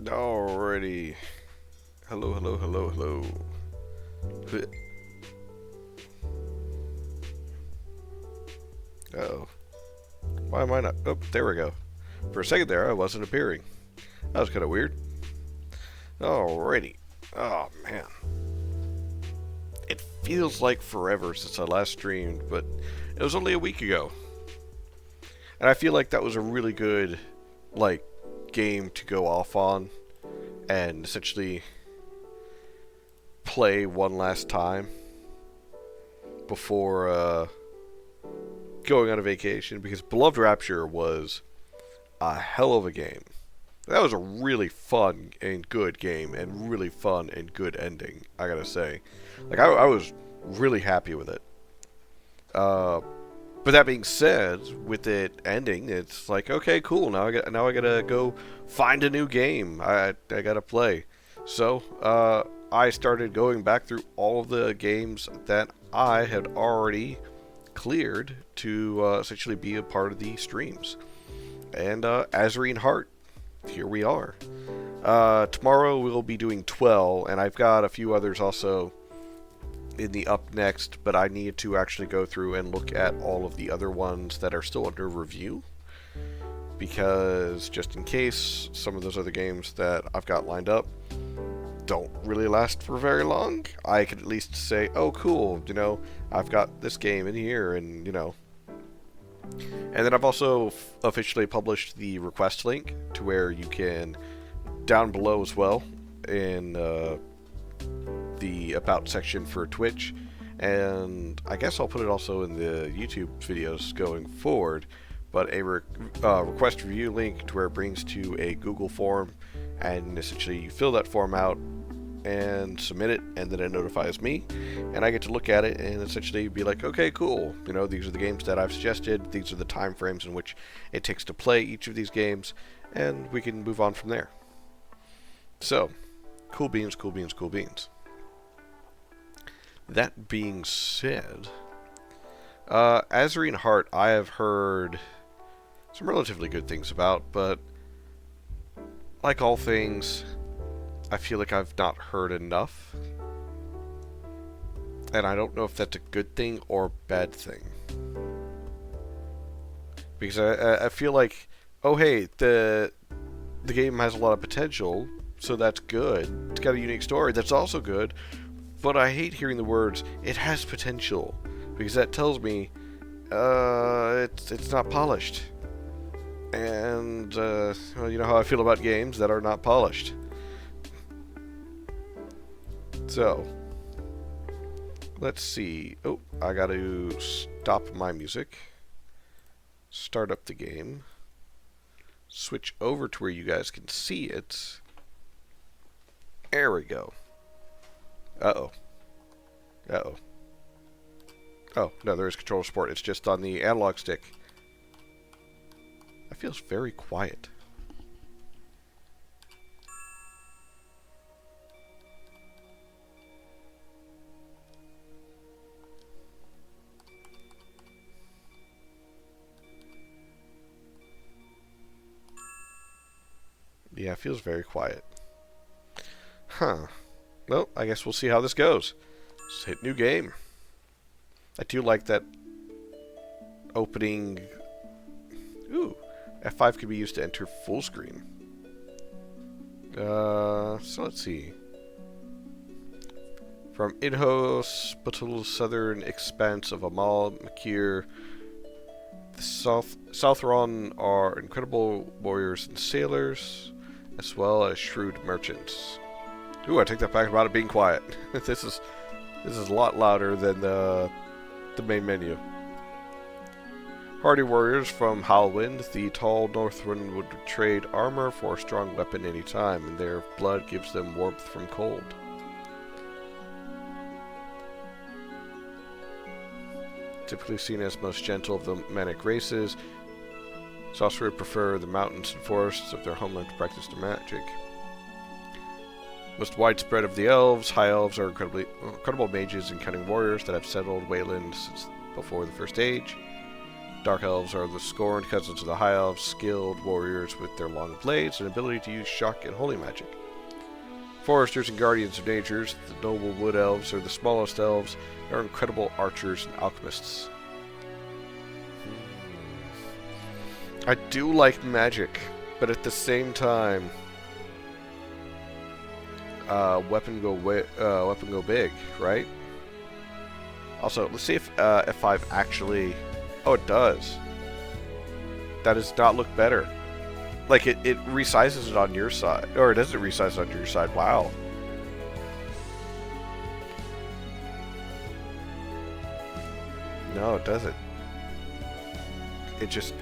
Alrighty. Hello, hello, hello, hello. Oh. Why am I not? Oh, there we go. For a second there, I wasn't appearing. That was kind of weird. Alrighty. Oh, man. It feels like forever since I last streamed, but it was only a week ago. And I feel like that was a really good, game to go off on and essentially play one last time before going on a vacation, because Beloved Rapture was a hell of a game. That was a really fun and good game, and really fun and good ending, I gotta say. I was really happy with it. But that being said, with it ending, it's like, okay, cool. Now I gotta go find a new game. I gotta play. So I started going back through all of the games that I had already cleared to essentially be a part of the streams. And Azarine Heart, here we are. Tomorrow we'll be doing 12, and I've got a few others also in the up next, but I need to actually go through and look at all of the other ones that are still under review, because just in case some of those other games that I've got lined up don't really last for very long, I can at least say, oh cool, I've got this game in here, and and then I've also officially published the request link to where you can, down below as well, in the About section for Twitch, and I guess I'll put it also in the YouTube videos going forward, but a request review link to where it brings to a Google form, and essentially you fill that form out and submit it, and then it notifies me, and I get to look at it and essentially be like, okay, cool, these are the games that I've suggested, these are the time frames in which it takes to play each of these games, and we can move on from there. So, cool beans, cool beans, cool beans. That being said, Azarine Heart I have heard some relatively good things about, but like all things, I feel like I've not heard enough, and I don't know if that's a good thing or bad thing, because I feel like, oh hey, the game has a lot of potential, so that's good. It's got a unique story, that's also good, but I hate hearing the words, it has potential, because that tells me it's not polished, and well, you know how I feel about games that are not polished. So, let's see. Oh, I got to stop my music, start up the game, switch over to where you guys can see it. There we go. Uh-oh. Uh-oh. Oh, no, there is controller support. It's just on the analog stick. That feels very quiet. Yeah, it feels very quiet. Huh. Well, I guess we'll see how this goes. Let's hit new game. I do like that opening. Ooh, F5 can be used to enter full screen. So let's see. From inhospitable southern expanse of Amal Makir, the Southron are incredible warriors and sailors, as well as shrewd merchants. Ooh, I take that back about it being quiet. This is a lot louder than the main menu. Hardy warriors from Howlwind, the tall Northrend would trade armor for a strong weapon any time, and their blood gives them warmth from cold. Typically seen as most gentle of the manic races, sorcerers prefer the mountains and forests of their homeland to practice their magic. Most widespread of the elves, high elves are incredible mages and cunning warriors that have settled Wayland since before the First Age. Dark elves are the scorned cousins of the high elves, skilled warriors with their long blades and ability to use shock and holy magic. Foresters and guardians of natures, the noble wood elves are the smallest elves, and are incredible archers and alchemists. I do like magic, but at the same time, weapon go big, right? Also, let's see if F5 actually... Oh, it does. That does not look better. Like, it resizes it on your side. Or it doesn't resize it on your side. Wow. No, it doesn't. It just...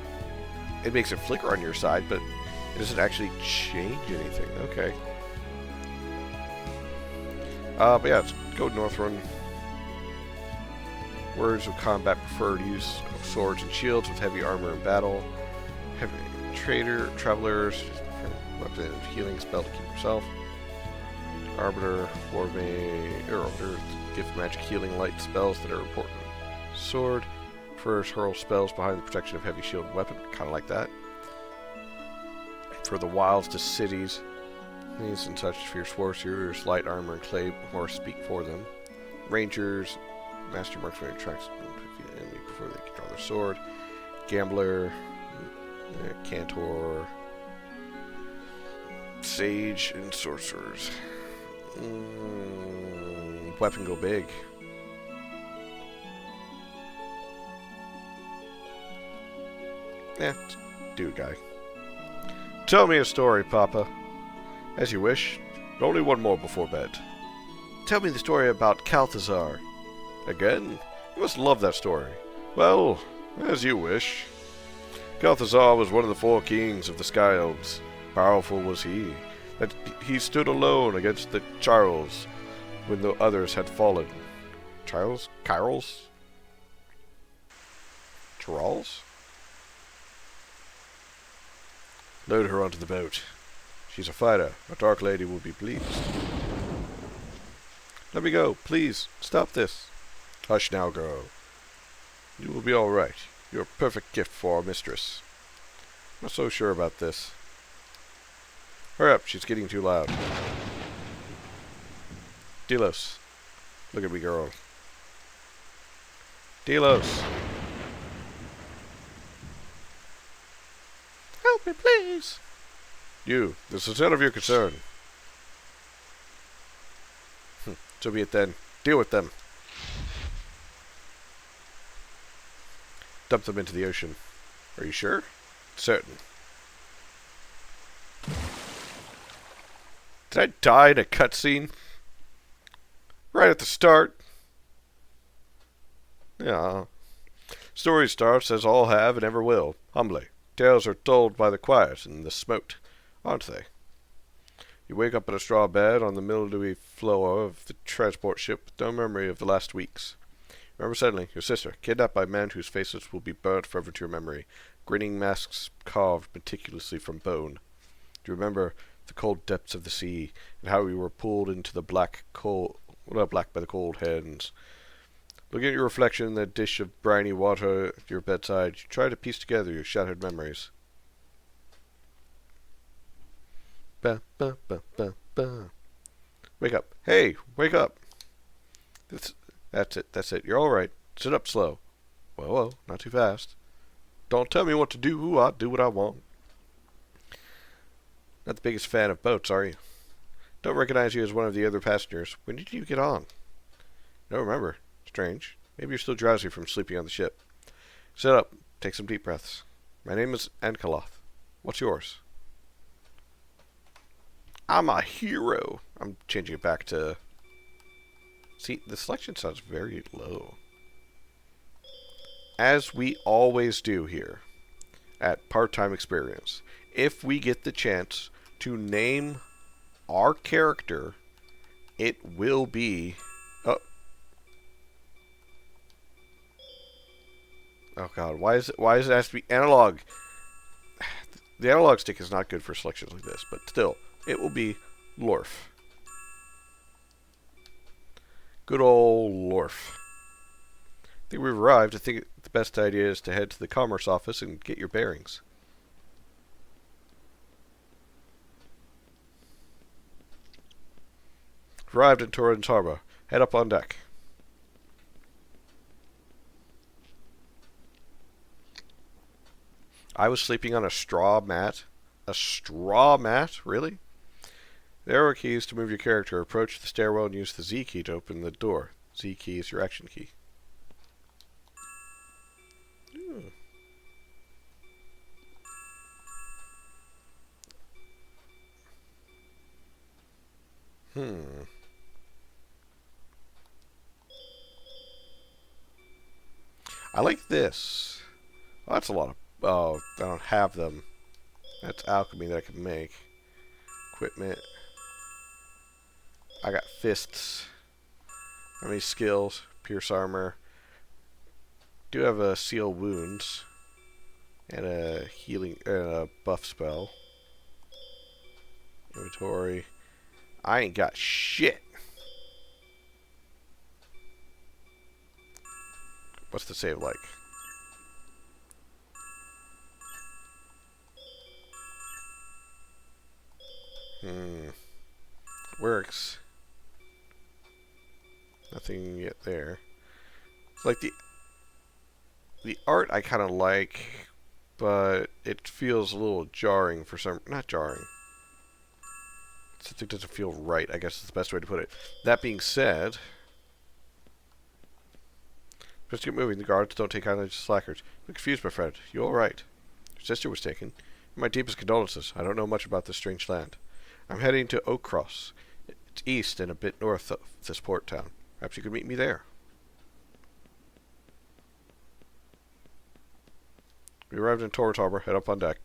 It makes it flicker on your side, but it doesn't actually change anything. Okay. But yeah, let's go north run. Warriors of combat prefer to use swords and shields with heavy armor in battle. Heavy travelers, weapon and healing spell to keep himself. Arbiter, Arbiter, gift magic healing light spells that are important. Sword, prefers hurl spells behind the protection of heavy shield and weapon, kind of like that. For the wilds to cities, these and such fierce warriors, light armor and clay horse speak for them. Rangers, master marksman attracts the enemy before they can draw their sword. Gambler, cantor, sage, and sorcerers. Weapon go big. Yeah, dude guy. Tell me a story, Papa. As you wish. Only one more before bed. Tell me the story about Calthazar. Again? You must love that story. Well, as you wish. Calthazar was one of the 4 kings of the Sky Elves. Powerful was he, that he stood alone against the Charles when the others had fallen. Charles? Kyrles? Charles? Load her onto the boat. She's a fighter. A dark lady will be pleased. Let me go, please. Stop this. Hush now, girl. You will be all right. You're a perfect gift for our mistress. I'm not so sure about this. Hurry up, she's getting too loud. Delos. Look at me, girl. Delos. Help me, please. You, this is none of your concern. So be it then. Deal with them. Dump them into the ocean. Are you sure? Certain. Did I die in a cutscene? Right at the start? Yeah. Story starts as all have and ever will. Humbly. Tales are told by the quiet and the smote, aren't they? You wake up in a straw bed on the mildewy floor of the transport ship with no memory of the last weeks. Remember suddenly your sister, kidnapped by men whose faces will be burnt forever to your memory, grinning masks carved meticulously from bone. Do you remember the cold depths of the sea, and how we were pulled into the black by the cold hands? Looking at your reflection in that dish of briny water at your bedside, you try to piece together your shattered memories. Ba, ba, ba, ba, ba. Wake up. Hey, wake up. That's it. You're all right. Sit up slow. Whoa, not too fast. Don't tell me what to do. I'll do what I want. Not the biggest fan of boats, are you? Don't recognize you as one of the other passengers. When did you get on? Don't remember. Strange. Maybe you're still drowsy from sleeping on the ship. Sit up. Take some deep breaths. My name is Ankaloth. What's yours? I'm a hero. I'm changing it back to... See, the selection sounds very low. As we always do here at Part-Time Experience, if we get the chance to name our character, it will be... Oh god, why does it have to be analog? The analog stick is not good for selections like this, but still, it will be Lorf. Good old Lorf. I think we've arrived. I think the best idea is to head to the Commerce office and get your bearings. Arrived in Torrens Harbor. Head up on deck. I was sleeping on a straw mat. A straw mat? Really? There are keys to move your character. Approach the stairwell and use the Z key to open the door. Z key is your action key. I like this. Oh, that's a lot of... Oh, I don't have them. That's alchemy that I can make. Equipment. I got fists. How many skills? Pierce armor. Do have a seal wounds. And a healing... a buff spell. Inventory. I ain't got shit. What's the save like? Works. Nothing yet there. It's like the art I kind of like, but it feels a little jarring for some... Not jarring. Something doesn't feel right, I guess is the best way to put it. That being said... Just get moving. The guards don't take kindly to slackers. I'm confused, my friend. You all right? Your sister was taken. My deepest condolences. I don't know much about this strange land. I'm heading to Oak Cross. It's east and a bit north of this port town. Perhaps you could meet me there. We arrived in Torrens Harbor. Head up on deck.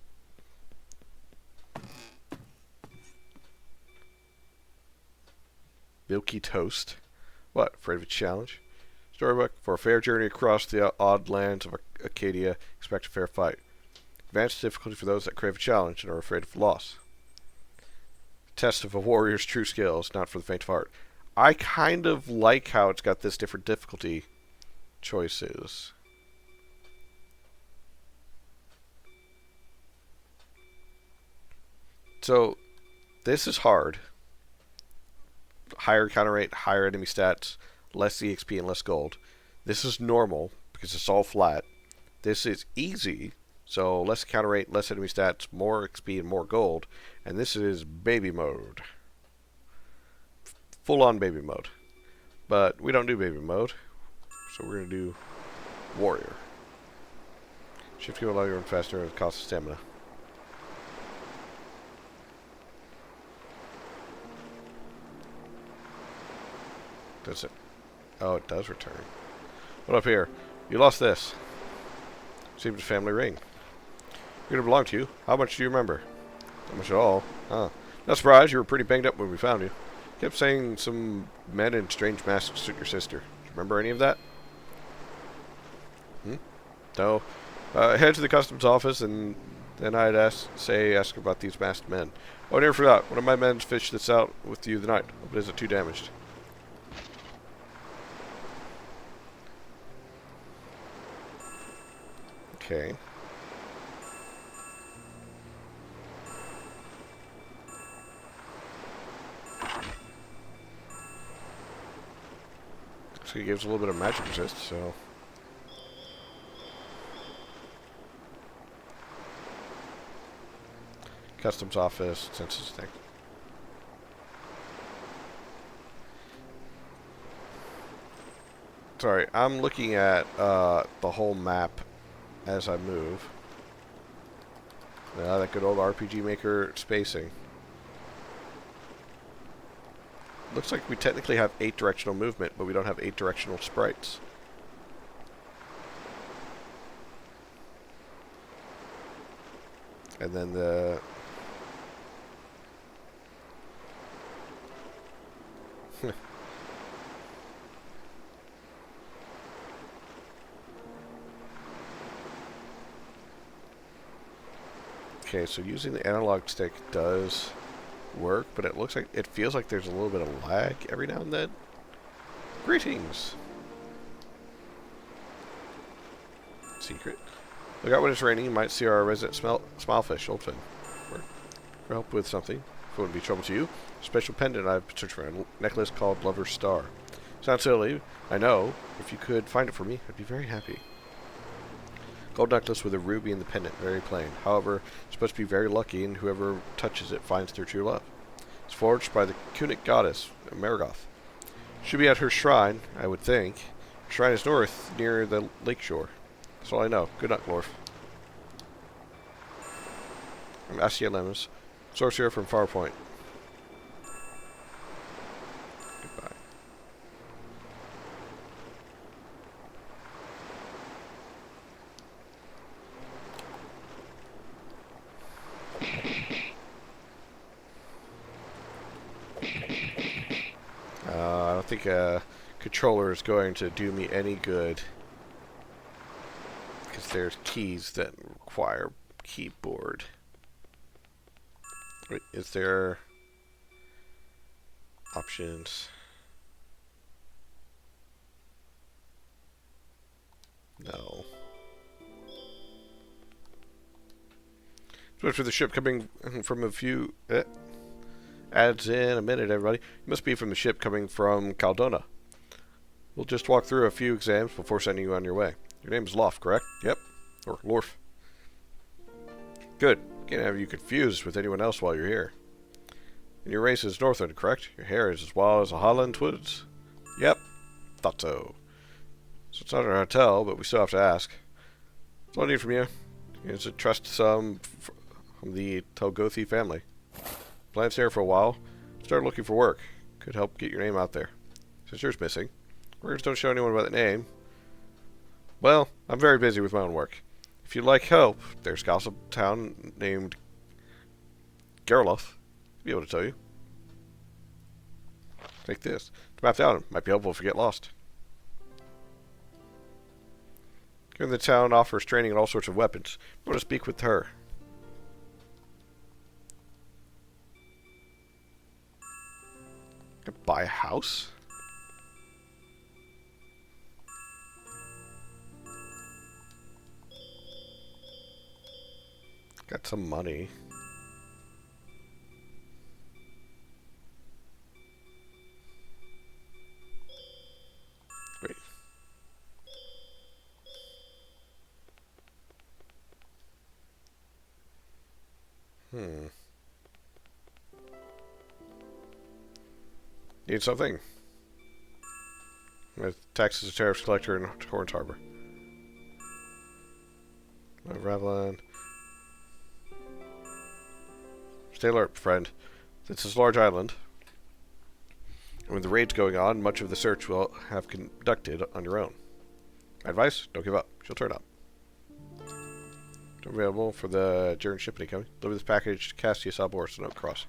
Milky toast. What? Afraid of a challenge? Storybook. For a fair journey across the odd lands of Acadia, expect a fair fight. Advanced difficulty for those that crave a challenge and are afraid of loss. Test of a warrior's true skills, not for the faint of heart. I kind of like how it's got this different difficulty choices. So, this is hard. Higher counter rate, higher enemy stats, less EXP and less gold. This is normal, because it's all flat. This is easy, so less counter rate, less enemy stats, more XP and more gold. And this is baby mode. Full on baby mode. But we don't do baby mode, so we're going to do warrior. Shift to allow you to run faster and cost stamina. Does it? Oh, it does return. What up here? You lost this. Seems a family ring. You're gonna belong to you. How much do you remember? Not much at all. Huh. Not surprised. You were pretty banged up when we found you. Kept saying some men in strange masks took your sister. Do you remember any of that? No. Head to the customs office and then I'd ask about these masked men. Oh, I never forgot. One of my men fished this out with you the night. Hope it isn't too damaged. Okay. So he gives a little bit of magic resist, so... Customs office, census thing. Sorry, I'm looking at the whole map as I move. That good old RPG Maker spacing. Looks like we technically have 8 directional movement, but we don't have 8 directional sprites. And then the... Okay, so using the analog stick does work, but it looks like, it feels like there's a little bit of lag every now and then. Greetings! Secret. Look out when it's raining. You might see our resident smilefish, Oldfin. For help with something. If it wouldn't be trouble to you. A special pendant I've searched for. A necklace called Lover's Star. Sounds silly, I know. If you could find it for me, I'd be very happy. Gold necklace with a ruby in the pendant. Very plain. However, it's supposed to be very lucky, and whoever touches it finds their true love. It's forged by the Cunic goddess, Marigoth. Should be at her shrine, I would think. Her shrine is north, near the lakeshore. That's all I know. Good luck, Lorf. I'm Assia Lemus, sorcerer from Farpoint. Goodbye. I don't think a controller is going to do me any good. Because there's keys that require keyboard. Wait, is there options? No. Switch for the ship coming from a few... adds in a minute, everybody. You must be from the ship coming from Caldona. We'll just walk through a few exams before sending you on your way. Your name is Loft, correct? Yep. Or Lorf. Good. Can't have you confused with anyone else while you're here. And your race is Northland, correct? Your hair is as wild as the Highland woods? Yep. Thought so. So it's not our hotel, but we still have to ask. That's all I need from you is to trust some from the Telgothi family. Plans here for a while. Start looking for work. Could help get your name out there. Since yours missing. Words don't show anyone by that name. Well, I'm very busy with my own work. If you'd like help, there's a gossip town named Gerloff. I'll be able to tell you. Take this. It's mapped out. It might be helpful if you get lost. Here in the town offers training in all sorts of weapons. I want to speak with her. Buy a house? Got some money. Wait. Need something? With taxes and tariffs collector in Torrance Harbor. Ravelin. Stay alert, friend. This is a large island. And with the raids going on, much of the search will have conducted on your own. My advice? Don't give up. She'll turn up. Available for the Jern ship coming. Deliver this package to Cassius Alborz, Note Cross.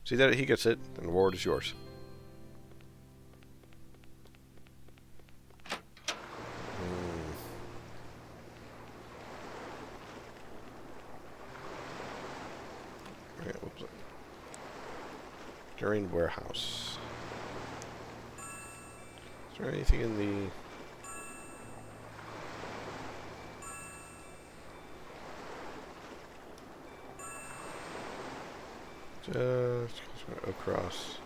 See that he gets it, and the reward is yours. During warehouse. Is there anything in the... Just across.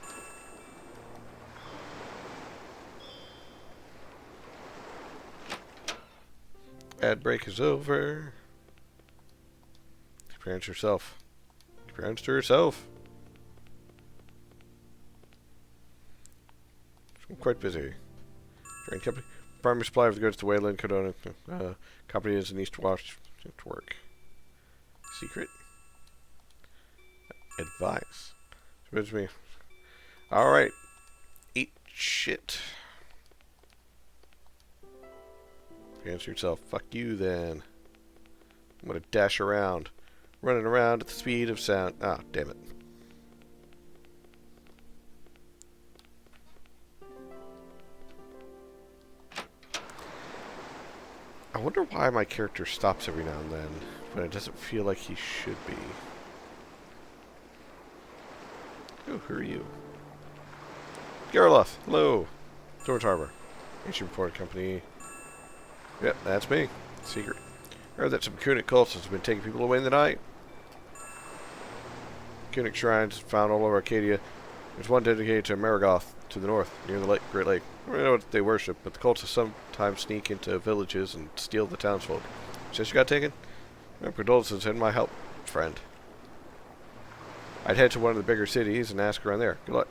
Ad break is over. Keep your hands to yourself. Keep your hands to yourself. I'm quite busy. Train company. Primary supply of the goods to Wayland, Cardona. Company is in East Watch to work. Secret. Advice. It's me. Alright. Eat shit. Answer yourself. Fuck you then. I'm gonna dash around. Running around at the speed of sound. Ah, damn it. I wonder why my character stops every now and then, but it doesn't feel like he should be. Oh, who are you? Gerloff, hello. Torrance Harbor. Ancient Report Company. Yep, that's me. Secret. Heard that some Kunit cultists have been taking people away in the night. Kunit shrines found all over Arcadia. There's one dedicated to Marigoth to the north, near the Great Lake. I don't know what they worship, but the cultists sometimes sneak into villages and steal the townsfolk. Since you got taken? My condolences and my help, friend. I'd head to one of the bigger cities and ask around there. Good luck.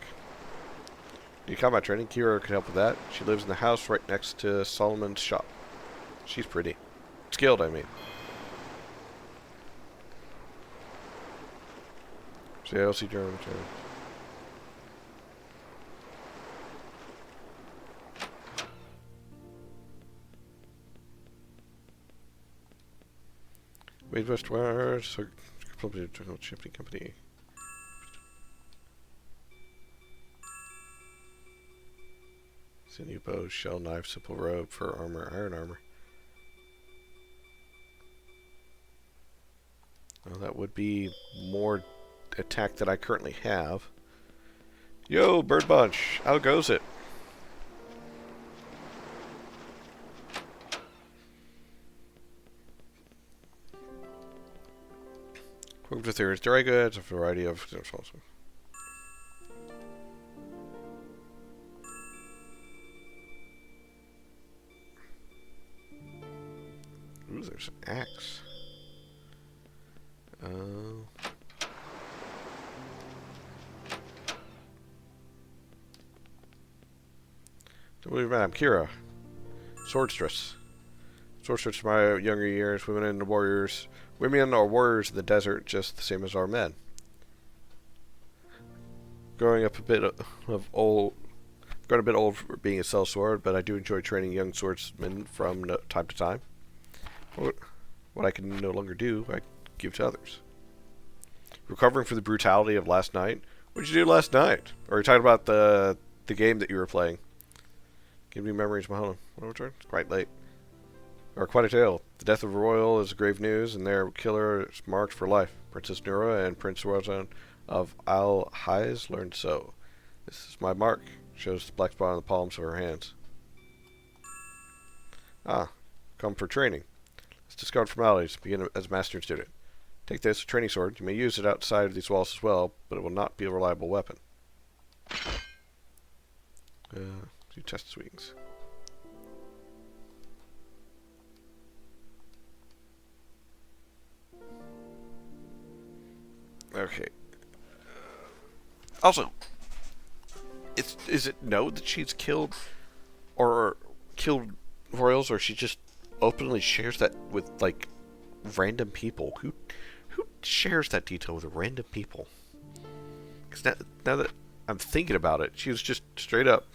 Need combat training? Kira could help with that. She lives in the house right next to Solomon's shop. She's pretty. Skilled, I mean. JLC German. Midwest Wire, so shipping company. Sinew bow, shell knife, simple robe, fur armor, iron armor. Well, that would be more attack that I currently have. Yo, Bird Bunch, how goes it? Welcome to Theories. Dry goods, a variety of... Ooh, there's an axe. Don't believe me, I'm Kira. Swordstress. Swordstress in my younger years, women are warriors in the desert just the same as our men. Growing up a bit old for being a sellsword, but I do enjoy training young swordsmen from time to time. What I can no longer do, I give to others. Recovering from the brutality of last night. What did you do last night? Or are you talking about the game that you were playing? Give me memories, Mahalo. It's quite late. Or quite a tale. The death of a royal is grave news, and their killer is marked for life. Princess Nura and Prince Warzone of Al Haiz learned so. This is my mark. Shows the black spot on the palms of her hands. Ah, come for training. Let's discard formalities. Begin as a master and student. Take this, a training sword. You may use it outside of these walls as well, but it will not be a reliable weapon. Do test swings. Okay. Also, is it known that she's killed royals, or she just openly shares that with like random people? Who shares that detail with random people? Because now that I'm thinking about it, she was just straight up.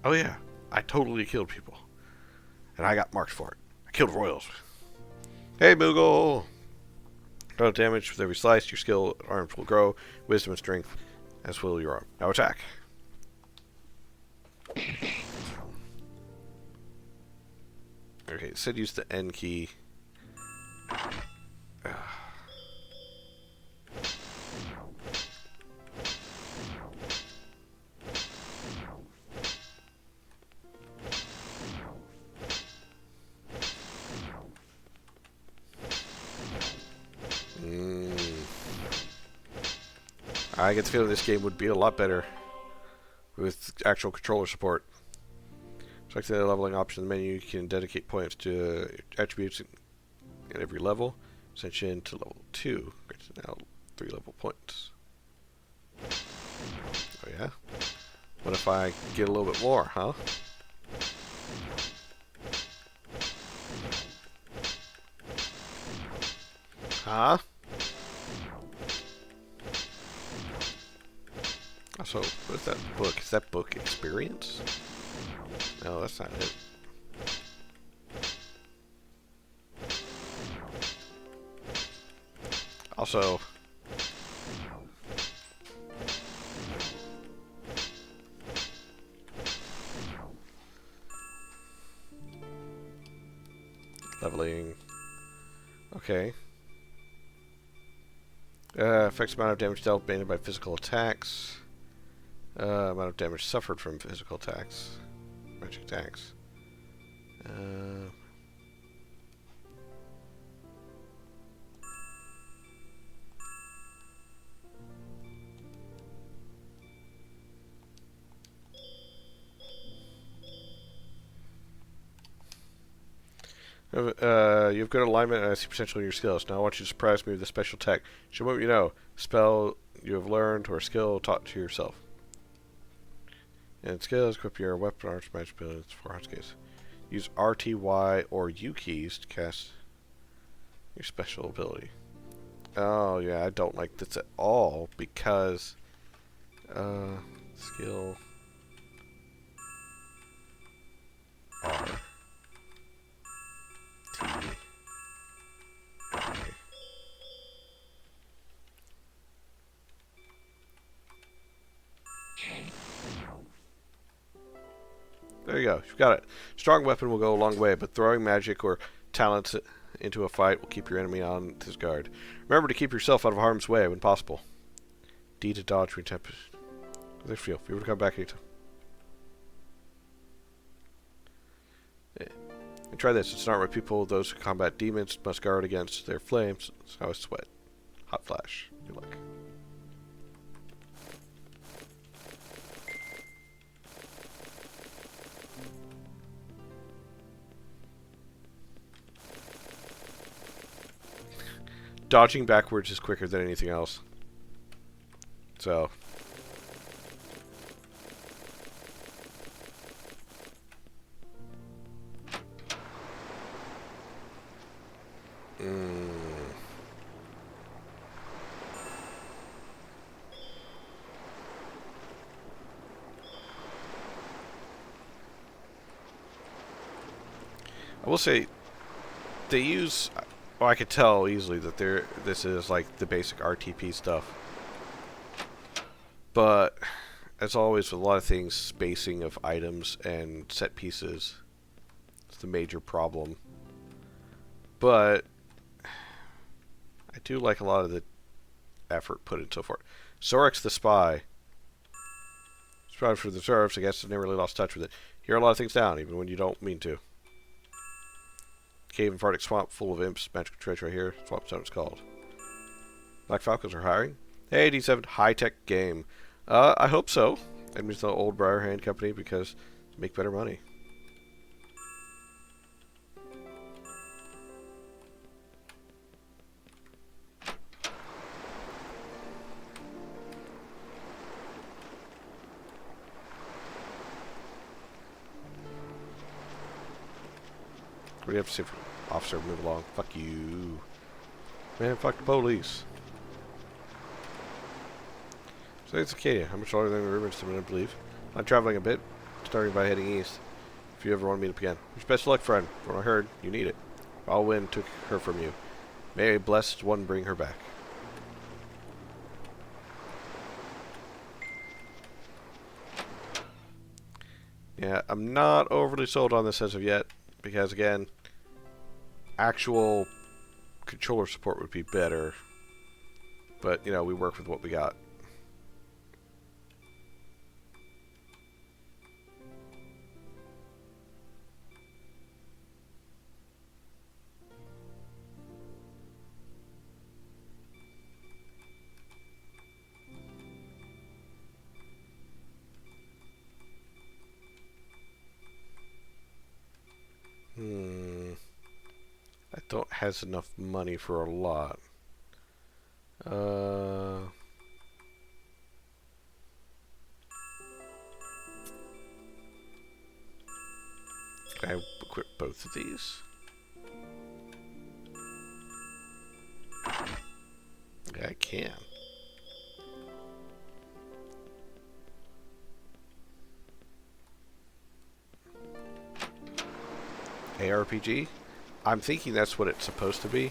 Oh yeah, I totally killed people, and I got marked for it. I killed royals. Hey, Moogle! No damage with every slice. Your skill arms will grow. Wisdom and strength, as will your arm. Now attack. Okay, it said use the N key. I get the feeling this game would be a lot better with actual controller support. Select the leveling option in the menu. You can dedicate points to attributes at every level. Ascension to level 2. Now 3 level points. Oh yeah? What if I get a little bit more, huh? Huh? Also, what is that book? Is that book experience? No, that's not it. Also, leveling. Okay. Affects amount of damage dealt mainly by physical attacks. Amount of damage suffered from physical attacks. Magic attacks. Uh, you have good alignment and I see potential in your skills. Now I want you to surprise me with a special tech. Show me what you know. Spell you have learned or skill taught to yourself. And skills, equip your weapon, arts, magic abilities, 400 case. Use RTY or U keys to cast your special ability. Oh yeah, I don't like this at all because skill R T Y. There you go. You've got it. Strong weapon will go a long way, but throwing magic or talents into a fight will keep your enemy on his guard. Remember to keep yourself out of harm's way when possible. D to dodge when tempted. They feel. If you were to come back anytime. Yeah. And try this. It's not where people, those who combat demons, must guard against their flames. It's how I sweat. Hot flash. Good luck. Dodging backwards is quicker than anything else. So. I will say, they use... Well, I could tell easily that this is like the basic RTP stuff. But, as always with a lot of things, spacing of items and set pieces is the major problem. But, I do like a lot of the effort put into it. Sorex the Spy. Strive for the reserves. I guess I never really lost touch with it. Hear a lot of things down, even when you don't mean to. Cave and Fartic Swamp full of imps. Magical treasure right here. Swamp Zone it's called. Black Falcons are hiring. Hey, D7 high-tech game. I hope so. That means the old Briarhand company because they make better money. What do you have to say for officer? Move along. Fuck you. Man, fuck the police. So it's Acadia. How much longer than the rumors to I believe? I'm traveling a bit, starting by heading east. If you ever want to meet up again. Wish best of luck, friend. From what I heard, you need it. Alwyn took her from you. May a blessed one bring her back. Yeah, I'm not overly sold on this as of yet. Because, again, actual controller support would be better. But, you know, we work with what we got. I don't has enough money for a lot. Can I equip both of these? Yeah, I can. ARPG? I'm thinking that's what it's supposed to be.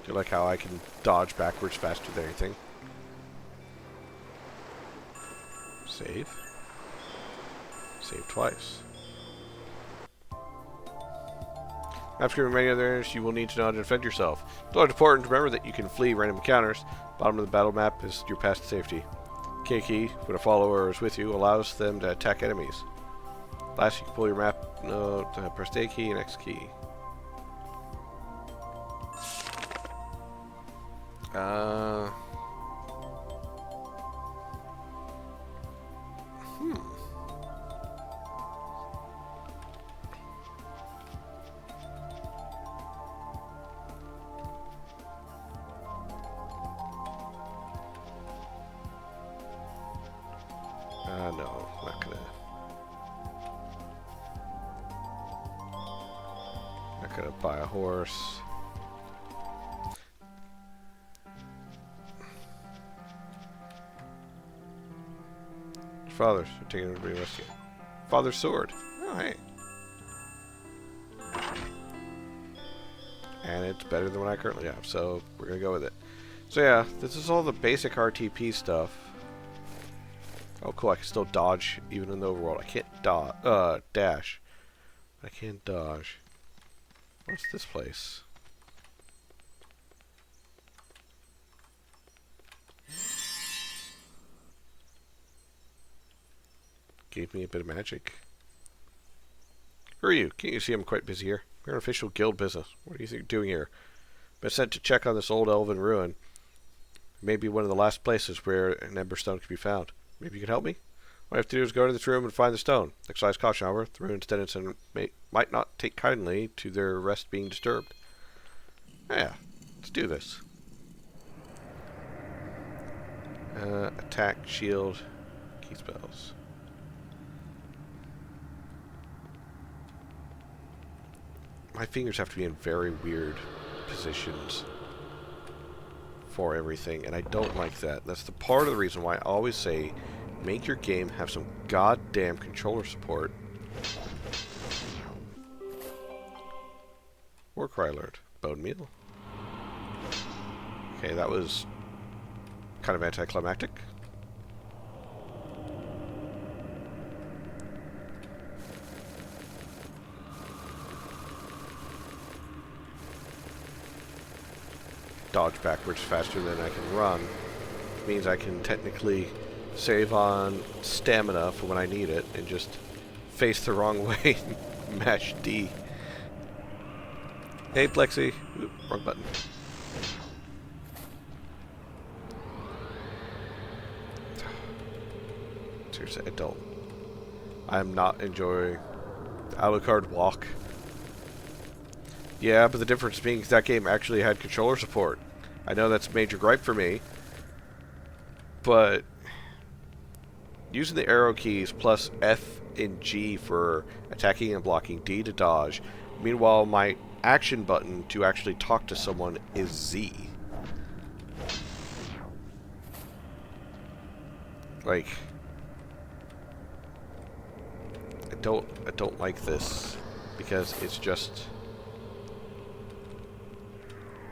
Do you like how I can dodge backwards faster than anything? Save. Save twice. After many other enemies, you will need to know how to defend yourself. It's important to remember that you can flee random encounters. Bottom of the battle map is your path to safety. K key, when a follower is with you, allows them to attack enemies. Last, you can pull your map note, press A key and X key. No, not gonna buy a horse. Fathers, we're taking everybody rescue. Father's sword. Oh, hey. And it's better than what I currently have, so we're gonna go with it. So yeah, this is all the basic RTP stuff. Oh cool, I can still dodge even in the overworld. I can't dash. I can't dodge. What's this place? Gave me a bit of magic. Who are you? Can't you see I'm quite busy here? We're an official guild business. What do you think you're doing here? Been sent to check on this old elven ruin. Maybe one of the last places where an ember stone can be found. Maybe you can help me? All I have to do is go to this room and find the stone. Exercise caution, however. The ruin's tenants might not take kindly to their rest being disturbed. Yeah, let's do this. Attack, shield, key spells. My fingers have to be in very weird positions for everything, and I don't like that. That's the part of the reason why I always say make your game have some goddamn controller support. War cry alert. Bone meal. Okay, that was kind of anticlimactic. Dodge backwards faster than I can run. Means I can technically save on stamina for when I need it and just face the wrong way and mash D. Hey Plexi. Oop, wrong button. Seriously, I don't. I'm not enjoying the Alucard walk. Yeah, but the difference being that game actually had controller support. I know that's a major gripe for me, but using the arrow keys plus F and G for attacking and blocking, D to dodge. Meanwhile, my action button to actually talk to someone is Z. Like, I don't like this because it's just,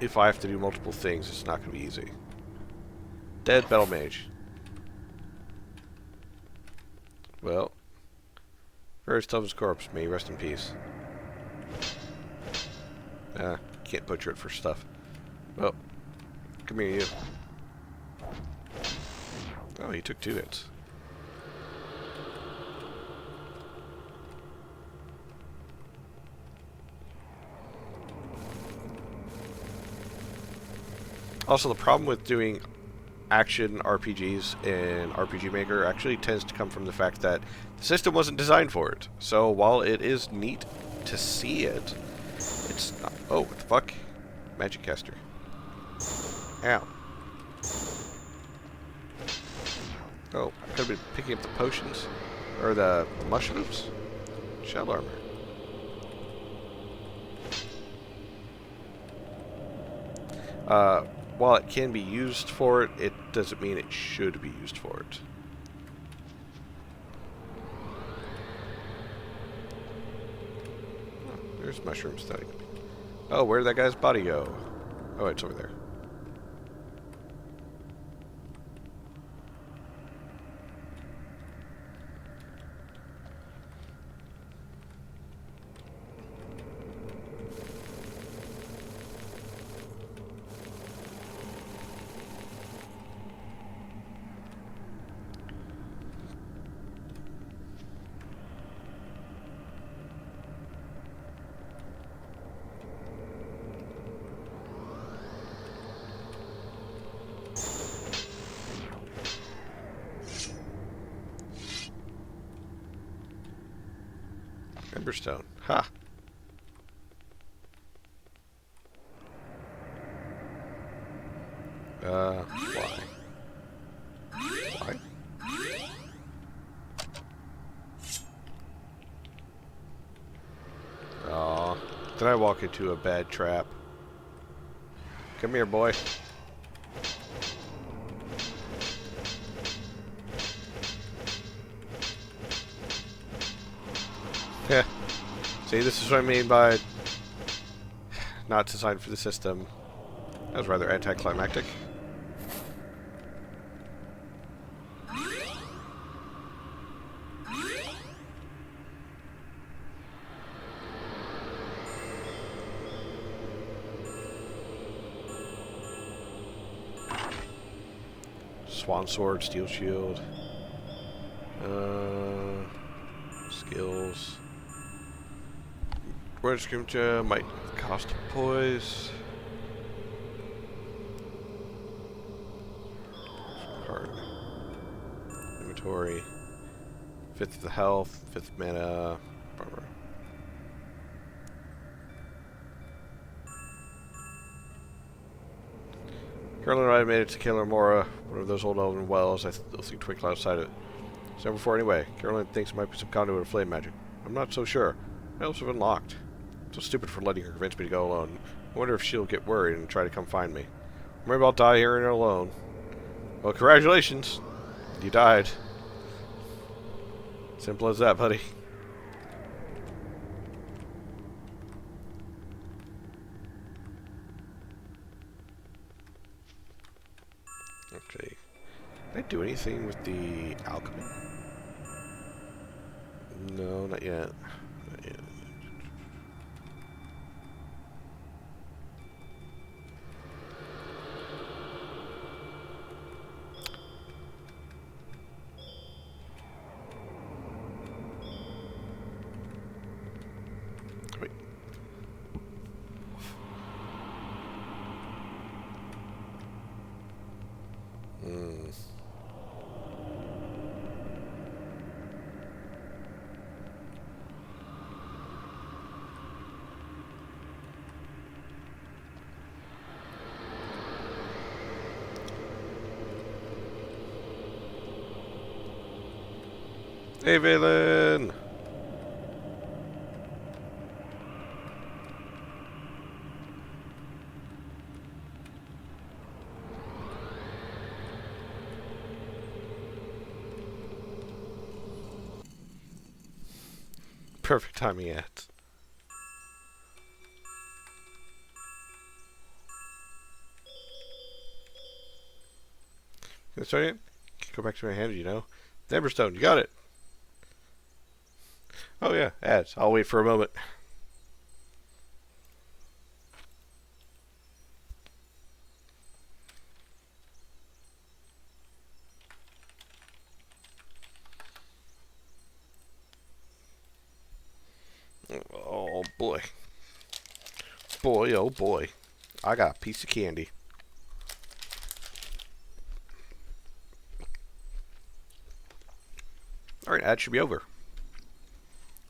if I have to do multiple things, it's not going to be easy. Dead Battle Mage. Well, Ferris Tubman's corpse, may he rest in peace. Can't butcher it for stuff. Well, come here, you. Oh, he took 2 hits. Also, the problem with doing action RPGs in RPG Maker actually tends to come from the fact that the system wasn't designed for it. So while it is neat to see it, it's not... Oh, what the fuck? Magic caster. Ow. Oh, I could have been picking up the potions. Or the mushrooms. Shell armor. While it can be used for it, it doesn't mean it should be used for it. Oh, there's mushrooms that I can pick. Oh, where did that guy's body go? Oh, it's over there. Emberstone. Ha! Why? Why? Aw. Did I walk into a bad trap? Come here, boy. Heh. See, this is what I mean by not designed for the system. That was rather anticlimactic. Swan Sword, Steel Shield. Skills. Word Scream Gem might cost poise. Card. Inventory. 5th of the health, 5th mana. Bummer. Carolyn and I made it to Killer Mora, one of those old elven wells I still see twinkle outside it. It's never before anyway. Carolyn thinks it might be some conduit of flame magic. I'm not so sure. My elves have been locked. So stupid for letting her convince me to go alone. I wonder if she'll get worried and try to come find me. Or maybe I'll die here and alone. Well, congratulations. You died. Simple as that, buddy. Okay. Did I do anything with the alchemy? No, not yet. Not yet. Wait. Hey, Valen! Perfect timing at. Can I start it? Go back to my hand, you know. The Emberstone, you got it! Oh yeah, ads. I'll wait for a moment. Oh boy. Boy, oh boy. I got a piece of candy. Alright, ad should be over.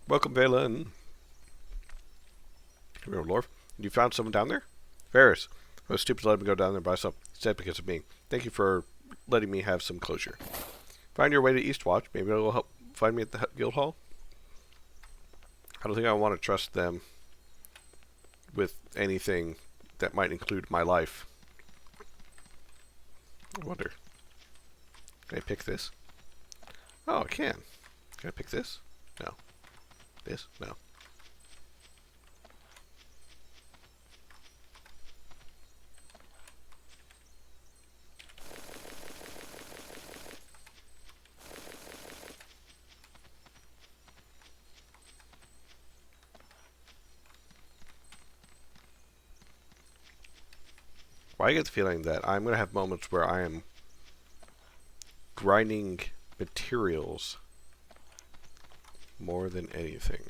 Welcome, Valen. Remember, Lorf? You found someone down there? Ferris. I was stupid to let him go down there by myself. Instead, because of me. Thank you for letting me have some closure. Find your way to Eastwatch. Maybe it'll help find me at the guild hall. I don't think I want to trust them with anything that might include my life. I wonder. Can I pick this? Oh, I can. Can I pick this? No. This? No. Well, I get the feeling that I'm going to have moments where I am grinding materials more than anything.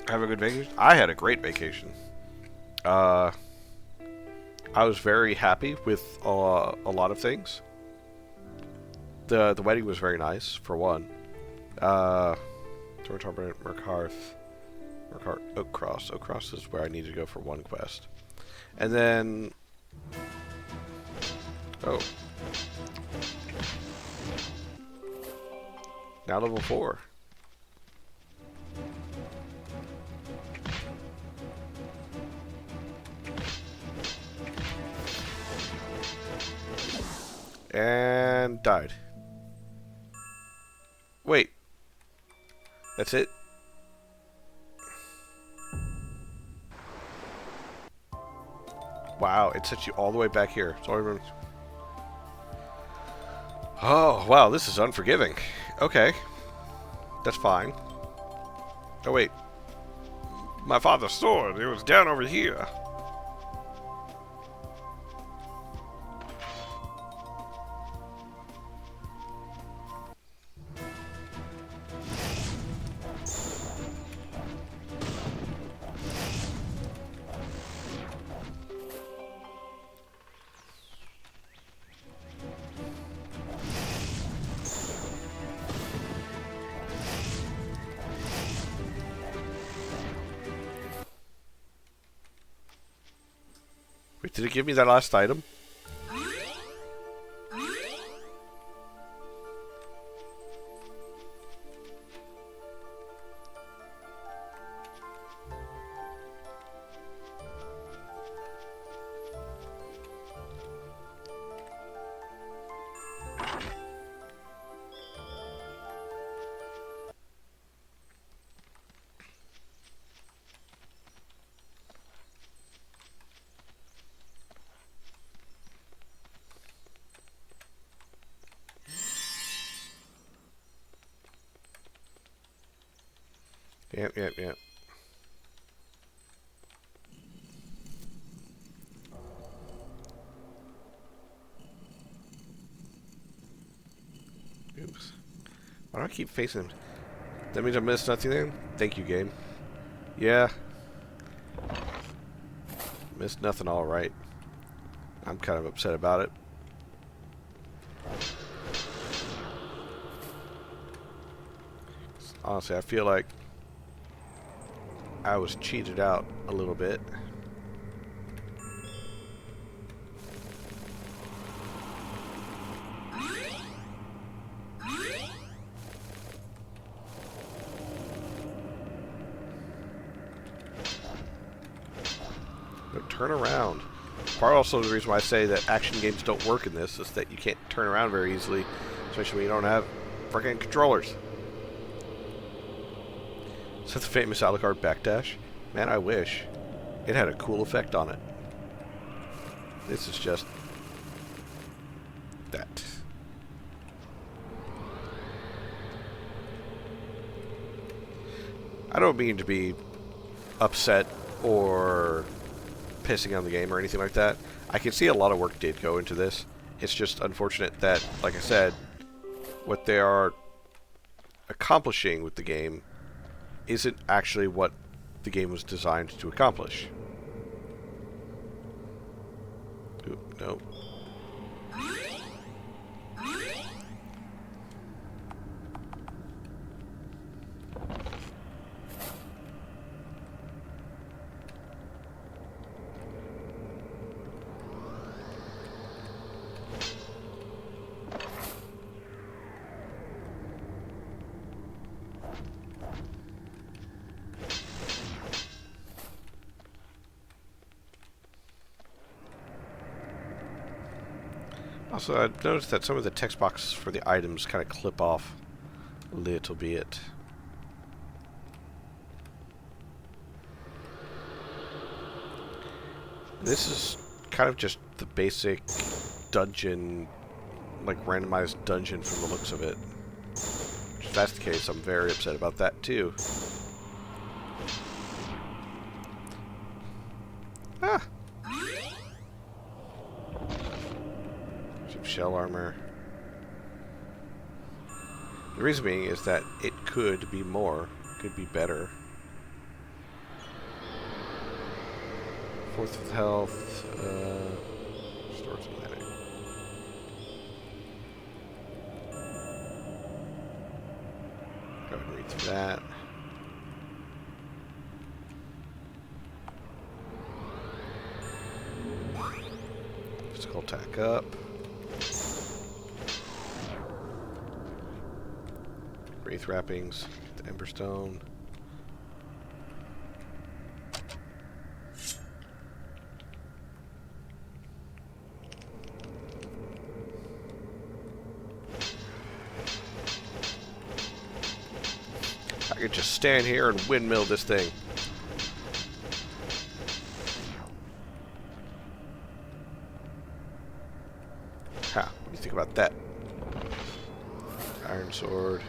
Have a good vacation? I had a great vacation. I was very happy with a lot of things. The wedding was very nice, for one. Merkhearth, Oak Cross. Oak Cross is where I need to go for one quest. And then... Oh. Now level 4. And died. Wait. That's it? Wow, it sets you all the way back here. Oh, wow, this is unforgiving. Okay. That's fine. Oh, wait. My father's sword, it was down over here. Wait, did it give me that last item? Yep. Oops. Why do I keep facing him? That means I missed nothing then? Thank you, game. Yeah. Missed nothing alright. I'm kind of upset about it. Honestly, I feel like I was cheated out a little bit. But turn around. Part also the reason why I say that action games don't work in this is that you can't turn around very easily, especially when you don't have freaking controllers. Is that the famous Alucard backdash? Man, I wish. It had a cool effect on it. This is just... that. I don't mean to be upset or pissing on the game or anything like that. I can see a lot of work did go into this. It's just unfortunate that, like I said, what they are accomplishing with the game isn't actually what the game was designed to accomplish. Ooh, no. Also, I've noticed that some of the text boxes for the items kind of clip off a little bit. This is kind of just the basic dungeon, like randomized dungeon from the looks of it. If that's the case, I'm very upset about that too. Ah! Some shell armor. The reason being is that it could be more, could be better. Fourth of health. Stores kinetic. Go ahead and read through that. Physical attack up. Wraith wrappings. Get the Emberstone. I could just stand here and windmill this thing. Ha, what do you think about that? Iron sword.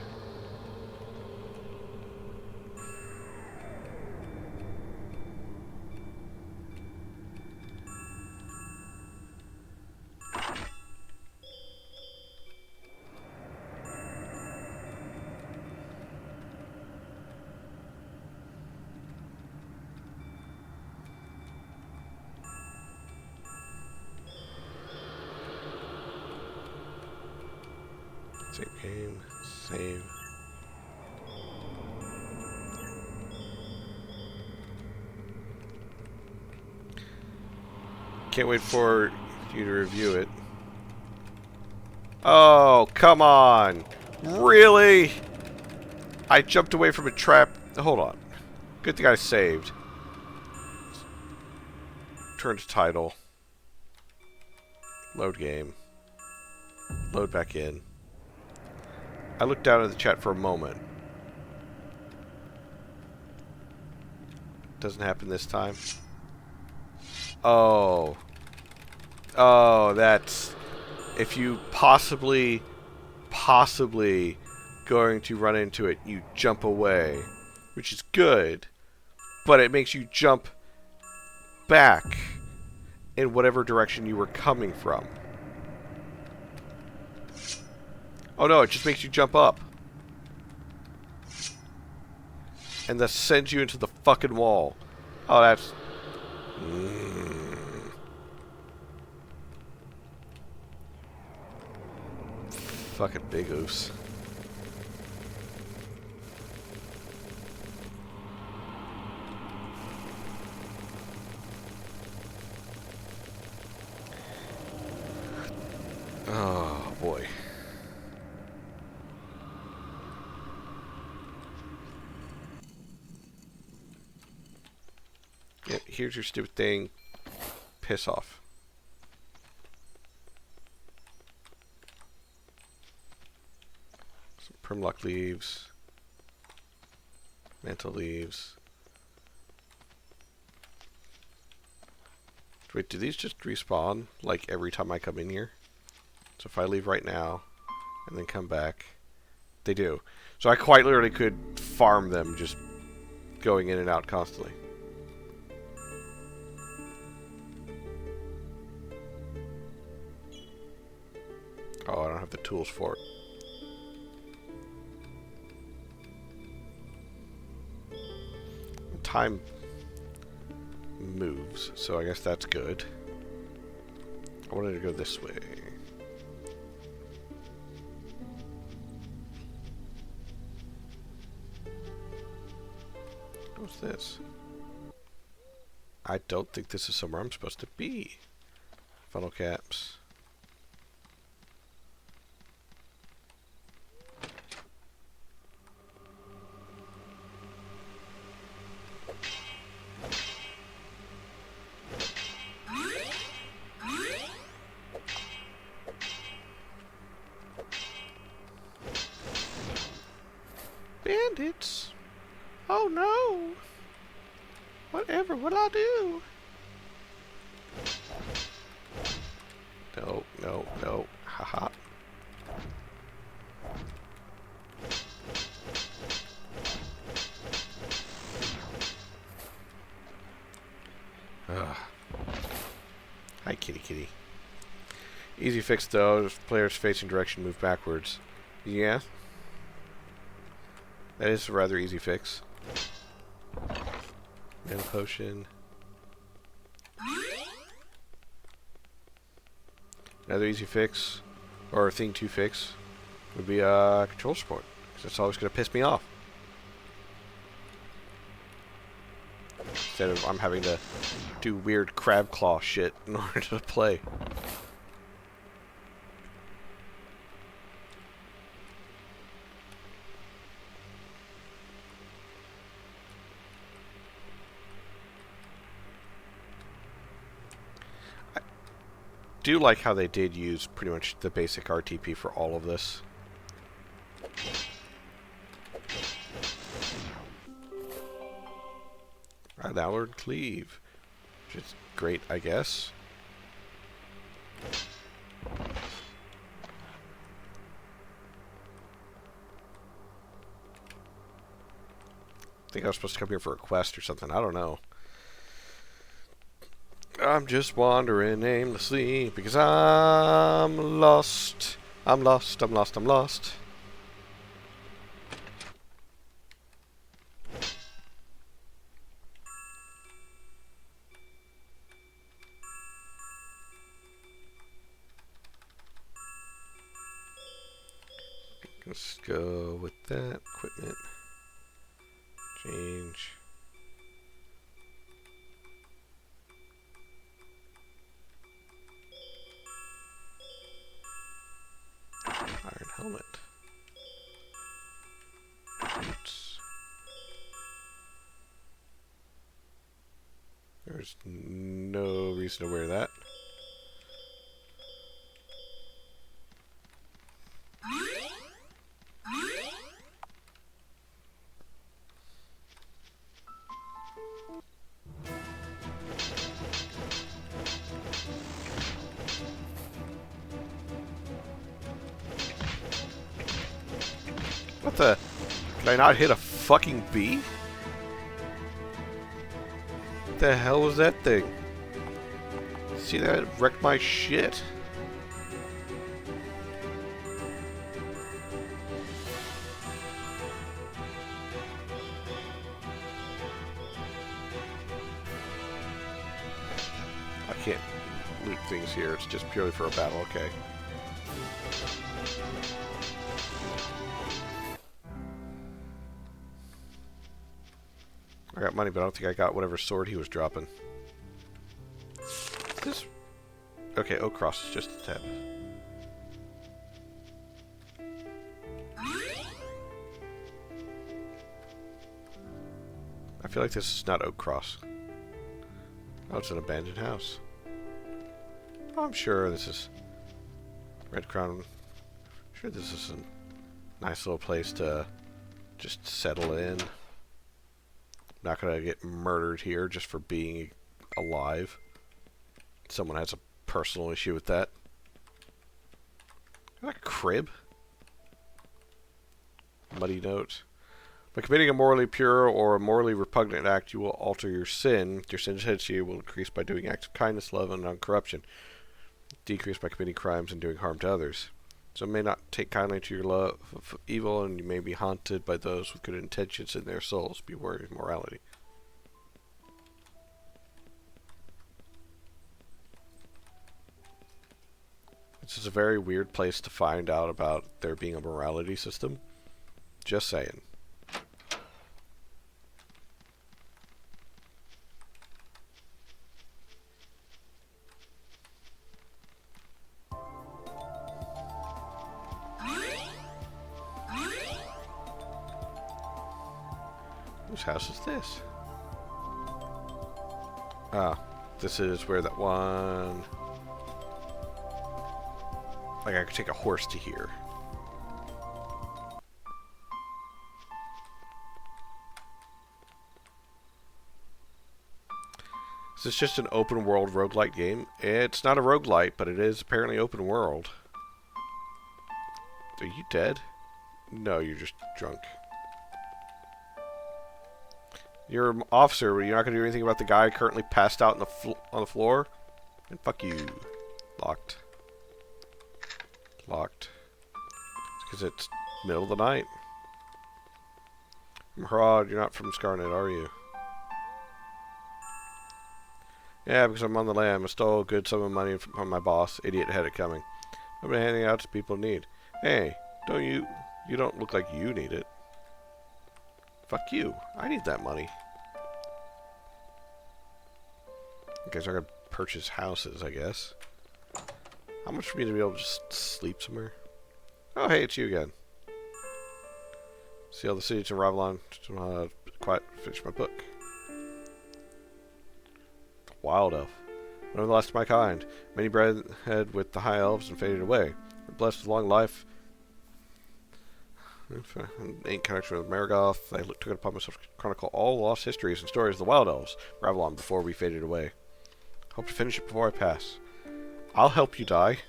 Save game. Save. Can't wait for you to review it. Oh, come on. Really? I jumped away from a trap. Hold on. Good thing I saved. Turn to title. Load game. Load back in. I looked down at the chat for a moment. Doesn't happen this time. Oh. Oh, that's... If you possibly going to run into it, you jump away. Which is good. But it makes you jump back in whatever direction you were coming from. Oh no, it just makes you jump up. And thus sends you into the fucking wall. Oh, that's... Fucking big oofs. Oh, boy. Yeah, here's your stupid thing. Piss off. Some Primlock leaves. Mantle leaves. Wait, do these just respawn, like, every time I come in here? So if I leave right now, and then come back, they do. So I quite literally could farm them just going in and out constantly. Oh, I don't have the tools for it. Time moves, so I guess that's good. I wanted to go this way. What's this? I don't think this is somewhere I'm supposed to be. Funnel caps. Bandits! Oh no! Whatever will I do? No, no, no. Haha. Hi, kitty kitty. Easy fix though, if players facing direction move backwards. Yeah. That is a rather easy fix. Mana potion. Another easy fix, or thing to fix, would be control support. Because that's always going to piss me off. Instead of I'm having to do weird crab claw shit in order to play. I do like how they did use pretty much the basic RTP for all of this. Right, Allard Cleave. Which is great, I guess. I think I was supposed to come here for a quest or something. I don't know. I'm just wandering aimlessly because I'm lost. I'm lost, I'm lost, I'm lost. Let's go with that. Equipment. Change. Iron helmet. Boots. There's no reason to wear that. What the? Can I not hit a fucking bee? What the hell was that thing? See that? It wrecked my shit. I can't loot things here. It's just purely for a battle. Okay. I got money, but I don't think I got whatever sword he was dropping. This... Okay, Oak Cross is just a tab. I feel like this is not Oak Cross. Oh, it's an abandoned house. Oh, I'm sure this is... Red Crown. I'm sure this is a nice little place to just settle in. Not gonna get murdered here just for being alive. Someone has a personal issue with that. Is that a crib? Muddy note. By committing a morally pure or a morally repugnant act, you will alter your sin. Your sin intensity will increase by doing acts of kindness, love, and non-corruption. Decrease by committing crimes and doing harm to others. Some may not take kindly to your love of evil, and you may be haunted by those with good intentions in their souls. Beware of morality. This is a very weird place to find out about there being a morality system. Just saying. Whose house is this? Ah, this is where that one... Like I could take a horse to here. Is this just an open world roguelite game? It's not a roguelite, but it is apparently open world. Are you dead? No, you're just drunk. You're an officer, but you're not going to do anything about the guy currently passed out on the floor? And fuck you. Locked. Locked. Because it's middle of the night. Harad, you're not from Scarnet, are you? Yeah, because I'm on the lam. I stole a good sum of money from my boss. Idiot had it coming. I've been handing it out to people in need. Hey, don't you... You don't look like you need it. Fuck you. I need that money. Okay, so I gotta purchase houses, I guess. How much for me to be able to just sleep somewhere? Oh, hey, it's you again. See all the cities in Ravelon. Quiet, finish my book. Wild elf. One of the last of my kind. Many bred with the high elves and faded away. We're blessed with long life. Ain't connection with Marigoth. I took it upon myself to chronicle all lost histories and stories of the wild elves. Ravelon before we faded away. Hope to finish it before I pass. I'll help you die.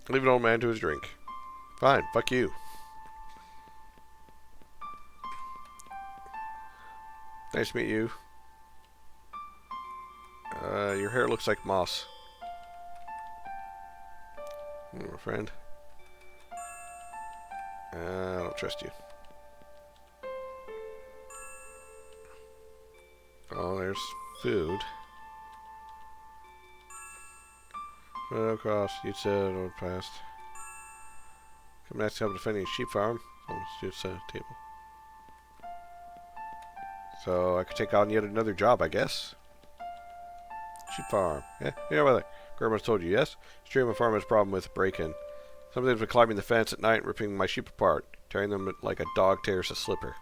Leave an old man to his drink. Fine, fuck you. Nice to meet you. Your hair looks like moss. My friend. I don't trust you. Oh, there's food. Across, you said, or past. Come next to help defending a sheep farm. It's a table. So I could take on yet another job, I guess. Sheep farm. Yeah, well, Grandma's told you, yes? Stream of farm has a problem with break-in. Something's been climbing the fence at night and ripping my sheep apart, tearing them like a dog tears a slipper.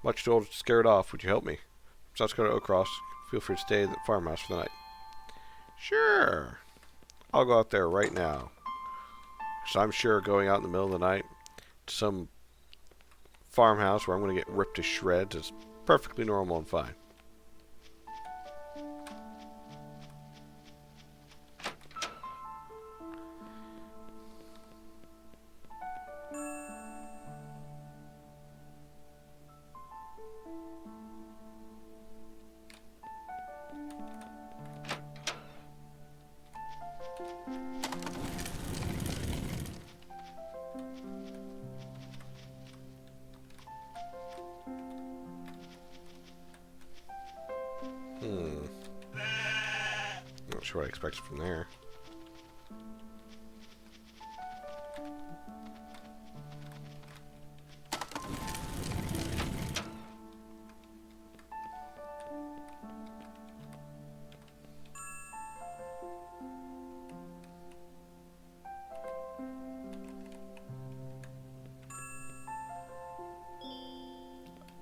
Much too old to scare it off. Would you help me? So let's go to Oakcross. Feel free to stay at the farmhouse for the night. Sure. I'll go out there right now. So I'm sure going out in the middle of the night to some farmhouse where I'm going to get ripped to shreds is perfectly normal and fine. Not sure what I expected from there.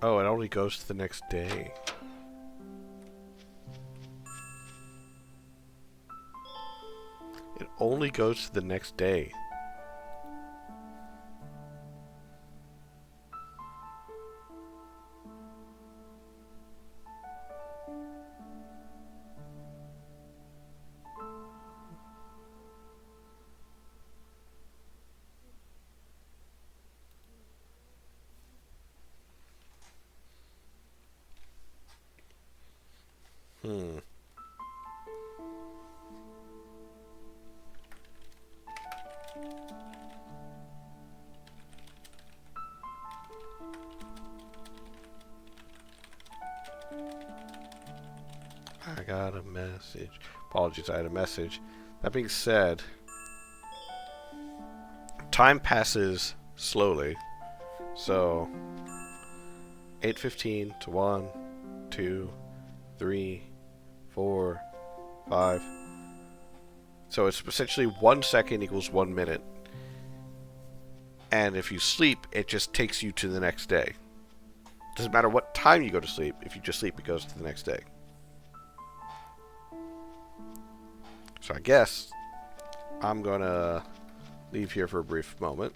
Oh, it only goes to the next day. It only goes to the next day. I got a message. Apologies, I had a message. That being said, time passes slowly. So 8:15 to 1, 2, 3, 4, 5. So it's essentially 1 second equals 1 minute. And if you sleep, it just takes you to the next day. Doesn't matter what time you go to sleep. If you just sleep, it goes to the next day. So I guess I'm gonna leave here for a brief moment.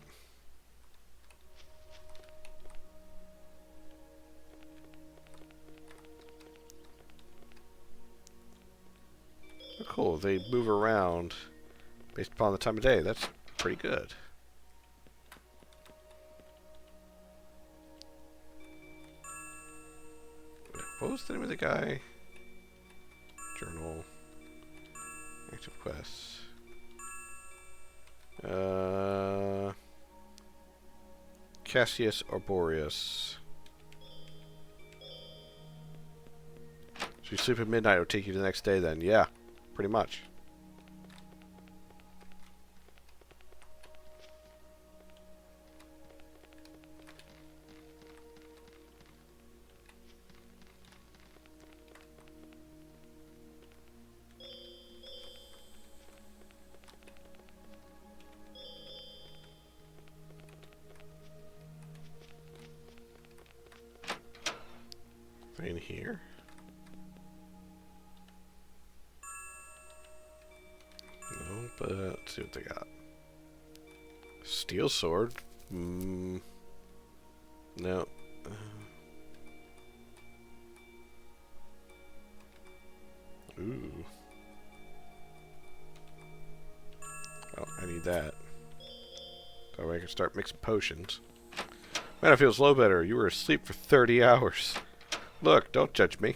Oh, cool, they move around based upon the time of day. That's pretty good. What was the name of the guy? Journal. Active quests. Cassius or Boreas? So you sleep at midnight, it'll take you to the next day then. Yeah, pretty much. In here. No, but let's see what they got. Steel sword. No. Ooh. Oh, I need that. That way I can start mixing potions. Man, I feel slow better. You were asleep for 30 hours. Look, don't judge me.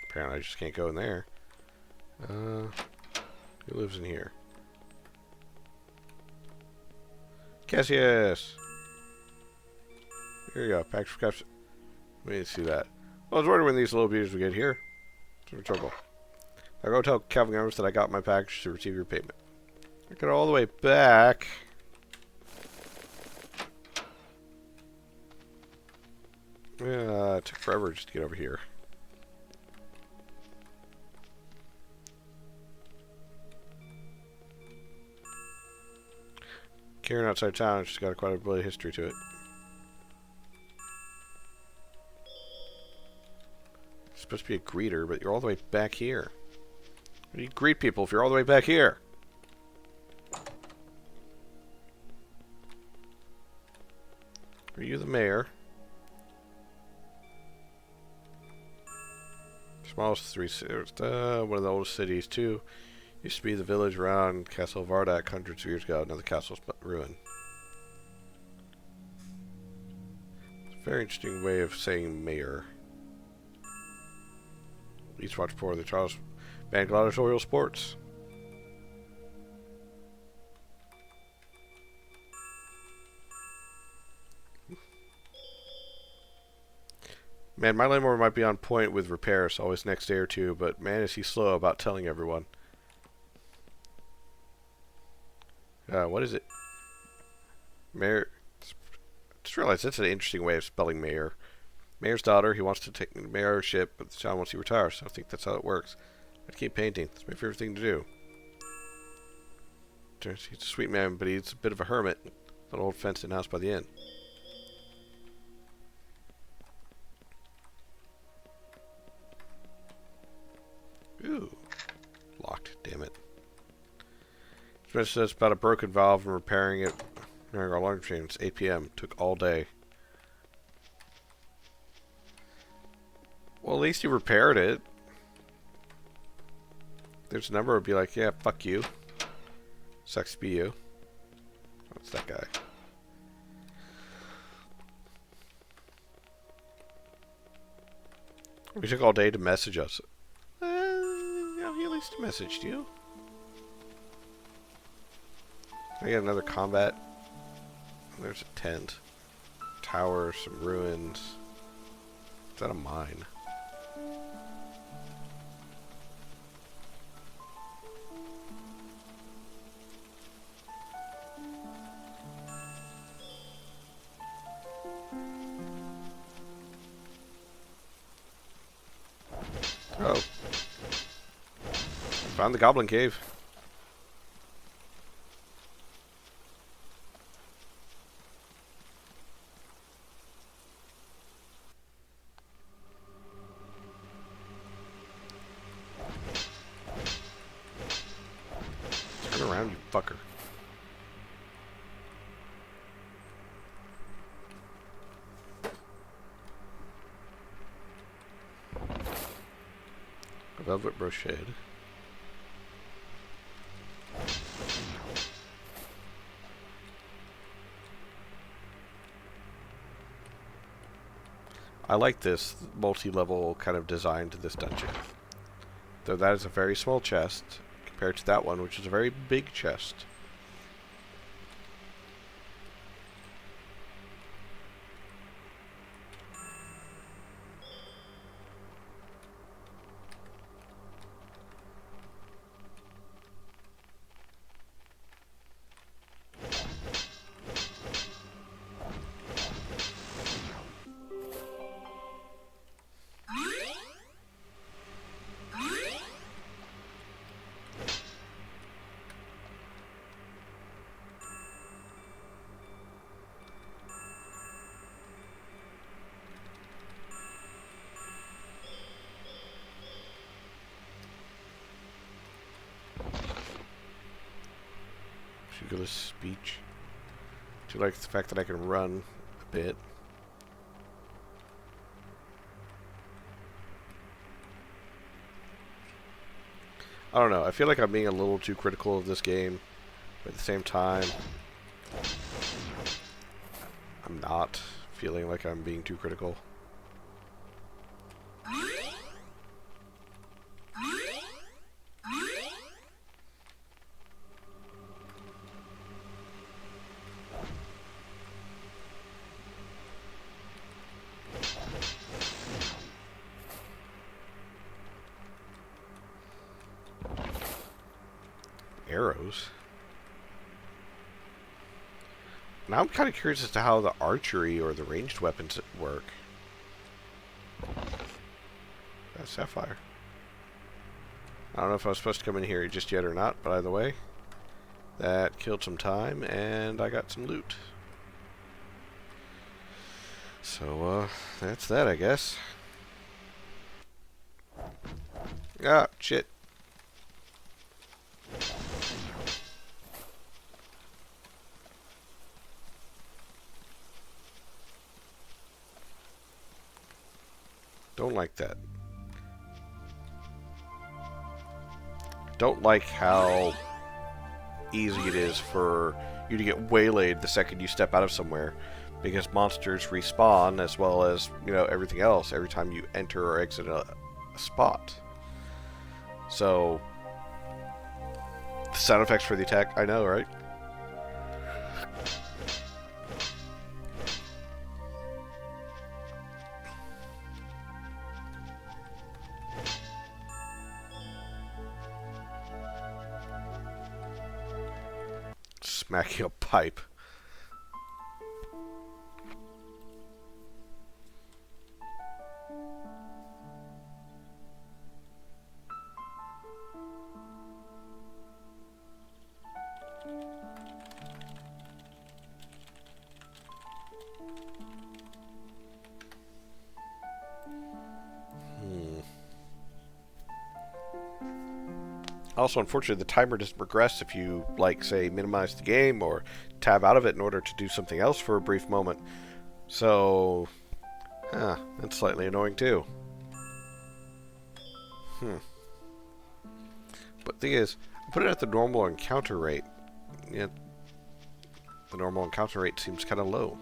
Apparently I just can't go in there. Who lives in here? Cassius! Here you go. Package for Cassius. Let me see that. Well, I was wondering when these little beaters would get here. It's no trouble. Now go tell Calvin Garmers that I got my package to receive your payment. I got all the way back. Yeah, it took forever just to get over here. Karen outside town, she's got quite a bit of history to it. It's supposed to be a greeter, but you're all the way back here. How do you greet people if you're all the way back here? Are you the mayor? Smallest three cities, one of the oldest cities too. Used to be the village around Castle Vardak hundreds of years ago. Now the castle's ruined. It's a very interesting way of saying mayor. Please watch for the Charles Band Gladiatorial Sports. Man, my landlord might be on point with repairs always next day or two, but man, is he slow about telling everyone. What is it? Mayor. Just realized that's an interesting way of spelling mayor. Mayor's daughter, he wants to take the mayorship, but the child wants to retire, so I think that's how it works. I'd keep painting. That's my favorite thing to do. He's a sweet man, but he's a bit of a hermit. An old fenced-in house by the inn. Ooh. Locked, damn it. This says about a broken valve and repairing it during our alarm machine. It's 8 p.m. Took all day. Well, at least you repaired it. There's a number would be like, yeah, fuck you. Sucks to be you. What's that guy? We took all day to message us. Yeah, he at least messaged you. I get another combat. There's a tent. Tower, some ruins. Is that a mine? Found the goblin cave. Turn around, you fucker. A velvet brocade. I like this multi-level kind of design to this dungeon. Though that is a very small chest compared to that one, which is a very big chest. Sugarless speech. Do you like the fact that I can run a bit? I don't know. I feel like I'm being a little too critical of this game, but at the same time, I'm not feeling like I'm being too critical. Arrows. Now I'm kind of curious as to how the archery or the ranged weapons work. That's sapphire. I don't know if I was supposed to come in here just yet or not, but either way, that killed some time and I got some loot. So, that's that, I guess. Ah, shit. Don't like that. Don't like how easy it is for you to get waylaid the second you step out of somewhere, because monsters respawn as well as, you know, everything else every time you enter or exit a spot. So, the sound effects for the attack, I know, right? Smacking a pipe. Also, unfortunately, the timer doesn't regress if you, like, say, minimize the game or tab out of it in order to do something else for a brief moment. So, that's slightly annoying too. But the thing is, I put it at the normal encounter rate. Yeah, the normal encounter rate seems kind of low.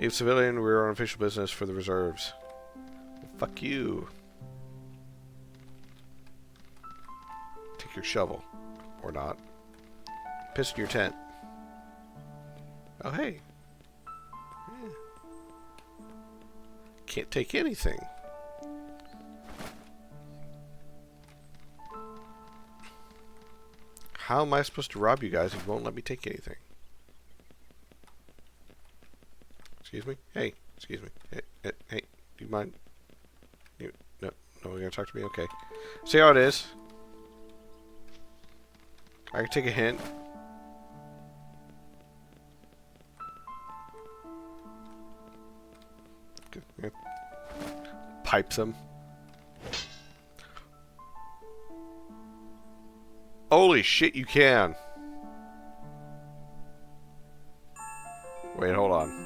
Leave civilian, we're on official business for the reserves. Well, fuck you. Take your shovel. Or not. Piss in your tent. Oh, hey. Yeah. Can't take anything. How am I supposed to rob you guys if you won't let me take anything? Excuse me? Hey, excuse me. Hey, do you mind? No, you're gonna talk to me? Okay. See how it is? I can take a hint. Pipe them. Holy shit, you can. Wait, hold on.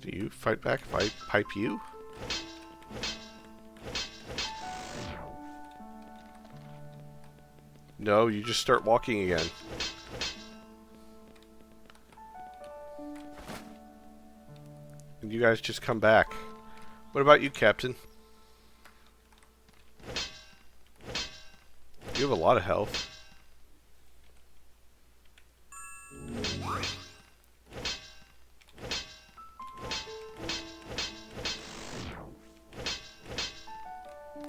Do you fight back if I pipe you? No, you just start walking again. And you guys just come back. What about you, Captain? You have a lot of health.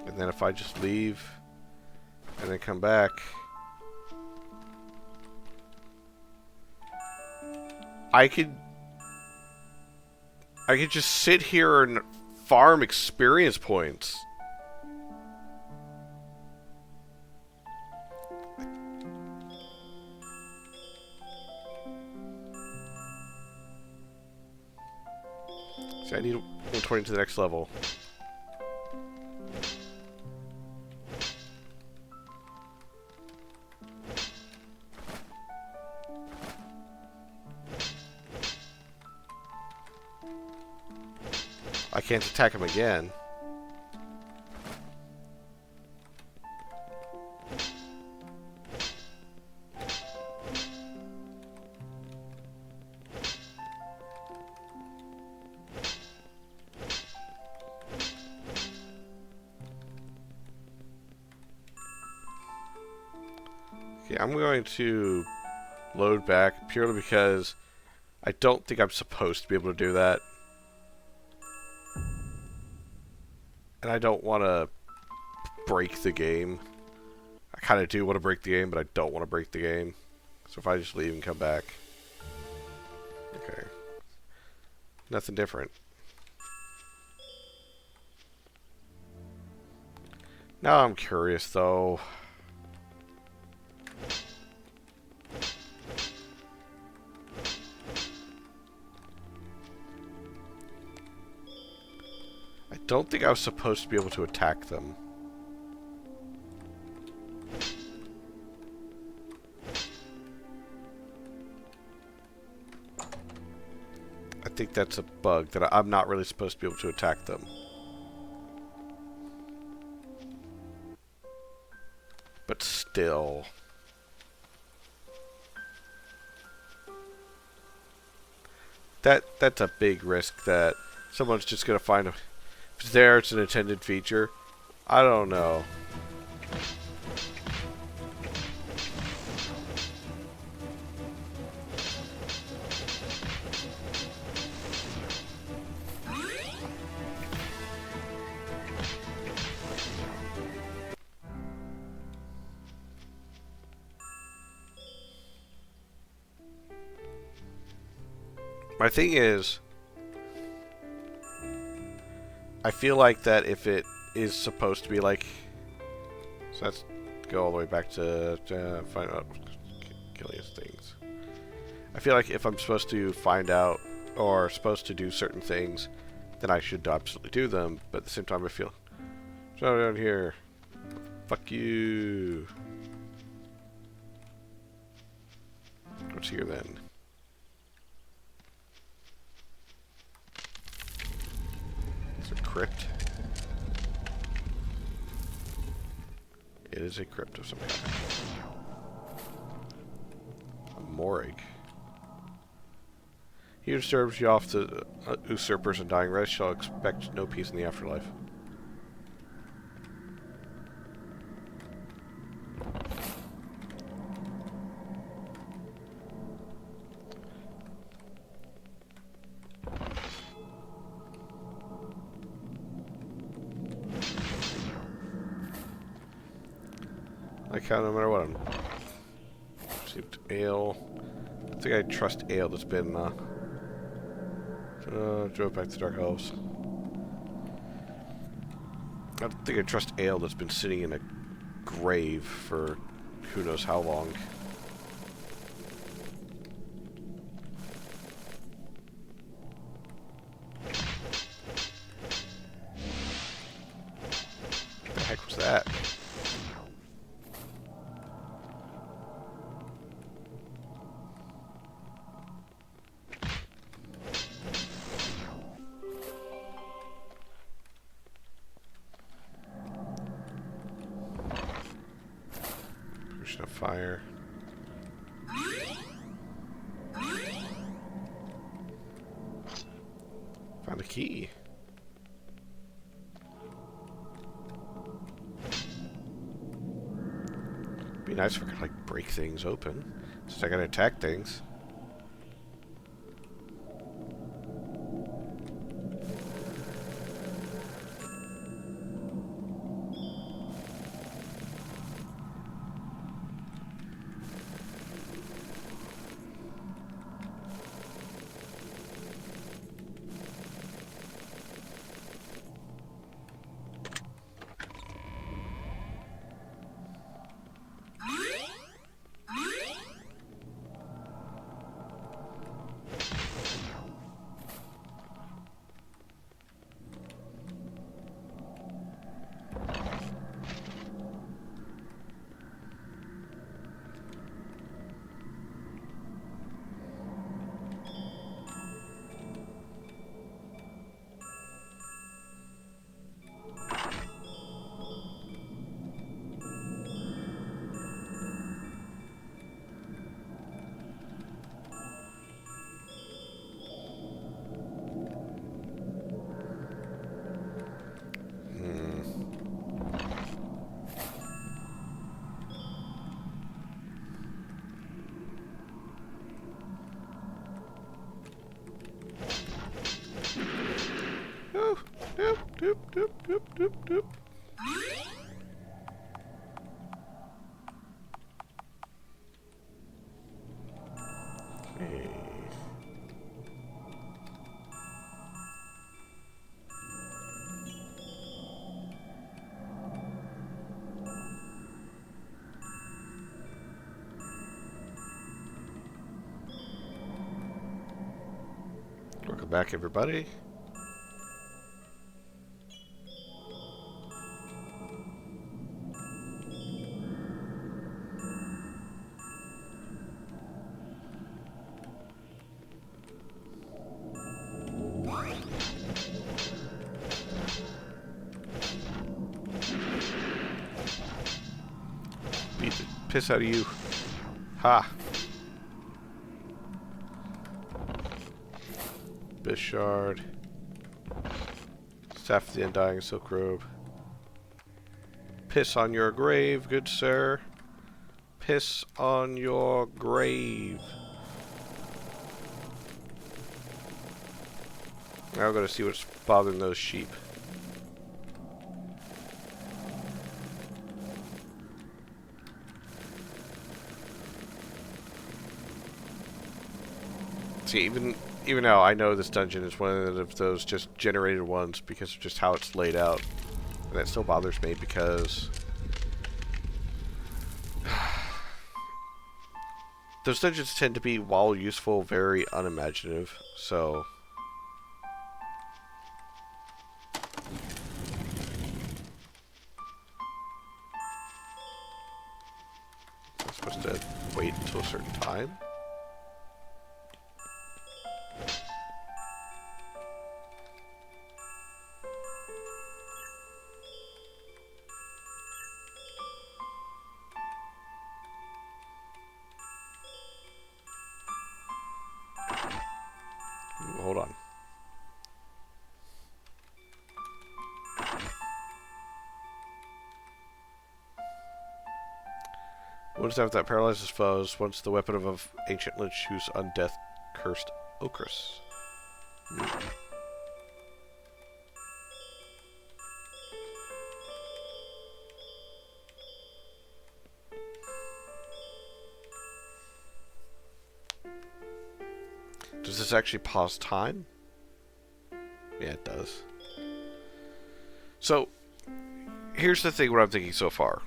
And then if I just leave and then come back, I could just sit here and farm experience points. See, I need 120 to the next level. I can't attack him again. Okay, I'm going to load back purely because I don't think I'm supposed to be able to do that. And I don't want to break the game. I kind of do want to break the game, but I don't want to break the game. So if I just leave and come back. Okay. Nothing different. Now I'm curious, though. I don't think I was supposed to be able to attack them. I think that's a bug, that I'm not really supposed to be able to attack them. But still. That's a big risk that someone's just going to find a... If it's there, it's an intended feature. I don't know. My thing is, I feel like that if it is supposed to be like, so let's go all the way back to find out killing things. I feel like if I'm supposed to find out or supposed to do certain things, then I should absolutely do them. But at the same time, I feel, so down here, fuck you. What's here then? crypt? It is a crypt of some kind. A morgue. He who disturbs you off to usurpers and dying rest shall expect no peace in the afterlife. I count no matter what I'm... Received ale. I think I trust ale that's been, drove back to Dark Elves. I don't think I trust ale that's been sitting in a grave for who knows how long. What the heck was that? Of fire. Found a key. Be nice if I could like break things open, since I gotta attack things. Doop, doop, doop, doop, doop. Okay. Welcome back, everybody. Beat the piss out of you. Ha! Bishard. Staff of the Undying Silk Robe. Piss on your grave, good sir. Piss on your grave. Now I'm gonna see what's bothering those sheep. See, even now, I know this dungeon is one of those just generated ones because of just how it's laid out. And that still bothers me because those dungeons tend to be, while useful, very unimaginative, so... I'm supposed to wait until a certain time? Ooh, hold on. What is that that paralyzes foes once the weapon of an ancient lich whose undeath cursed Okris? Does this actually pause time? Yeah, it does. So, here's the thing what I'm thinking so far.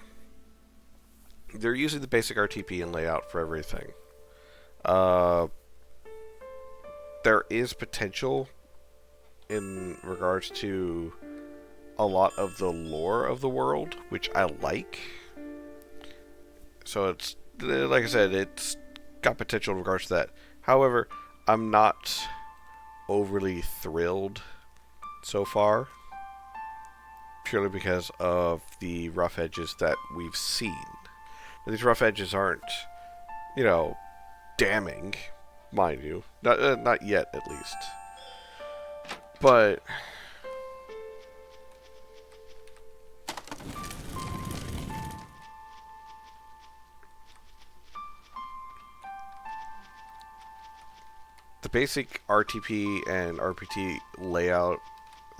They're using the basic RTP and layout for everything. There is potential in regards to a lot of the lore of the world, which I like. So it's, like I said, it's got potential in regards to that. However, I'm not overly thrilled so far, purely because of the rough edges that we've seen. Now, these rough edges aren't, you know, damning, mind you. Not yet, at least. But the basic RTP and RPT layout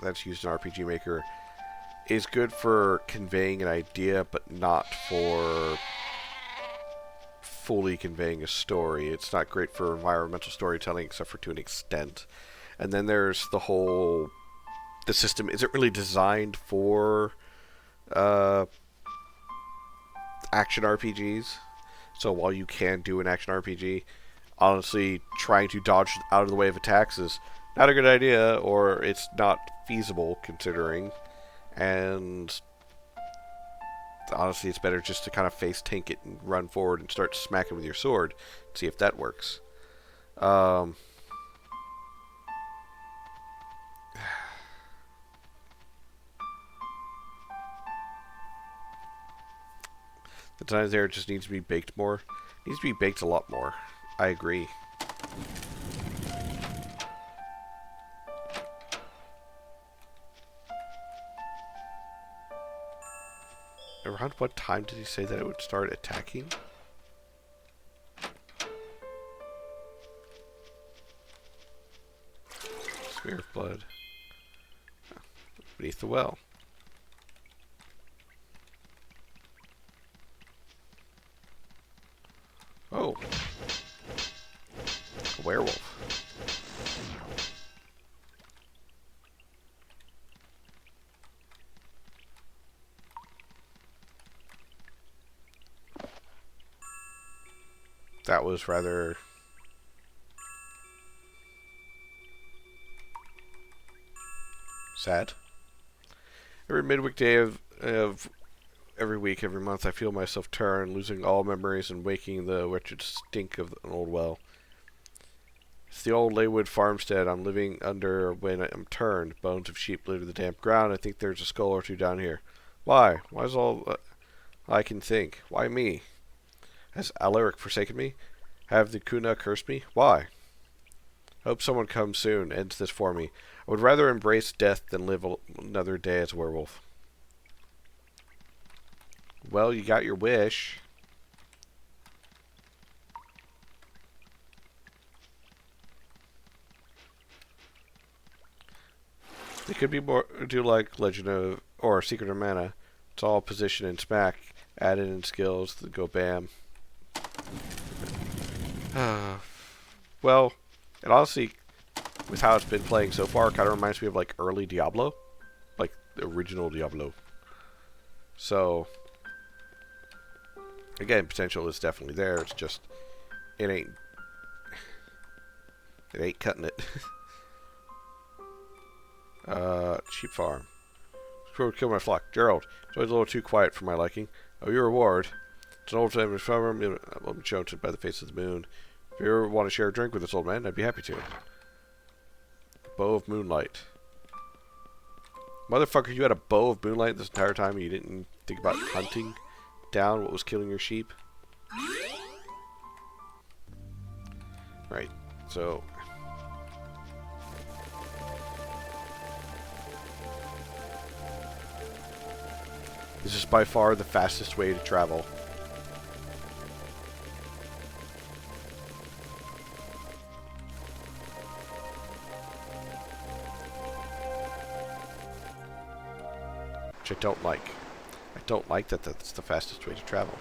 that's used in RPG Maker is good for conveying an idea, but not for fully conveying a story. It's not great for environmental storytelling, except for to an extent. And then there's the whole... The system isn't really designed for action RPGs. So while you can do an action RPG, honestly, trying to dodge out of the way of attacks is not a good idea, or it's not feasible, considering. And honestly, it's better just to kind of face tank it and run forward and start smacking with your sword, see if that works. The design there just needs to be baked more. It needs to be baked a lot more. I agree. Around what time did he say that it would start attacking? Smear of blood. Beneath the well. Oh. A werewolf. That was rather... sad. Every midweek day of every week, every month, I feel myself turn, losing all memories and waking the wretched stink of an old well. It's the old Leywood farmstead I'm living under when I'm turned. Bones of sheep litter the damp ground. I think there's a skull or two down here. Why? Why is all I can think? Why me? Has Alaric forsaken me? Have the Kuna cursed me? Why? Hope someone comes soon, ends this for me. I would rather embrace death than live another day as a werewolf. Well, you got your wish. It could be more do like Legend of or Secret of Mana. It's all position and smack, added in skills that go bam. Well, it honestly, with how it's been playing so far, kind of reminds me of like early Diablo, like the original Diablo. So, again, potential is definitely there. It's just it ain't cutting it. Sheep farm. Squirrel kill my flock. Gerald, it's always a little too quiet for my liking. Oh, your reward. It's an old family farm. I'll be shown by the face of the moon. If you ever want to share a drink with this old man, I'd be happy to. Bow of moonlight. Motherfucker, you had a bow of moonlight this entire time and you didn't think about hunting down what was killing your sheep? Right. So, This is by far the fastest way to travel. Which I don't like. I don't like that that's the fastest way to travel.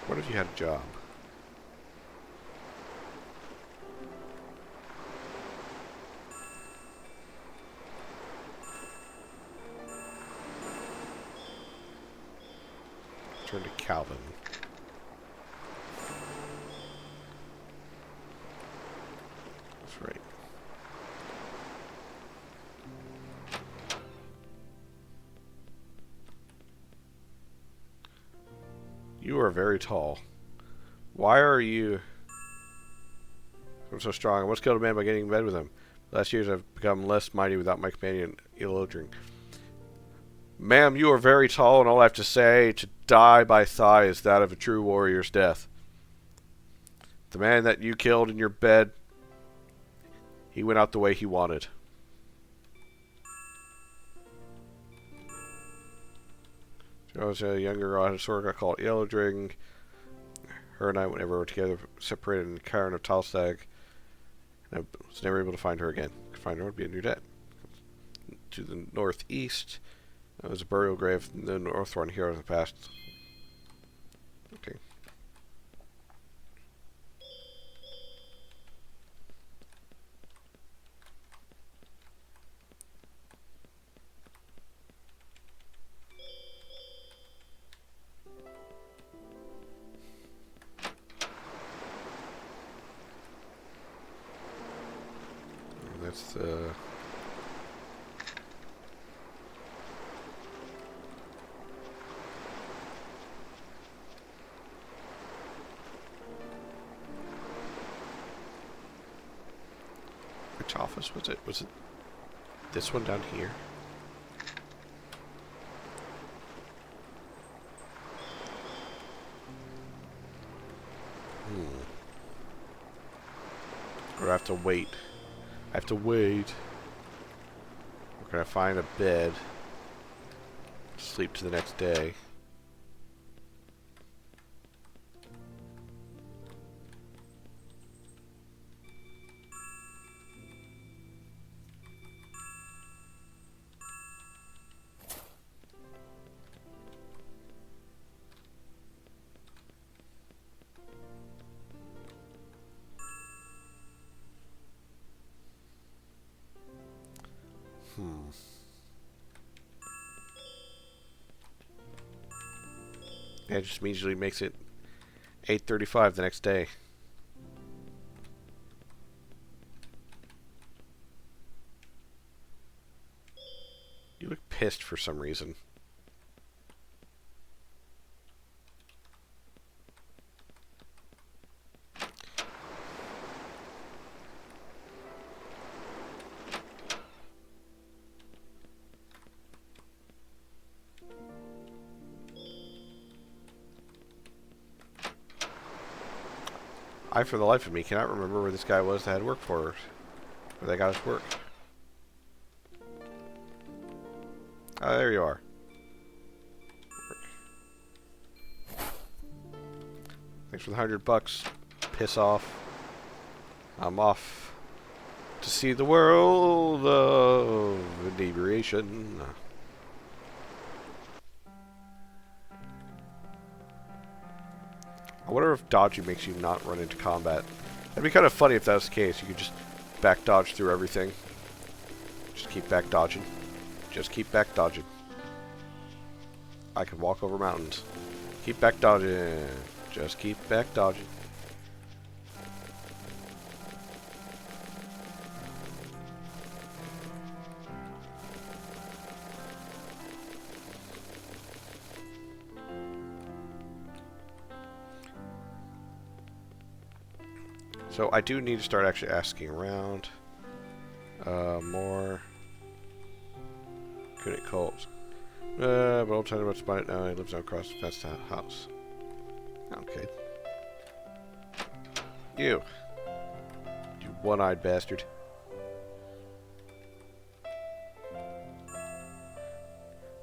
What if you had a job? Turn to Calvin. That's right. You are very tall. Why are you so strong? I once killed a man by getting in bed with him. Last years I've become less mighty without my companion, Elodring. Ma'am, you are very tall, and all I have to say to die by thigh is that of a true warrior's death. The man that you killed in your bed, he went out the way he wanted. I was a younger girl, I had a sword I called Elodring. Her and I, whenever we were together, separated in the Cairn of Talstag. And I was never able to find her again. To find her would be a new debt. To the northeast, there was a burial grave in the north one here of the past. Okay. That's the... Which office was it? Was it this one down here? Or I have to wait. I have to wait. Or can I find a bed? Sleep to the next day. Yeah, it just immediately makes it 8:35 the next day. You look pissed for some reason. I, for the life of me, cannot remember where this guy was that had work for her. Where they got his work. Ah, there you are. Thanks for the $100. Piss off. I'm off to see the world of inebriation. I wonder if dodging makes you not run into combat. That'd be kind of funny if that was the case. You could just back dodge through everything. Just keep back dodging. Just keep back dodging. I could walk over mountains. Keep back dodging. Just keep back dodging. So I do need to start actually asking around. More. Couldn't calls. But I'll tell you about Spot now. He lives across the fence house. Okay. You one-eyed bastard.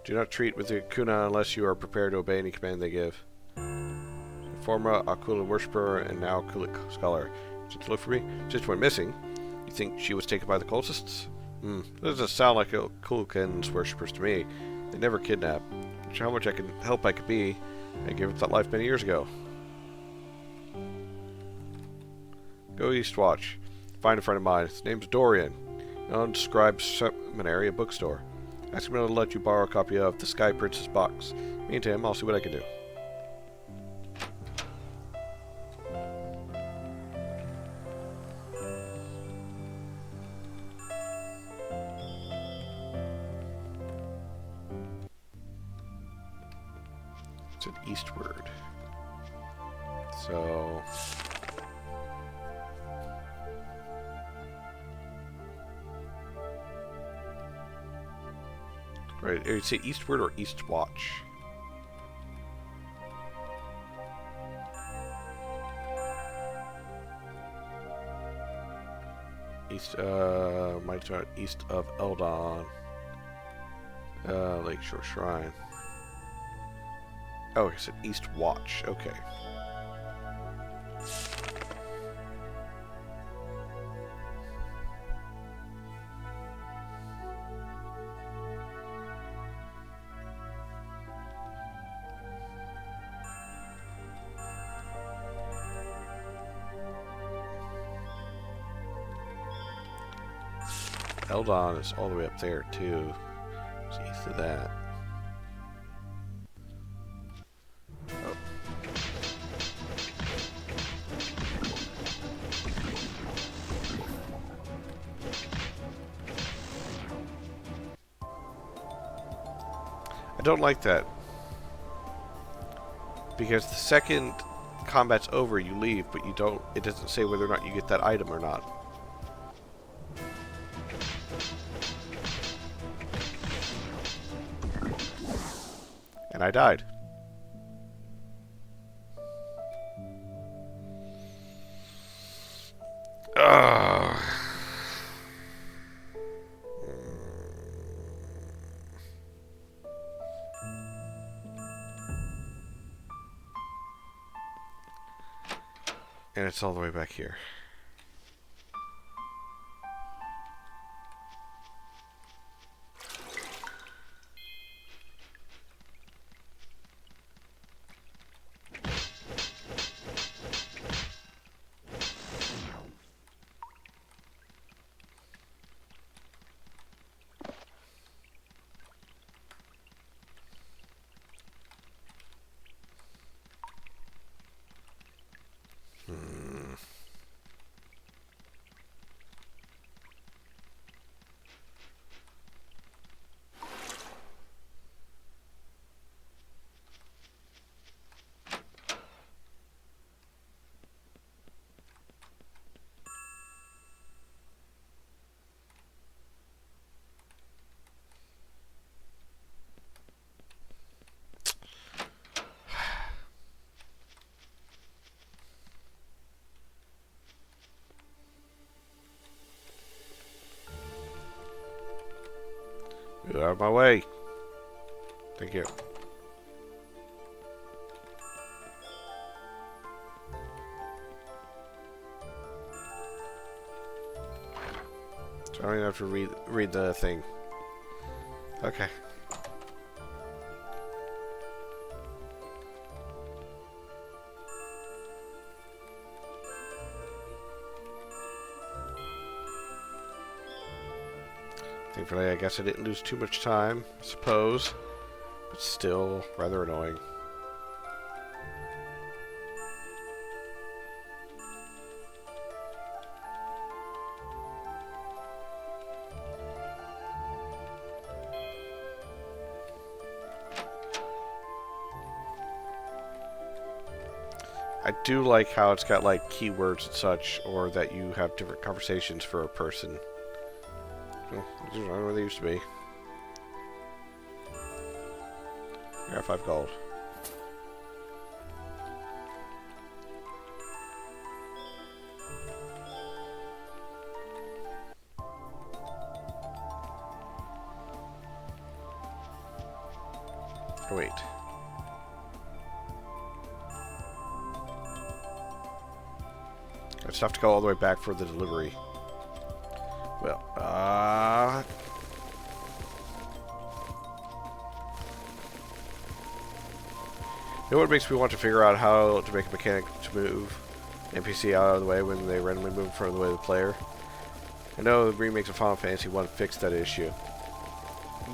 Do not treat with the Kuna unless you are prepared to obey any command they give. Former Akula worshipper and now Kulik scholar. Did you look for me? Just went missing. You think she was taken by the cultists? That doesn't sound like Kulikan's worshippers to me. They never kidnap. How much I can help I could be. I gave up that life many years ago. Go East Watch. Find a friend of mine. His name's Dorian. Unscribed Seminary, a bookstore. Ask him to let you borrow a copy of The Sky Princess box. Meantime, I'll see what I can do. It's an eastward. So... Right, you say eastward or east watch? East, might start east of Eldon. Lakeshore Shrine. Oh, I said east watch, okay. Eldon is all the way up there too. It's east of that. Oh. I don't like that. Because the second combat's over, you leave, but you don't. It doesn't say whether or not you get that item or not. And I died. Ugh. And it's all the way back here. Get out of my way. Thank you. So I don't even have to read the thing. Okay. Thankfully, I guess I didn't lose too much time, I suppose, but still rather annoying. I do like how it's got like keywords and such, or that you have different conversations for a person. Well, I don't know where they used to be. I got 5 gold. Oh, wait. I just have to go all the way back for the delivery. Well, you know what makes me want to figure out how to make a mechanic to move NPC out of the way when they randomly move in front of the way of the player? I know the remakes of Final Fantasy 1 fixed that issue.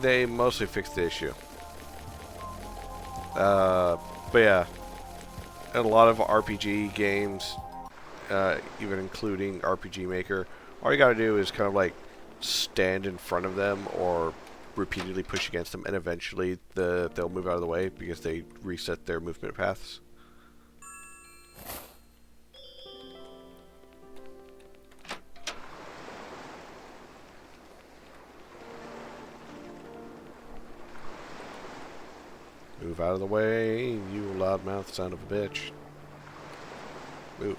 They mostly fixed the issue. But yeah, in a lot of RPG games, even including RPG Maker, all you gotta do is kind of like stand in front of them or repeatedly push against them, and eventually they'll move out of the way because they reset their movement paths. Move out of the way, you loudmouth son of a bitch. Move.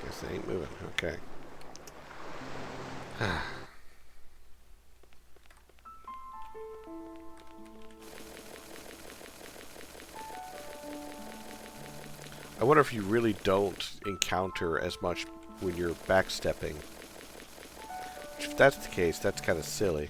Guess they ain't moving. Okay. I wonder if you really don't encounter as much when you're backstepping. If that's the case, that's kind of silly.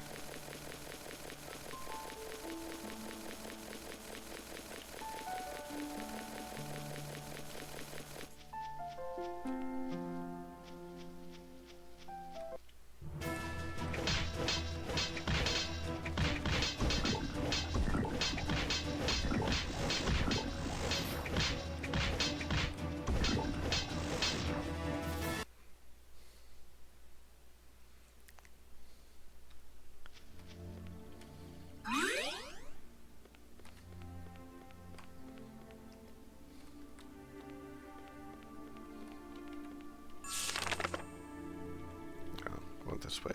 This way.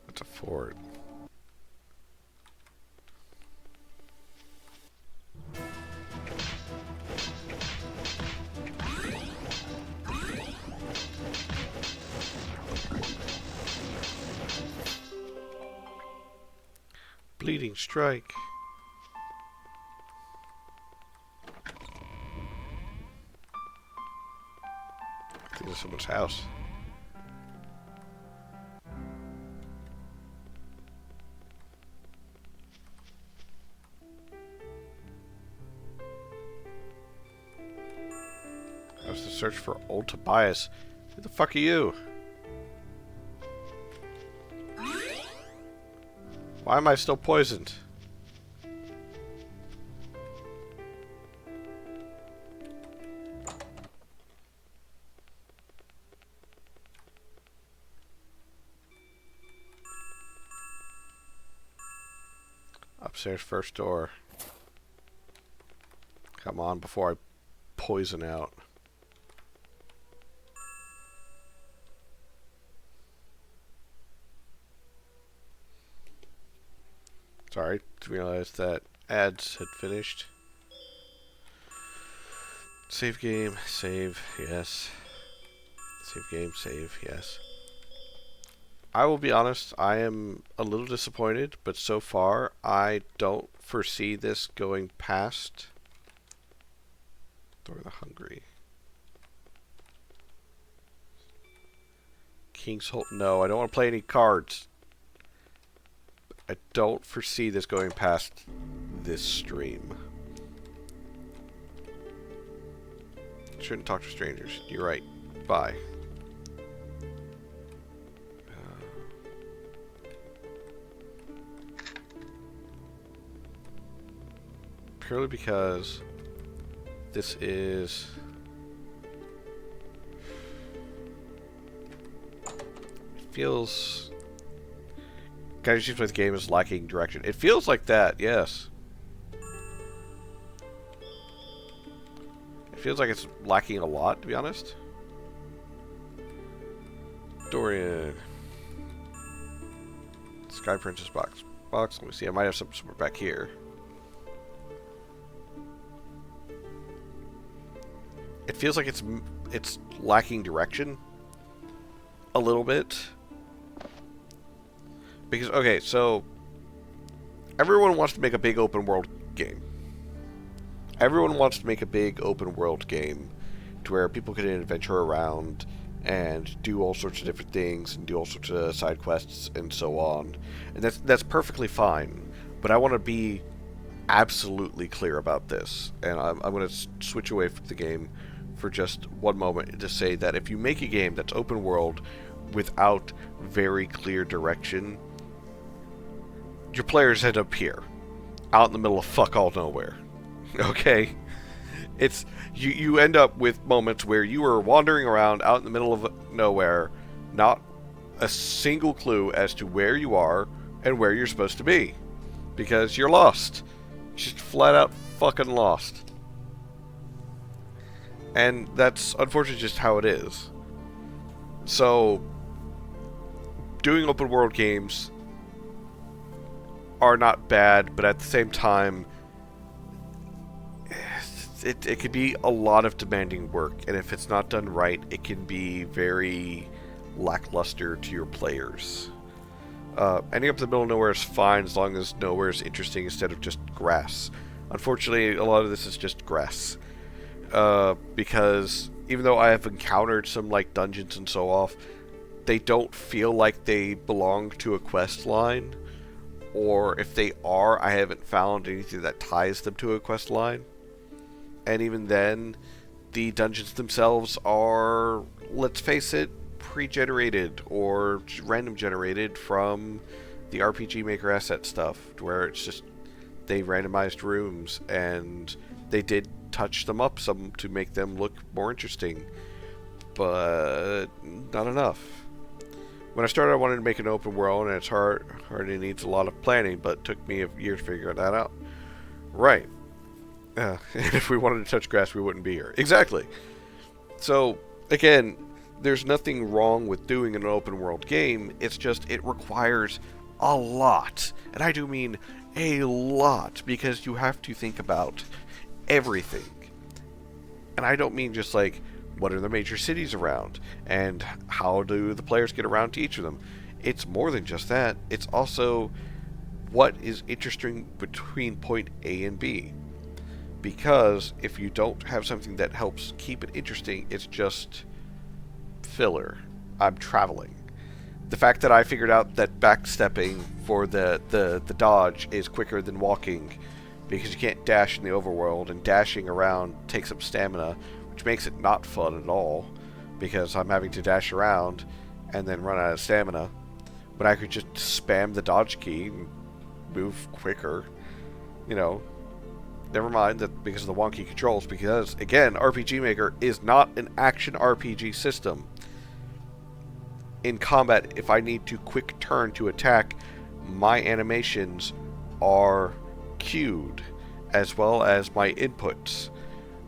That's a fort. Bleeding strike. I think it's someone's house. I was to search for old Tobias. Who the fuck are you? Why am I still poisoned? Upstairs first door. Come on, before I poison out. Sorry, to realize that ads had finished. Save game, save, yes. Save game, save, yes. I will be honest, I am a little disappointed, but so far I don't foresee this going past Door of the Hungry. King's Holt, no, I don't want to play any cards. I don't foresee this going past this stream. Shouldn't talk to strangers. You're right. Bye. Purely because this is... It feels... Kind of seems like the game is lacking direction. It feels like that, yes. It feels like it's lacking a lot, to be honest. Dorian. Sky Princess box. Let me see, I might have something somewhere back here. it feels like it's lacking direction a little bit. Because, okay, so everyone wants to make a big open world game. Everyone wants to make a big open world game to where people can adventure around and do all sorts of different things and do all sorts of side quests and so on. And that's perfectly fine. But I want to be absolutely clear about this. And I'm going to switch away from the game for just one moment to say that if you make a game that's open world without very clear direction, your players end up here, out in the middle of fuck all nowhere. Okay? It's you end up with moments where you are wandering around out in the middle of nowhere, not a single clue as to where you are and where you're supposed to be, because you're lost. Just flat out fucking lost. And that's unfortunately just how it is. So, doing open world games are not bad, but at the same time, it could be a lot of demanding work, and if it's not done right, it can be very lackluster to your players. Ending up in the middle of nowhere is fine as long as nowhere is interesting instead of just grass. Unfortunately, a lot of this is just grass. Because even though I have encountered some like dungeons and so off, they don't feel like they belong to a quest line. Or if they are, I haven't found anything that ties them to a quest line. And even then, the dungeons themselves are, let's face it, pre-generated or random generated from the RPG Maker asset stuff, where it's just they randomized rooms and they did touch them up some to make them look more interesting, but not enough. When I started, I wanted to make an open world, and it's hard and it needs a lot of planning, but it took me a year to figure that out. Right. And if we wanted to touch grass, we wouldn't be here. Exactly. So, again, there's nothing wrong with doing an open world game. It's just it requires a lot. And I do mean a lot, because you have to think about everything. And I don't mean just like, what are the major cities around? And how do the players get around to each of them? It's more than just that. It's also what is interesting between point A and B. Because if you don't have something that helps keep it interesting, it's just filler. I'm traveling. The fact that I figured out that backstepping for the dodge is quicker than walking, because you can't dash in the overworld, and dashing around takes up stamina, which makes it not fun at all, because I'm having to dash around and then run out of stamina, when I could just spam the dodge key and move quicker. You know, never mind that because of the wonky controls, because, again, RPG Maker is not an action RPG system. In combat, if I need to quick turn to attack, my animations are queued, as well as my inputs,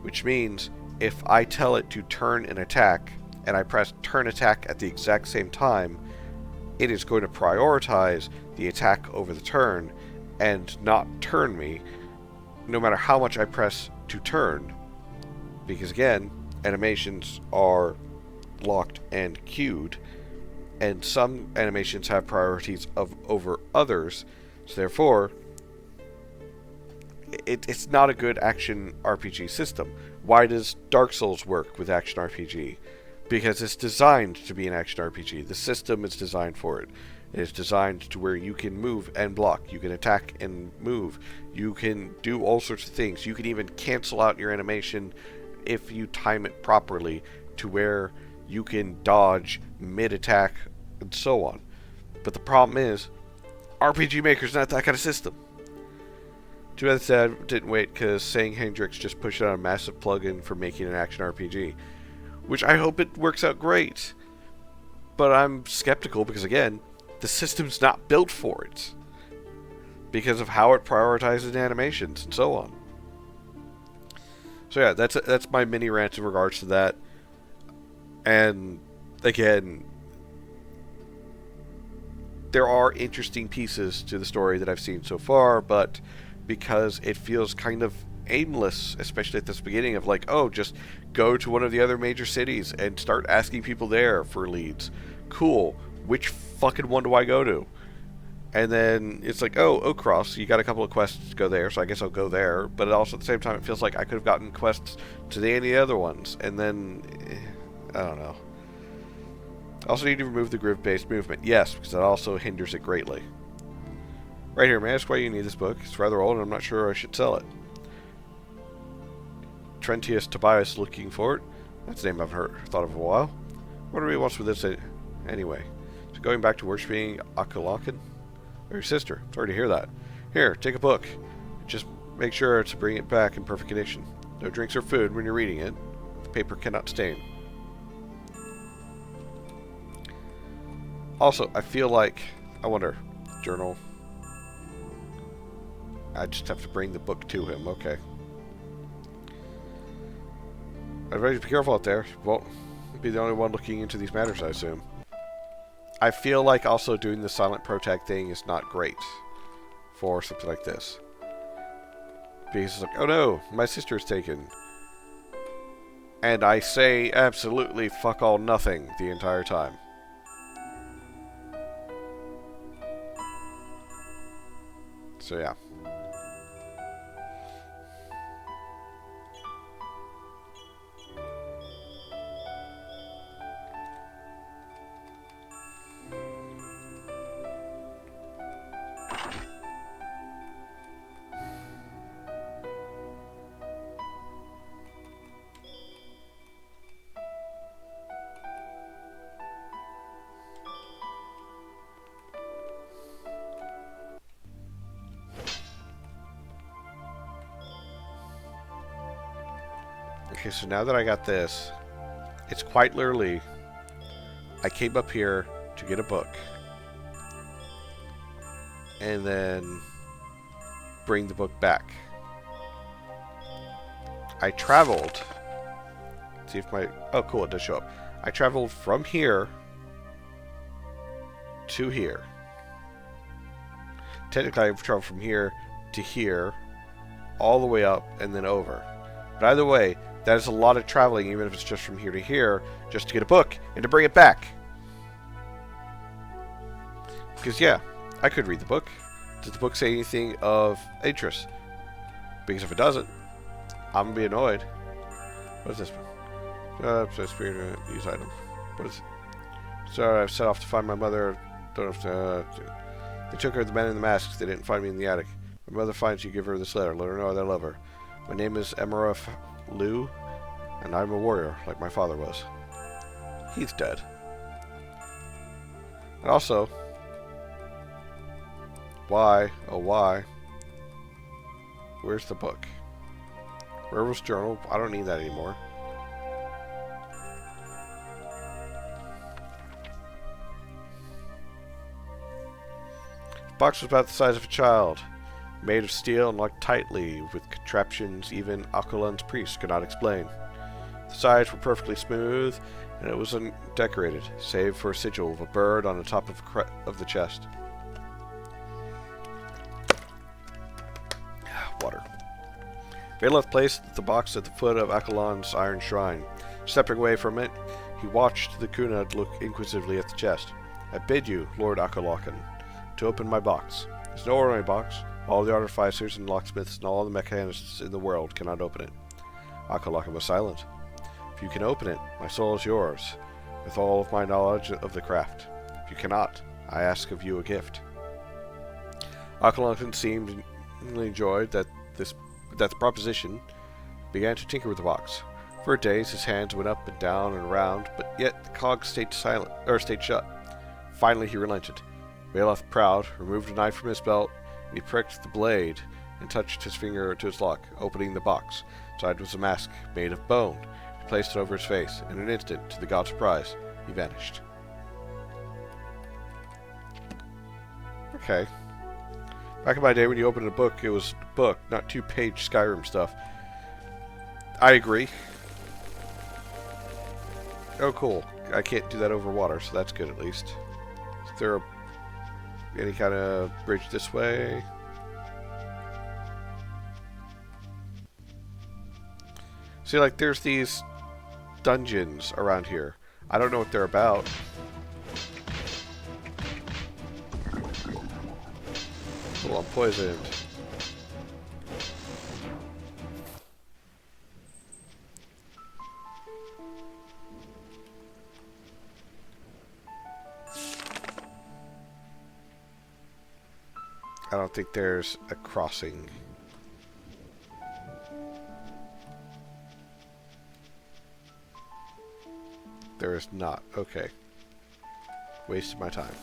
which means if I tell it to turn and attack, and I press turn attack at the exact same time, it is going to prioritize the attack over the turn, and not turn me, no matter how much I press to turn, because again, animations are locked and queued, and some animations have priorities over others, so therefore, it's not a good action RPG system. Why does Dark Souls work with action RPG? Because it's designed to be an action RPG. The system is designed for it. It is designed to where you can move and block. You can attack and move. You can do all sorts of things. You can even cancel out your animation if you time it properly, to where you can dodge mid-attack and so on. But the problem is, RPG Maker's not that kind of system. Too bad that didn't wait, because Saying Hendrix just pushed out a massive plugin for making an action RPG, which I hope it works out great. But I'm skeptical because, again, the system's not built for it, because of how it prioritizes animations and so on. So yeah, that's my mini rant in regards to that. And again, there are interesting pieces to the story that I've seen so far, but because it feels kind of aimless, especially at this beginning of like, oh, just go to one of the other major cities and start asking people there for leads. Cool. Which fucking one do I go to? And then it's like, oh, Oak Cross, you got a couple of quests to go there, so I guess I'll go there. But also at the same time, it feels like I could have gotten quests to any of the other ones. And then, I don't know. I also need to remove the grid-based movement. Yes, because that also hinders it greatly. Right here, may I ask why you need this book? It's rather old and I'm not sure I should sell it. Trentius Tobias looking for it. That's a name I've thought of a while. What do he wants with this anyway? So going back to worshipping Akalakan? Or your sister. Sorry to hear that. Here, take a book. Just make sure to bring it back in perfect condition. No drinks or food when you're reading it. The paper cannot stain. Also, I feel like... I wonder... Journal... I just have to bring the book to him. Okay. Everybody be careful out there. Won't be the only one looking into these matters, I assume. I feel like also doing the silent protag thing is not great for something like this. Because it's like, oh no, my sister is taken. And I say absolutely fuck all nothing the entire time. So yeah. Okay, so now that I got this, it's quite literally, I came up here to get a book, and then bring the book back. I traveled, see if my, oh cool, it does show up. I traveled from here to here. Technically I've traveled from here to here, all the way up, and then over. But either way, that is a lot of traveling, even if it's just from here to here, just to get a book and to bring it back. Because, yeah, I could read the book. Does the book say anything of interest? Because if it doesn't, I'm going to be annoyed. What is this one? Spirit use item. What is it? Sorry, I've set off to find my mother. Don't have to. They took her, the men in the masks. They didn't find me in the attic. My mother finds you, give her this letter. Let her know that I love her. My name is Emerif Liu, and I'm a warrior, like my father was. He's dead. And also, why, oh why, where's the book? Werewolf's Journal, I don't need that anymore. The box was about the size of a child. Made of steel and locked tightly with contraptions even Akalan's priests could not explain. The sides were perfectly smooth, and it was undecorated, save for a sigil of a bird on the top of the chest. Water. Bailiff placed the box at the foot of Akalan's iron shrine. Stepping away from it, he watched the Kunad look inquisitively at the chest. I bid you, Lord Akalakan, to open my box. It's no ordinary box. All the artificers and locksmiths and all the mechanists in the world cannot open it. Akalakan was silent. If you can open it, my soul is yours, with all of my knowledge of the craft. If you cannot, I ask of you a gift. Akalakan seemed enjoyed that the proposition, began to tinker with the box. For days his hands went up and down and around, but yet the cog stayed shut. Finally he relented. Bailiff, proud, removed a knife from his belt. He pricked the blade and touched his finger to his lock, opening the box. Inside was a mask made of bone. He placed it over his face. In an instant, to the god's surprise, he vanished. Okay. Back in my day, when you opened a book, it was a book, not 2-page Skyrim stuff. I agree. Oh, cool. I can't do that over water, so that's good at least. Is there any kind of bridge this way? See, like, there's these dungeons around here. I don't know what they're about. Oh, I'm poisoned. I don't think there's a crossing. There is not. Okay. Wasted my time.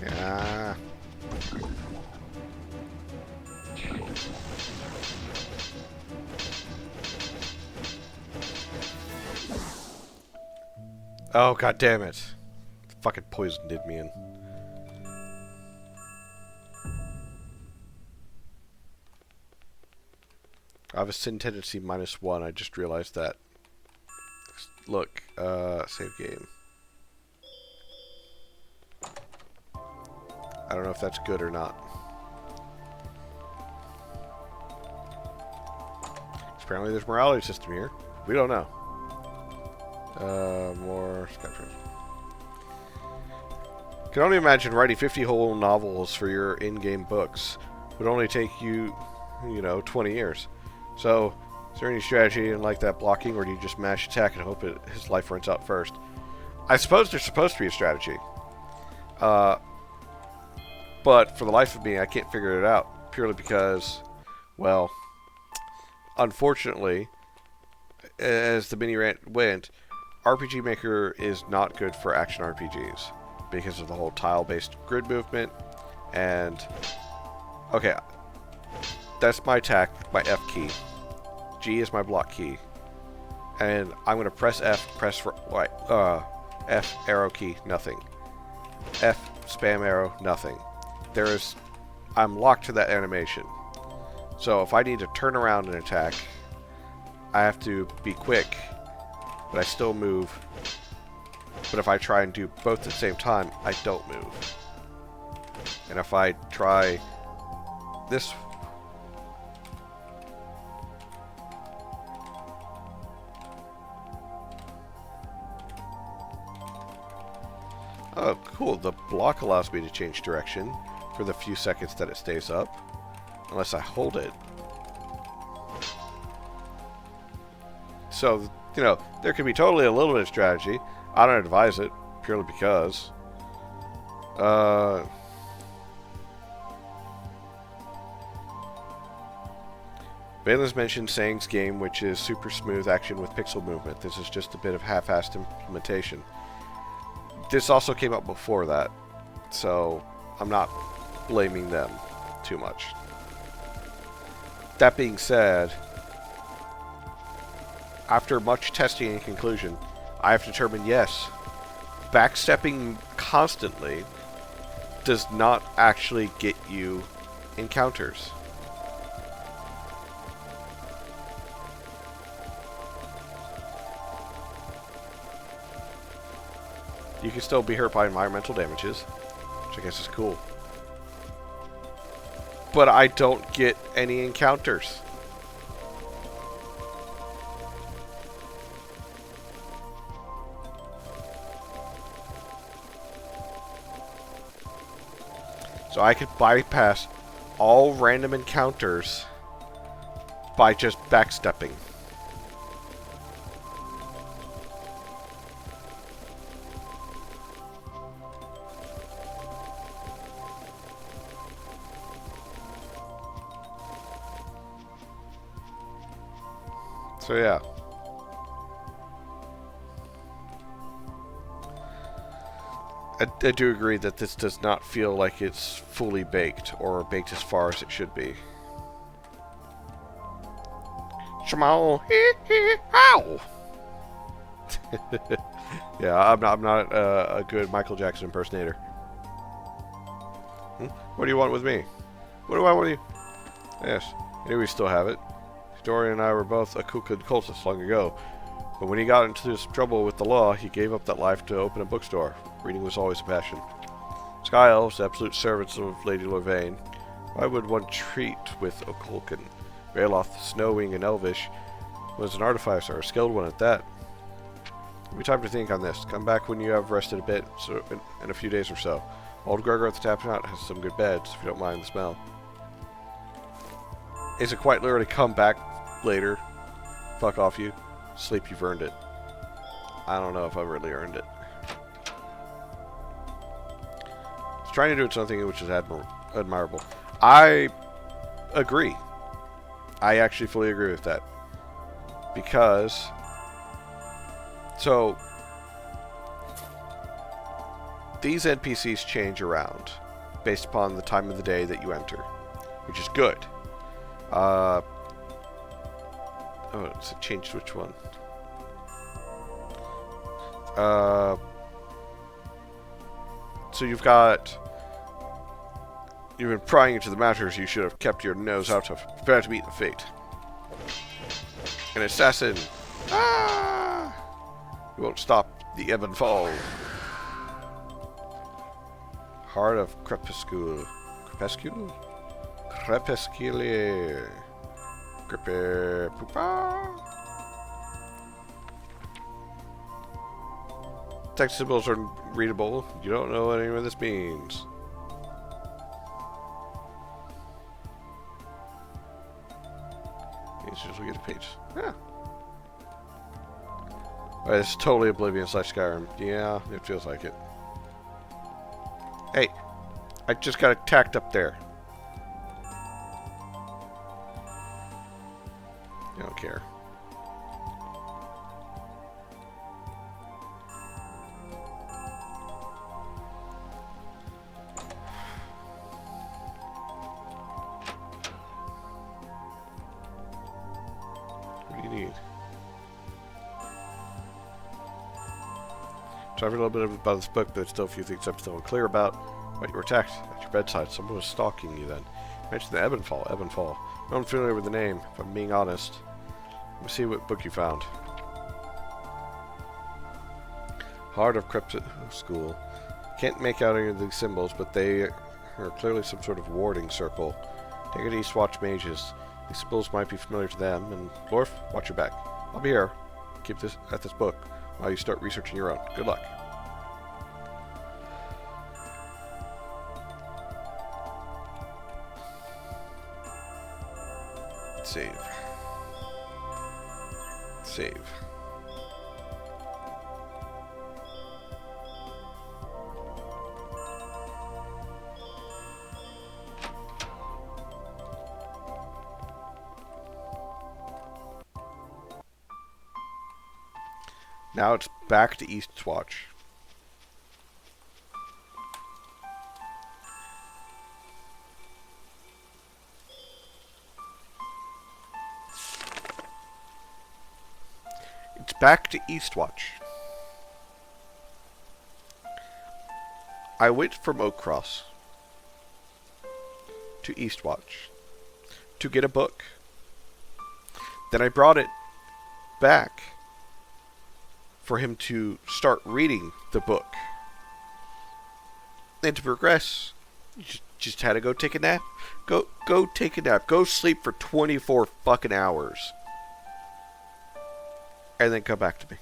Yeah. Oh, god damn it. The fucking poison did me in. I have a sin tendency -1. I just realized that. Look, save game. I don't know if that's good or not. Apparently there's a morality system here. We don't know. More Skype. Can only imagine writing 50 whole novels for your in-game books would only take you, 20 years. So, is there any strategy in like that blocking, or do you just mash attack and hope his life runs out first? I suppose there's supposed to be a strategy. But for the life of me, I can't figure it out. Purely because, well, unfortunately, as the mini rant went, RPG Maker is not good for action RPGs because of the whole tile-based grid movement. And okay, that's my attack, my F key. G is my block key, and I'm gonna press F, F arrow key, nothing. F spam arrow, nothing. I'm locked to that animation. So if I need to turn around and attack, I have to be quick, but I still move. But if I try and do both at the same time, I don't move. And if I try this... Oh, cool. The block allows me to change direction for the few seconds that it stays up. Unless I hold it. So, there can be totally a little bit of strategy. I don't advise it, purely because... Valen's mentioned Sang's game, which is super smooth action with pixel movement. This is just a bit of half-assed implementation. This also came out before that, so I'm not blaming them too much. That being said, after much testing and conclusion, I have determined yes, backstepping constantly does not actually get you encounters. You can still be hurt by environmental damages, which I guess is cool. But I don't get any encounters. So I could bypass all random encounters by just backstepping. So yeah. I do agree that this does not feel like it's fully baked, or baked as far as it should be. Shamo, ow! Yeah, I'm not a good Michael Jackson impersonator. Hmm? What do you want with me? What do I want with you? Yes, I knew we still have it. Dorian and I were both a Kukud cultist long ago, but when he got into this trouble with the law, he gave up that life to open a bookstore. Reading was always a passion. Sky Elves, absolute servants of Lady Lorvain. Why would one treat with Okulkan? Rayloth, Snowwing, and Elvish was an artificer, a skilled one at that. Give me time to think on this. Come back when you have rested a bit, so in a few days or so. Old Gregor at the Tap Knot has some good beds, if you don't mind the smell. Is it quite literally come back later? Fuck off you. Sleep, you've earned it. I don't know if I've really earned it. It's trying to do something which is admirable. I agree. I actually fully agree with that. Because... So... These NPCs change around based upon the time of the day that you enter, which is good. Oh, it's changed which one? So you've been prying into the matters. You should have kept your nose out of. Prepare to meet the fate. An assassin. Ah! You won't stop the ebb and fall. Heart of Crepuscule. Crepuscule? Crepuscule. Crepe-poopa. Text symbols are readable. You don't know what any of this means. Let's just look at the page. Yeah. Alright, it's totally Oblivion / Skyrim. Yeah, it feels like it. Hey, I just got attacked up there. I don't care. What do you need? So I've read a little bit about this book, but there's still a few things I'm still unclear about. But you were attacked at your bedside. Someone was stalking you then. You mentioned the Ebb and Fall. Ebb and Fall. I'm unfamiliar with the name, if I'm being honest. Let me see what book you found. Heart of Crepuscule. Can't make out any of these symbols, but they are clearly some sort of warding circle. Take it Eastwatch mages. These symbols might be familiar to them, and Lorf, watch your back. I'll be here. Keep this at this book while you start researching your own. Good luck. Save. Save. Now it's back to Eastwatch. It's back to Eastwatch. I went from Oakcross to Eastwatch to get a book. Then I brought it back for him to start reading the book. And to progress, you just had to go take a nap. Go take a nap. Go sleep for 24 fucking hours. And then come back to me.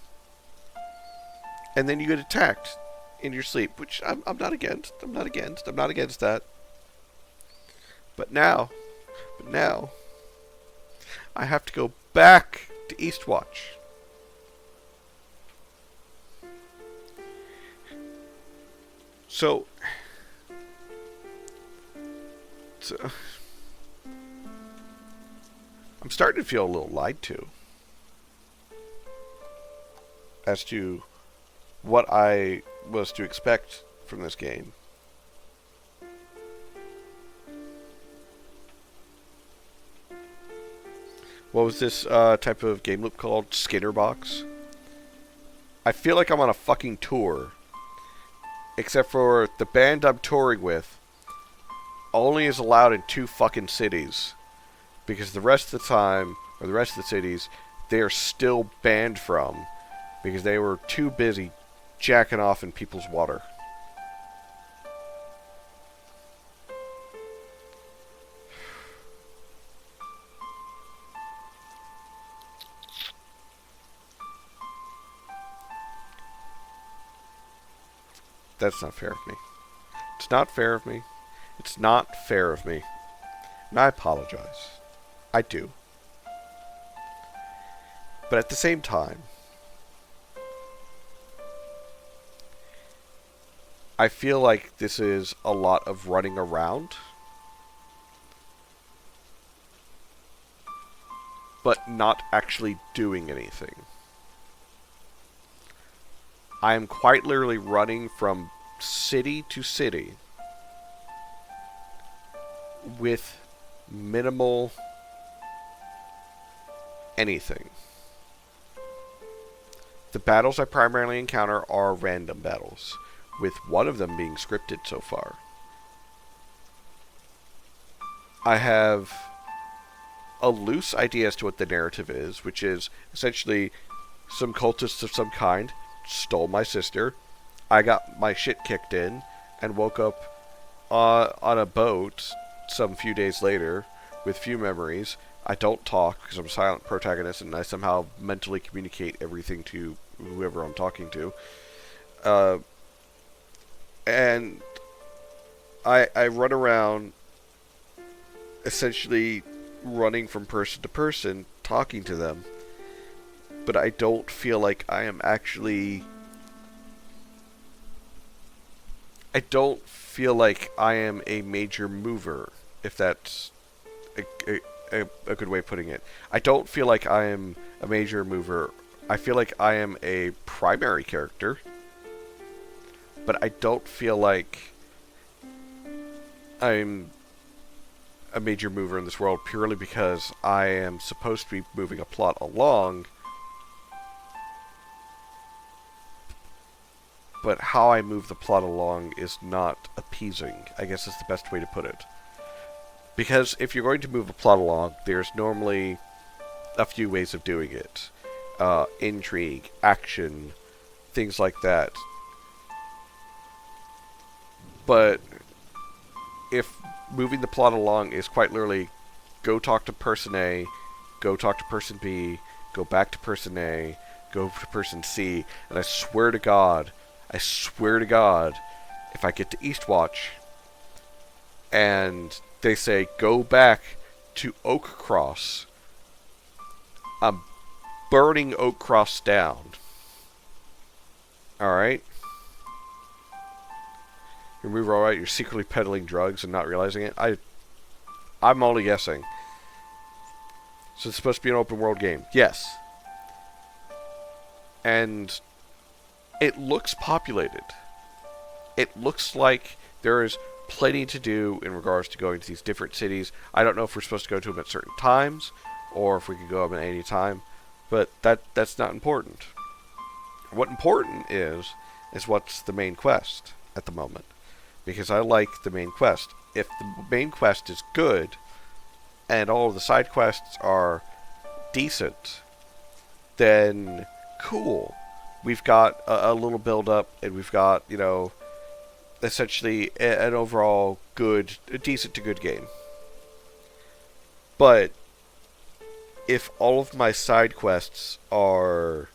And then you get attacked in your sleep, which I'm not against. I'm not against that. But now, I have to go back to Eastwatch. So I'm starting to feel a little lied to as to what I was to expect from this game. What was this type of game loop called? Skinner Box? I feel like I'm on a fucking tour. Except for the band I'm touring with only is allowed in 2 fucking cities. Because the rest of the time, or the rest of the cities, they are still banned from. Because they were too busy jacking off in people's water. That's not fair of me. It's not fair of me. It's not fair of me. And I apologize. I do. But at the same time, I feel like this is a lot of running around, but not actually doing anything. I am quite literally running from city to city with minimal anything. The battles I primarily encounter are random battles, with one of them being scripted so far. I have a loose idea as to what the narrative is, which is essentially some cultists of some kind stole my sister. I got my shit kicked in and woke up on a boat some few days later with few memories. I don't talk because I'm a silent protagonist, and I somehow mentally communicate everything to whoever I'm talking to. And I run around essentially running from person to person, talking to them. But I don't feel like I am actually... I don't feel like I am a major mover, if that's a good way of putting it. I don't feel like I am a major mover. I feel like I am a primary character, but I don't feel like I'm a major mover in this world purely because I am supposed to be moving a plot along, but how I move the plot along is not appeasing, I guess is the best way to put it. Because if you're going to move a plot along, there's normally a few ways of doing it. Intrigue, action, things like that. But if moving the plot along is quite literally go talk to person A, go talk to person B, go back to person A, go to person C, and I swear to God, if I get to Eastwatch and they say go back to Oak Cross, I'm burning Oak Cross down. Alright? Your move alright, you're secretly peddling drugs and not realizing it. I'm only guessing. So it's supposed to be an open world game. Yes. And it looks populated. It looks like there is plenty to do in regards to going to these different cities. I don't know if we're supposed to go to them at certain times, or if we could go up at any time, but that's not important. What important is what's the main quest at the moment. Because I like the main quest. If the main quest is good, and all of the side quests are decent, then cool. We've got a little build-up, and we've got, you know, essentially an overall good, a decent to good game. But if all of my side quests are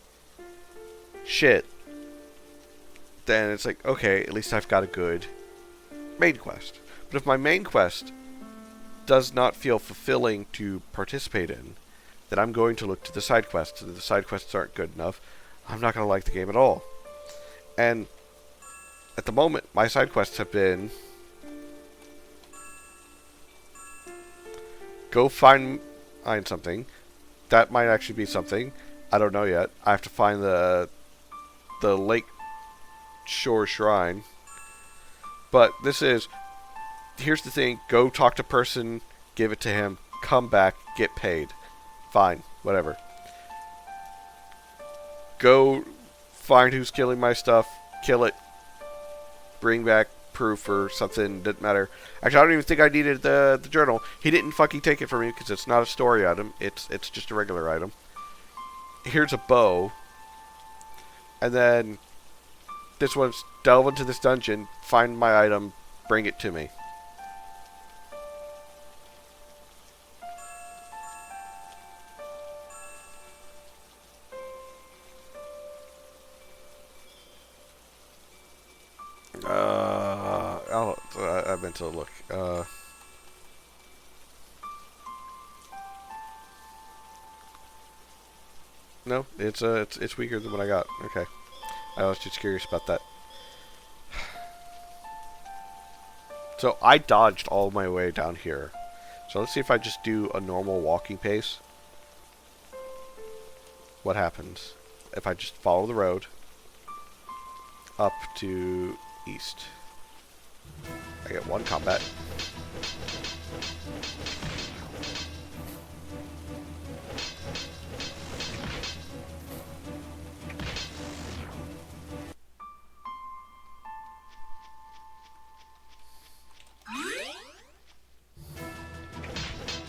shit, then it's like, okay, at least I've got a good main quest. But if my main quest does not feel fulfilling to participate in, then I'm going to look to the side quests. And if the side quests aren't good enough, I'm not going to like the game at all. And at the moment, my side quests have been go find something. That might actually be something. I don't know yet. I have to find the Lake Shore Shrine. But this is, here's the thing, go talk to person, give it to him, come back, get paid. Fine, whatever. Go find who's killing my stuff, kill it, bring back proof or something. Didn't matter. Actually, I don't even think I needed the journal. He didn't fucking take it from me because it's not a story item. It's just a regular item. Here's a bow. And then this one's delve into this dungeon, find my item, bring it to me. I meant to look. No, it's weaker than what I got. Okay, I was just curious about that. So I dodged all my way down here. So let's see if I just do a normal walking pace. What happens if I just follow the road up to east? I get 1 combat.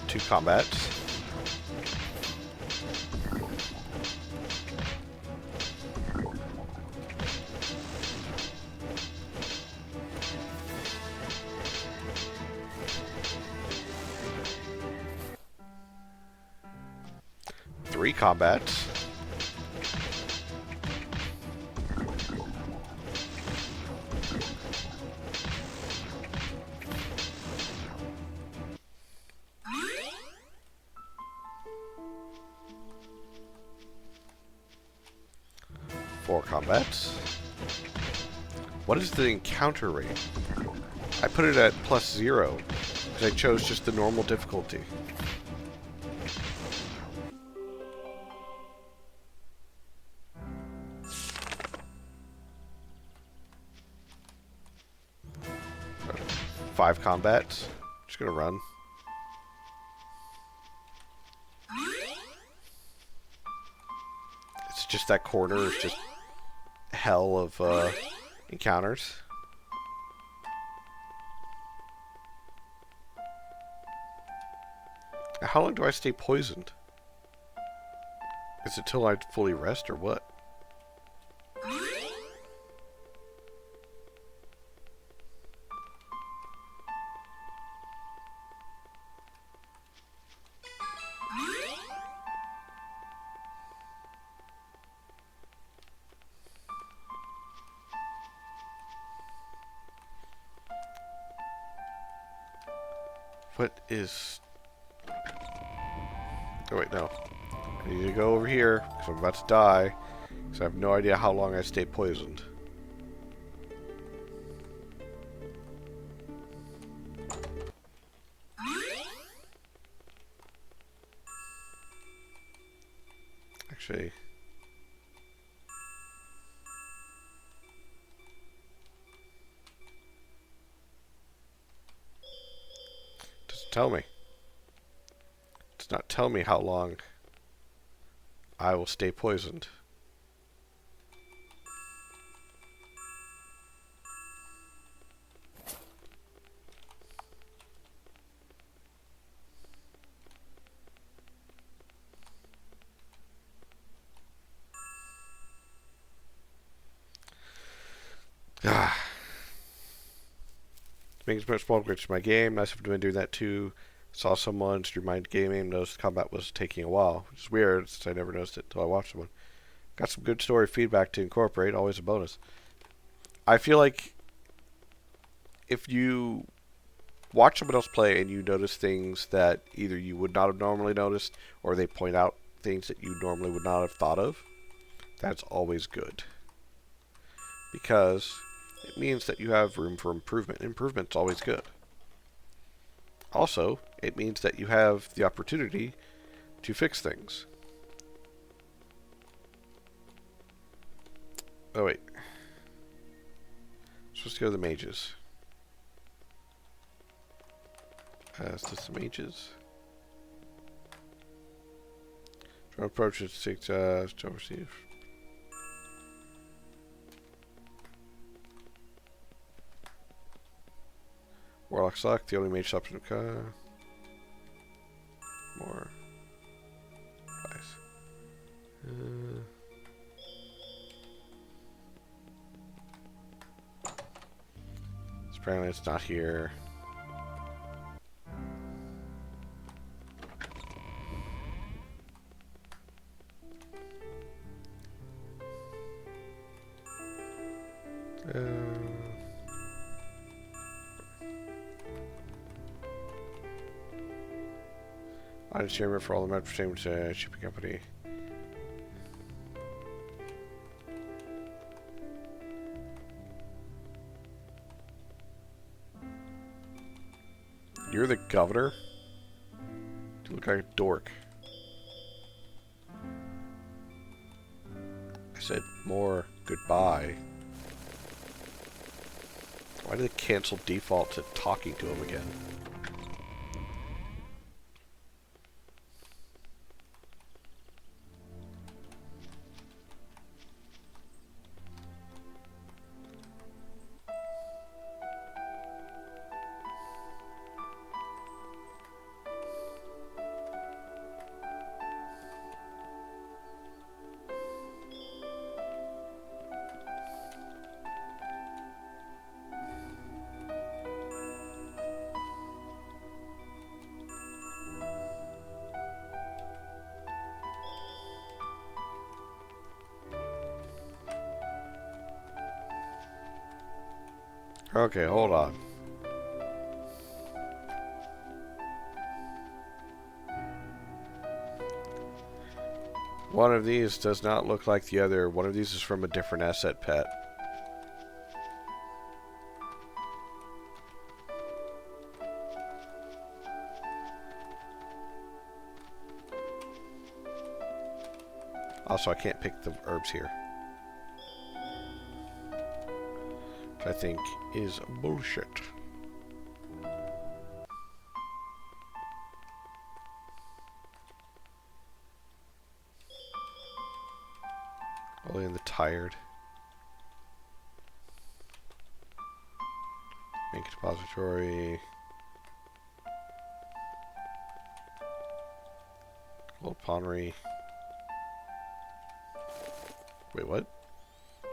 Two combats. Three combats. Four combats. What is the encounter rate? I put it at +0 because I chose just the normal difficulty. Five combats. Just gonna run. It's just that corner is just hell of encounters. How long do I stay poisoned? Is it till I fully rest or what? What is... Oh wait, no. I need to go over here, because I'm about to die. Because I have no idea how long I stay poisoned. Actually... Doesn't tell me. Does not tell me how long I will stay poisoned. Making as much small glitch in my game. Nice of doing that too. Saw someone streamlined gaming. Noticed combat was taking a while, which is weird since I never noticed it until I watched someone. Got some good story feedback to incorporate. Always a bonus. I feel like if you watch someone else play and you notice things that either you would not have normally noticed or they point out things that you normally would not have thought of, that's always good. Because it means that you have room for improvement. Improvement's always good. Also, it means that you have the opportunity to fix things. Oh wait. I'm supposed to go to the mages. Is this the mages? Try to approach it to take to receive. Warlock select, the only mage option. More. Nice. Apparently it's not here. I just remember for all the match pertaining to shipping company. You're the governor? You look like a dork. I said more goodbye. Why did it cancel default to talking to him again? Okay, hold on. One of these does not look like the other. One of these is from a different asset pet. Also, I can't pick the herbs here. Which I think is bullshit. Only in the tired. Bank depository. Gold Pawnery. Wait, what?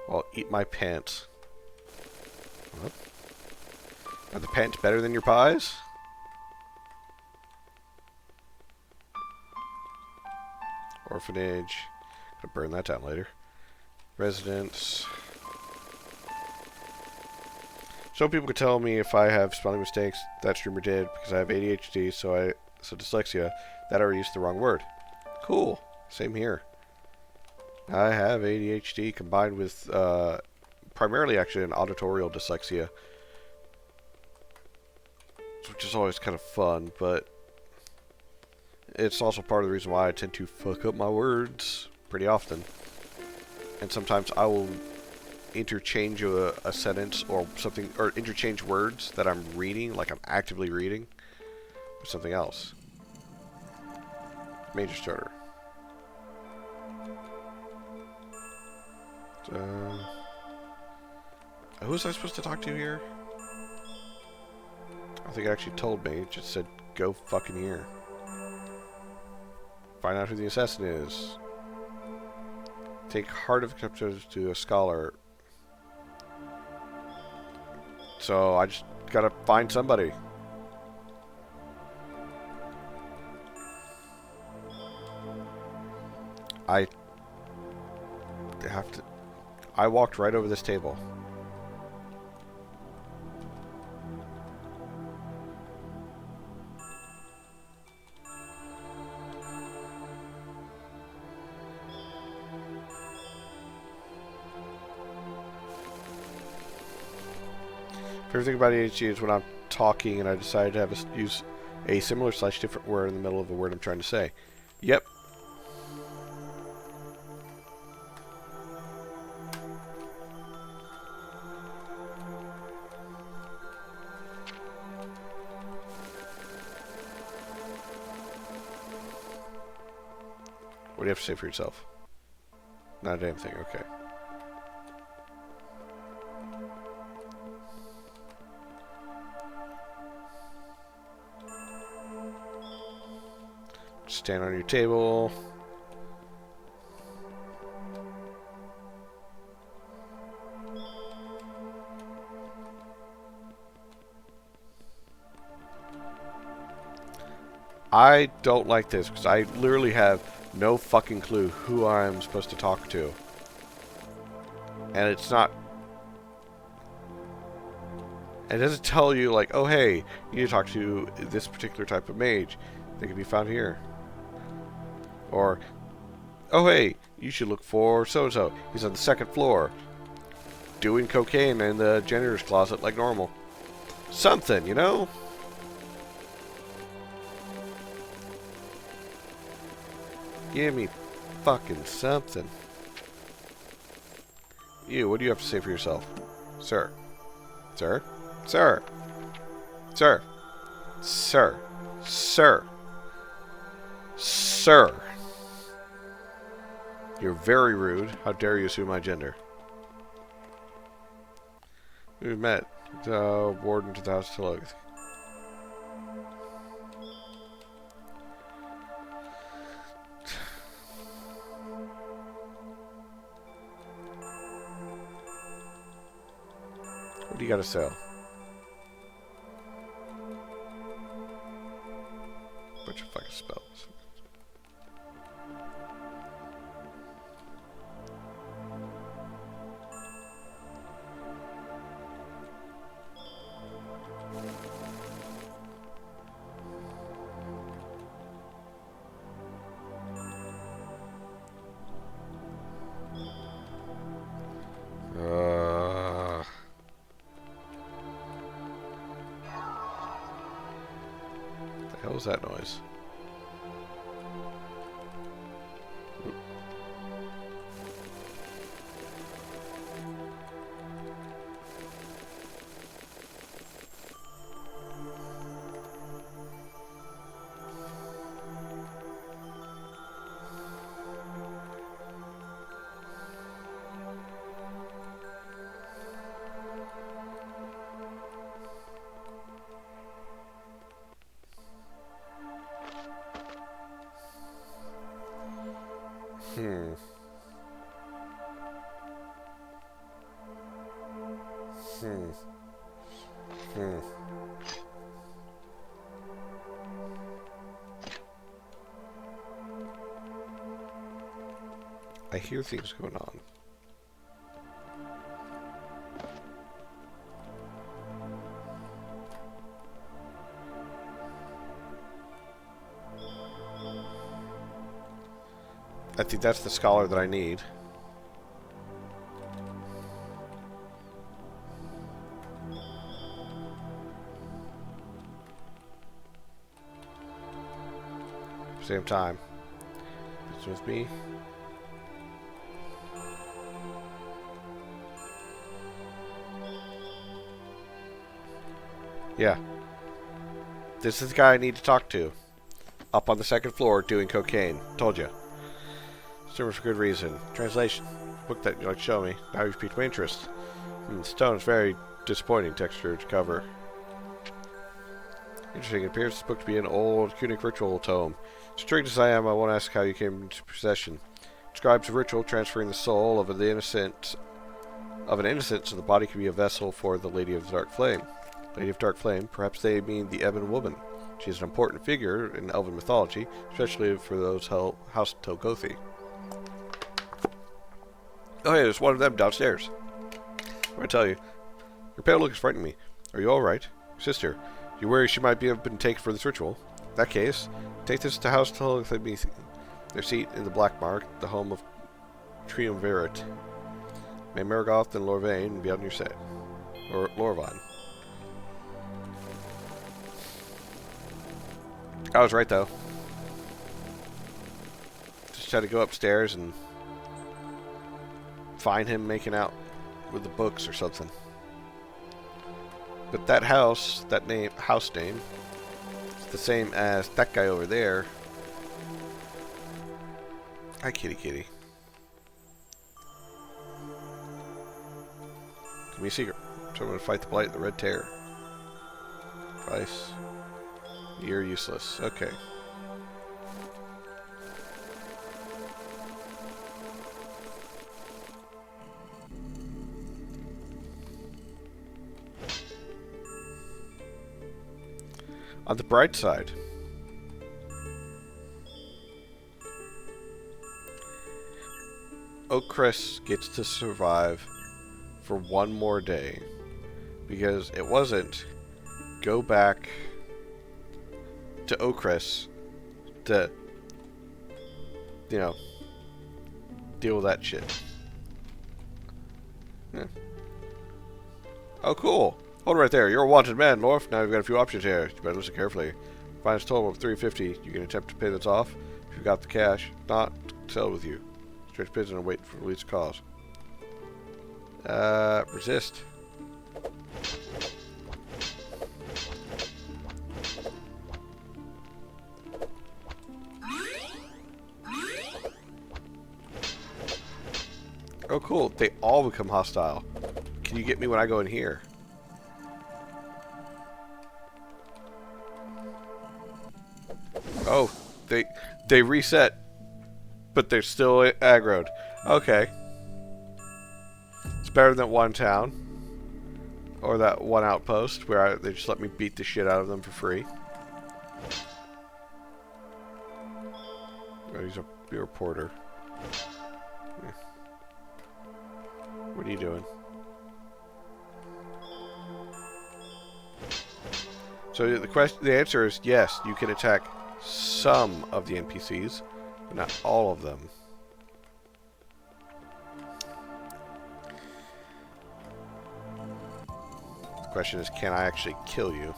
Well, eat my pants. What? Are the pants better than your pies? Orphanage. Gonna burn that down later. Residence. Some people could tell me if I have spelling mistakes. That streamer did because I have ADHD, so dyslexia. That I used the wrong word. Cool. Same here. I have ADHD combined with primarily actually an auditorial dyslexia, which is always kind of fun, but it's also part of the reason why I tend to fuck up my words pretty often. And sometimes I will interchange a sentence or something, or interchange words that I'm reading, like I'm actively reading, with something else. Major starter. Who was I supposed to talk to here? I think it actually told me. It just said, go fucking here. Find out who the assassin is. Take Heart of Captives to a scholar. So I just gotta find somebody. I have to... I walked right over this table. Everything about ADHD is when I'm talking and I decide to have use a similar / different word in the middle of the word I'm trying to say. Yep. What do you have to say for yourself? Not a damn thing, okay. Stand on your table. I don't like this because I literally have no fucking clue who I'm supposed to talk to. And it's not... It doesn't tell you, like, oh, hey, you need to talk to this particular type of mage. They can be found here. Or, oh, hey, you should look for so-and-so. He's on the second floor, doing cocaine in the janitor's closet like normal. Something, you know? Give me fucking something. You, what do you have to say for yourself? Sir. Sir? Sir. Sir. Sir. Sir. Sir. You're very rude. How dare you assume my gender? We met. Warden to the house to look. What do you got to sell? Bunch of fucking spells. The hell was that noise? I hear things going on. I think that's the scholar that I need. Same time. It's with me. Yeah. This is the guy I need to talk to. Up on the second floor doing cocaine. Told you. Server for good reason. Translation. Book that you'd like to show me. Now you've piqued my interest. Stone is very disappointing texture to cover. Interesting. It appears this book to be an old Cunic ritual tome. Intrigued as I am, I won't ask how you came into possession. It describes a ritual transferring the soul of an innocent so the body can be a vessel for the Lady of the Dark Flame. Lady of Dark Flame, perhaps they mean the Ebon Woman. She is an important figure in elven mythology, especially for those House Telgothi. Oh hey, there's one of them downstairs. I'm gonna tell you. Your pale look is frightening me. Are you alright? Sister, you worry she might have been taken for this ritual? In that case, take this to House Telgothi, their seat in the Black Mark, the home of Triumvirate. May Marigoth and Lorvain be on your side. Or Lorvine. I was right, though. Just had to go upstairs and find him making out with the books or something. But that house name, is the same as that guy over there. Hi, kitty kitty. Give me a secret. So I'm going to fight the Blight and the Red Terror. Twice. You're useless. Okay. On the bright side, Oakcrest gets to survive for one more day, because it wasn't go back to Oakcrest to, you know, deal with that shit. Yeah. Oh, cool. Hold right there. You're a wanted man, Lorf. Now you've got a few options here. You better listen carefully. Finest total of $350. You can attempt to pay this off if you've got the cash. If not, sell with you. Stretch prison and wait for the least cause. Resist. Oh, cool. They all become hostile. Can you get me when I go in here? Oh, they reset, but they're still aggroed. Okay. It's better than one town. Or that one outpost where they just let me beat the shit out of them for free. Oh, he's a reporter. Yeah. What are you doing? So the answer is yes, you can attack some of the NPCs, but not all of them. The question is, can I actually kill you?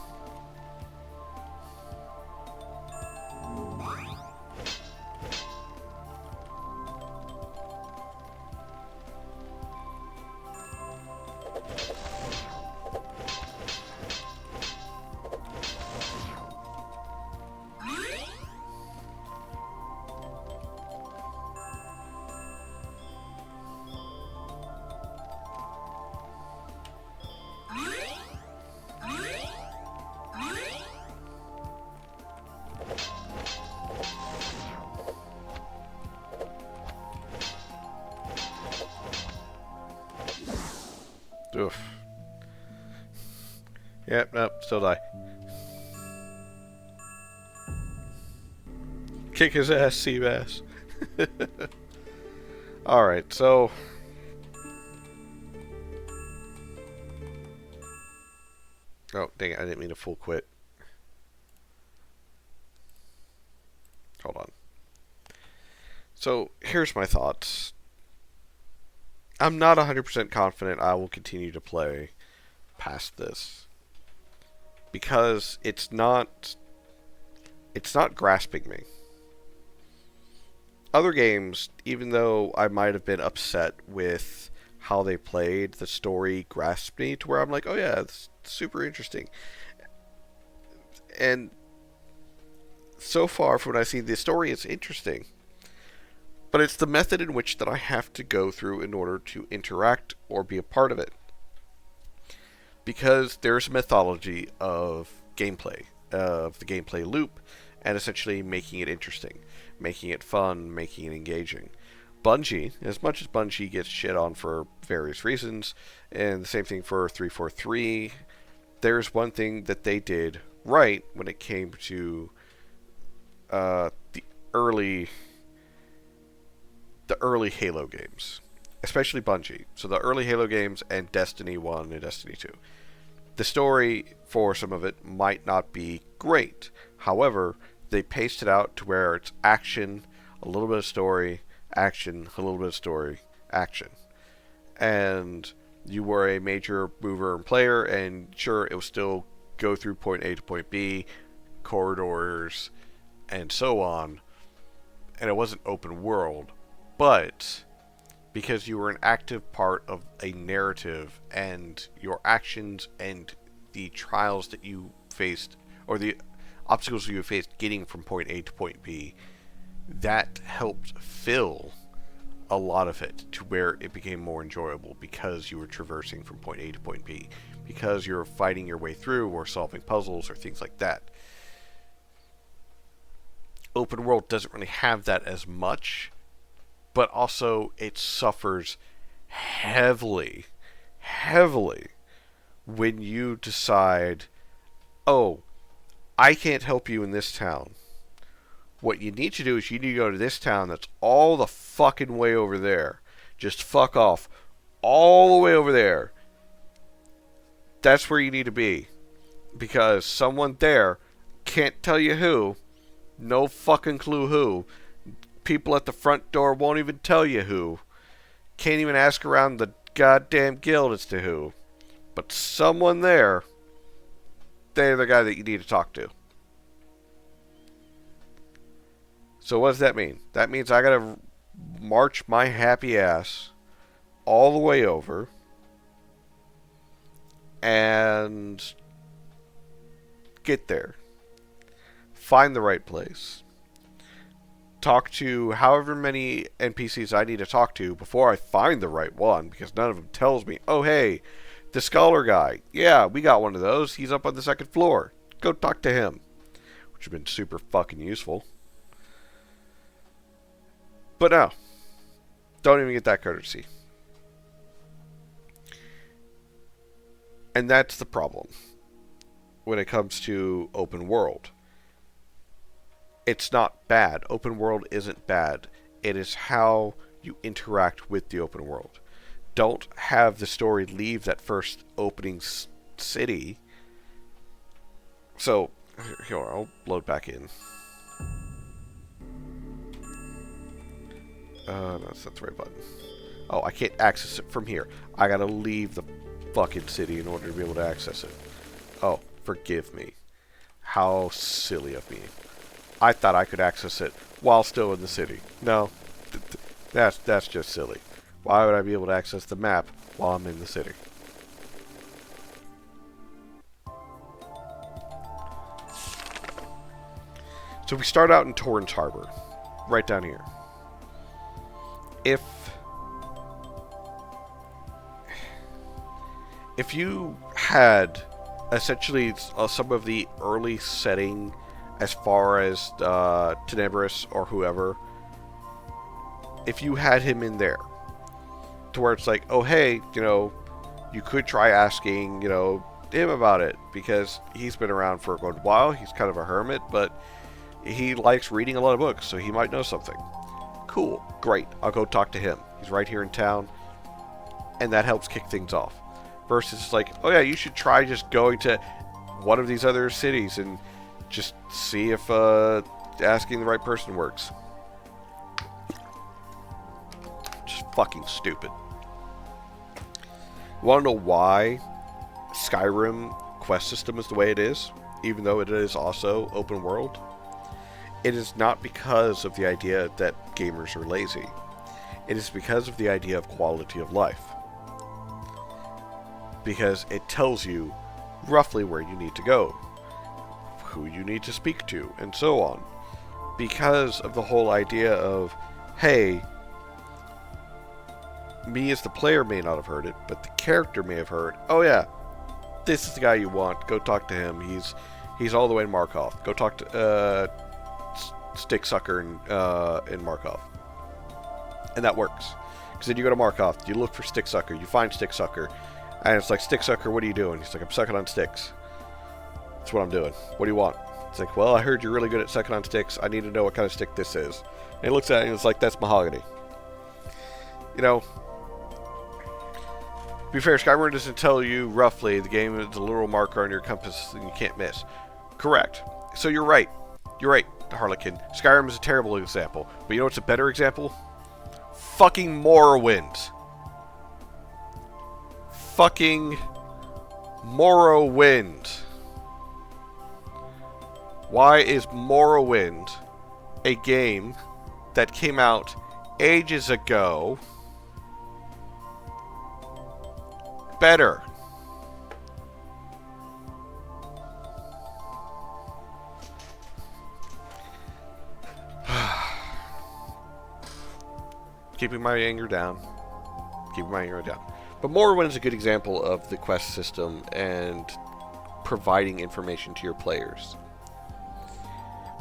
Oof. Yep, nope, still die. Kick his ass, Seabass. Alright, so... Oh, dang it, I didn't mean to full quit. Hold on. So, here's my thoughts. I'm not 100% confident I will continue to play past this. Because it's not grasping me. Other games, even though I might have been upset with how they played, the story grasped me to where I'm like, oh yeah, it's super interesting. And so far from what I see, the story is interesting. But it's the method in which that I have to go through in order to interact or be a part of it. Because there's a methodology of gameplay, of the gameplay loop, and essentially making it interesting, making it fun, making it engaging. Bungie, as much as Bungie gets shit on for various reasons, and the same thing for 343, there's one thing that they did right when it came to the early Halo games, especially Bungie. So the early Halo games and Destiny 1 and Destiny 2. The story for some of it might not be great. However, they paced it out to where it's action, a little bit of story, action, a little bit of story, action. And you were a major mover and player, and sure, it will still go through point A to point B, corridors, and so on. And it wasn't open world. But because you were an active part of a narrative, and your actions and the trials that you faced, or the obstacles you faced getting from point A to point B, that helped fill a lot of it to where it became more enjoyable, because you were traversing from point A to point B, because you're fighting your way through or solving puzzles or things like that. Open world doesn't really have that as much, but also it suffers heavily when you decide, oh, I can't help you in this town. What you need to do is you need to go to this town that's all the fucking way over there. Just fuck off. All the way over there. That's where you need to be. Because someone there can't tell you who. No fucking clue who. People at the front door won't even tell you who. Can't even ask around the goddamn guild as to who. But someone there, they're the guy that you need to talk to. So what does that mean? That means I gotta march my happy ass all the way over and get there. Find the right place. Talk to however many NPCs I need to talk to before I find the right one, because none of them tells me, oh hey, the scholar guy, yeah, we got one of those, he's up on the second floor, go talk to him, which has been super fucking useful. But no, don't even get that courtesy. And that's the problem when it comes to open world. It's not bad. Open world isn't bad. It is how you interact with the open world. Don't have the story leave that first opening city. So, here, I'll load back in. No, that's the right button. Oh, I can't access it from here. I gotta leave the fucking city in order to be able to access it. Oh, forgive me. How silly of me. I thought I could access it while still in the city. No, that's just silly. Why would I be able to access the map while I'm in the city? So we start out in Torrance Harbor, right down here. If you had essentially some of the early setting as far as Tenebris or whoever, if you had him in there, to where it's like, oh hey, you know, you could try asking, you know, him about it, because he's been around for a good while, he's kind of a hermit, but he likes reading a lot of books, so he might know something. Cool, great, I'll go talk to him. He's right here in town, and that helps kick things off. Versus like, oh yeah, you should try just going to one of these other cities and just see if asking the right person works. Just fucking stupid. You want to know why Skyrim quest system is the way it is, even though it is also open world? It is not because of the idea that gamers are lazy. It is because of the idea of quality of life. Because it tells you roughly where you need to go, who you need to speak to, and so on. Because of the whole idea of, hey, me as the player may not have heard it, but the character may have heard, oh yeah, this is the guy you want, go talk to him, he's all the way in Markov, go talk to Sticksucker in Markov. And that works. Because then you go to Markov, you look for Sticksucker, you find Sticksucker, and it's like, Sticksucker, what are you doing? He's like, I'm sucking on sticks. That's what I'm doing. What do you want? It's like, well, I heard you're really good at sucking on sticks. I need to know what kind of stick this is. And he looks at it and it's like, that's mahogany. You know, to be fair, Skyrim doesn't tell you roughly. The game is a little marker on your compass and you can't miss. Correct. So you're right. You're right, Harlequin. Skyrim is a terrible example. But you know what's a better example? Fucking Morrowind. Fucking Morrowind. Why is Morrowind a game that came out ages ago better? Keeping my anger down. Keeping my anger down. But Morrowind is a good example of the quest system and providing information to your players.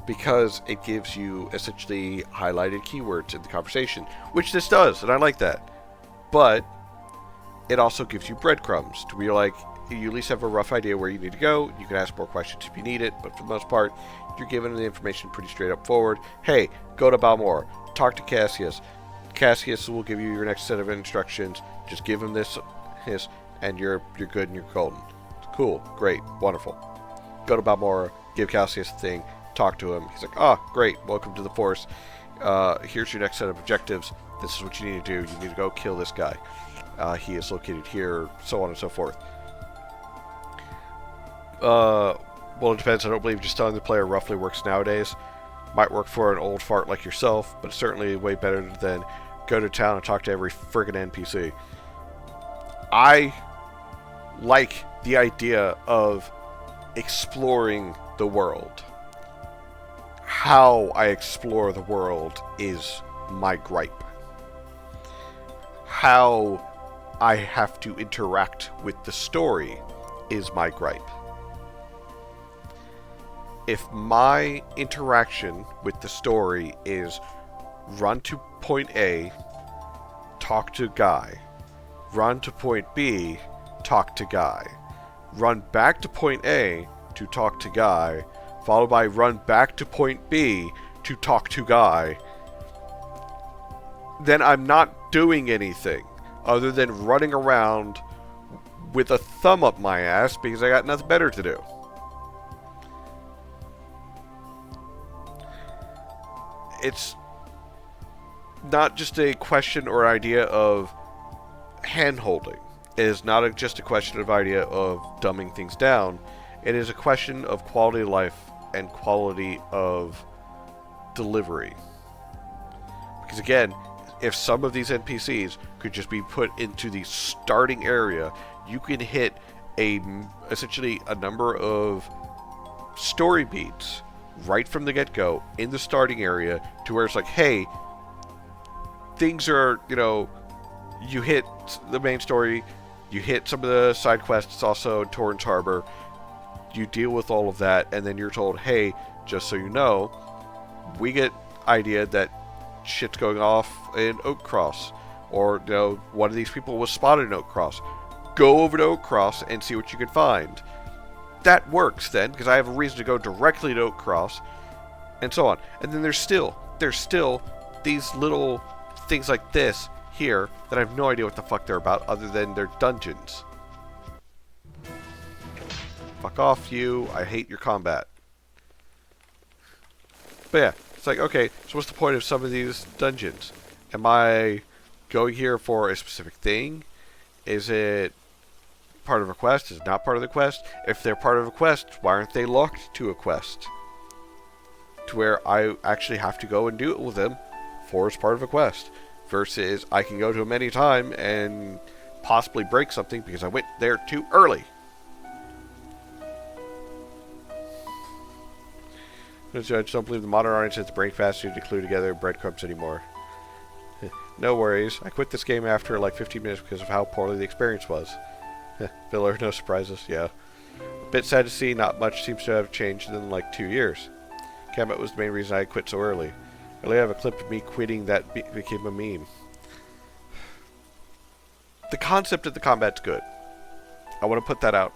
Because it gives you essentially highlighted keywords in the conversation, which this does, and I like that. But it also gives you breadcrumbs to where you're like, you at least have a rough idea where you need to go. You can ask more questions if you need it, but for the most part, you're given the information pretty straight up forward. Hey, go to Balmor. Talk to Cassius. Cassius will give you your next set of instructions. Just give him this, and you're good and you're golden. Cool, great, wonderful. Go to Balmor, give Cassius the thing, talk to him. He's like, great, welcome to the Force. Here's your next set of objectives. This is what you need to do. You need to go kill this guy. He is located here, so on and so forth. Well, it depends. I don't believe just telling the player roughly works nowadays. Might work for an old fart like yourself, but it's certainly way better than go to town and talk to every friggin' NPC. I like the idea of exploring the world. How I explore the world is my gripe. How I have to interact with the story is my gripe. If my interaction with the story is run to point A, talk to Guy, run to point B, talk to Guy, run back to point A to talk to Guy, followed by run back to point B to talk to Guy, then I'm not doing anything other than running around with a thumb up my ass because I got nothing better to do. It's not just a question or idea of hand-holding. It is not just a question of idea of dumbing things down. It is a question of quality of life and quality of delivery. Because again, if some of these NPCs could just be put into the starting area, you can hit essentially a number of story beats right from the get-go in the starting area to where it's like, hey, things are, you hit the main story, you hit some of the side quests also in Torrance Harbor, you deal with all of that, and then you're told, hey, just so you know, we get idea that shit's going off in Oak Cross, or, one of these people was spotted in Oak Cross. Go over to Oak Cross and see what you can find. That works then, because I have a reason to go directly to Oak Cross, and so on. And then there's still these little things like this here that I have no idea what the fuck they're about, other than they're dungeons. Fuck off, you. I hate your combat. But yeah, it's like, okay, so what's the point of some of these dungeons? Am I going here for a specific thing? Is it part of a quest? Is it not part of the quest? If they're part of a quest, why aren't they locked to a quest? To where I actually have to go and do it with them for as part of a quest. Versus I can go to them anytime and possibly break something because I went there too early. I just don't believe the modern audience has the brain capacity to glue together breadcrumbs anymore. No worries. I quit this game after like 15 minutes because of how poorly the experience was. Filler, no surprises, yeah. A bit sad to see not much seems to have changed in like 2 years. Combat was the main reason I quit so early. I only have a clip of me quitting that became a meme. The concept of the combat's good. I want to put that out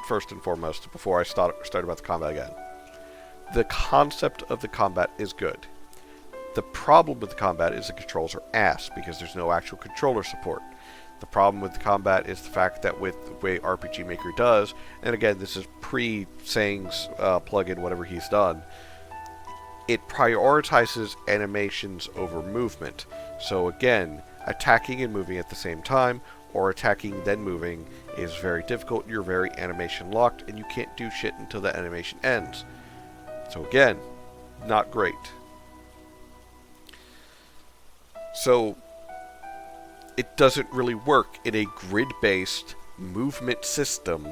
first and foremost before I start about the combat again. The concept of the combat is good. The problem with the combat is the controls are ass because there's no actual controller support. The problem with the combat is the fact that with the way RPG Maker does, and again, this is pre-Sang's plugin, whatever he's done, it prioritizes animations over movement. So again, attacking and moving at the same time, or attacking then moving, is very difficult. You're very animation locked, and you can't do shit until the animation ends. So again, not great. So it doesn't really work in a grid-based movement system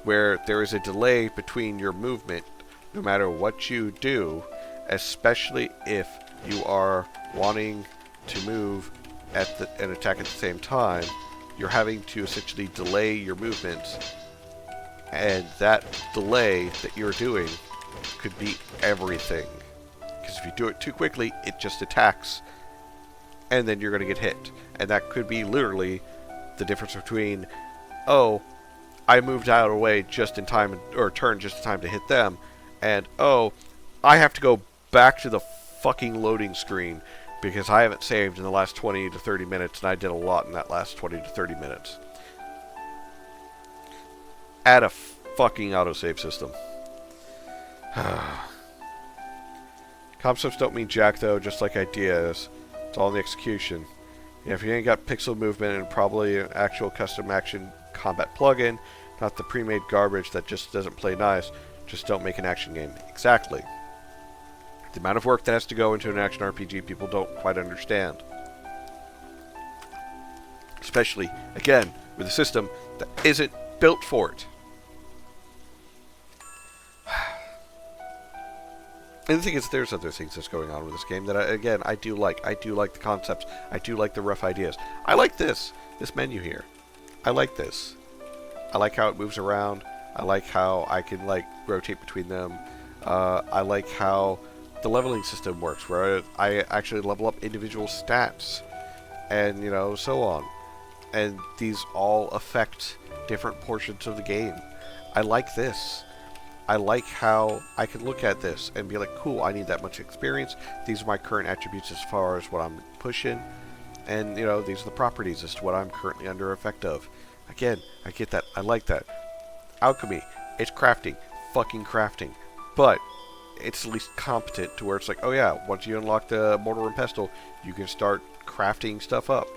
where there is a delay between your movement no matter what you do, especially if you are wanting to move and attack at the same time. You're having to essentially delay your movements, and that delay that you're doing could be everything. Because if you do it too quickly, it just attacks, and then you're going to get hit. And that could be literally the difference between, oh, I moved out of the way just in time, or turned just in time to hit them, and oh, I have to go back to the fucking loading screen because I haven't saved in the last 20 to 30 minutes, and I did a lot in that last 20 to 30 minutes. Add a fucking autosave system. Concepts don't mean jack, though, just like ideas. It's all in the execution. Yeah, if you ain't got pixel movement and probably an actual custom action combat plugin, not the pre-made garbage that just doesn't play nice, just don't make an action game. Exactly. The amount of work that has to go into an action RPG, people don't quite understand. Especially, again, with a system that isn't built for it. And the thing is, there's other things that's going on with this game that, I do like. I do like the concepts. I do like the rough ideas. I like this menu here. I like this. I like how it moves around. I like how I can, like, rotate between them. I like how the leveling system works, where I actually level up individual stats, and, you know, so on. And these all affect different portions of the game. I like this. I like how I can look at this and be like, cool, I need that much experience. These are my current attributes as far as what I'm pushing. And, you know, these are the properties as to what I'm currently under effect of. Again, I get that. I like that. Alchemy, it's crafting. Fucking crafting. But it's at least competent to where it's like, oh yeah, once you unlock the mortar and pestle, you can start crafting stuff up.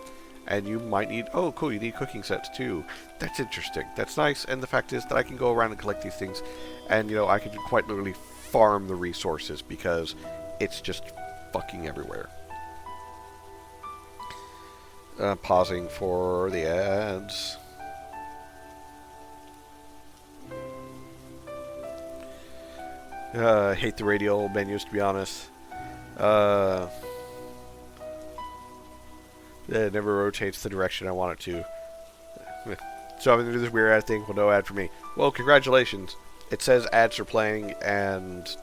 And you might need, oh cool, you need cooking sets too. That's interesting. That's nice. And the fact is that I can go around and collect these things, and, you know, I can quite literally farm the resources because it's just fucking everywhere. Pausing for the ads. I hate the radial menus, to be honest. It never rotates the direction I want it to. So I'm going to do this weird ad thing. Well, no ad for me. Well, congratulations. It says ads are playing, and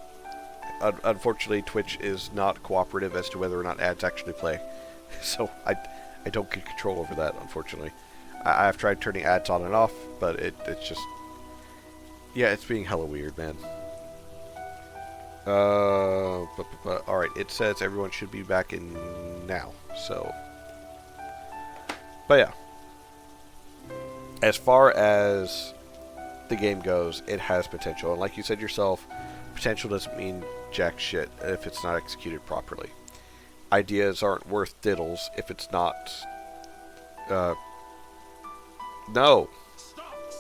unfortunately Twitch is not cooperative as to whether or not ads actually play. So I don't get control over that, unfortunately. I've tried turning ads on and off, but it's just... Yeah, it's being hella weird, man. Alright, it says everyone should be back in now, so... But yeah, as far as the game goes, it has potential. And like you said yourself, potential doesn't mean jack shit if it's not executed properly. Ideas aren't worth diddles if it's not... No. Stop!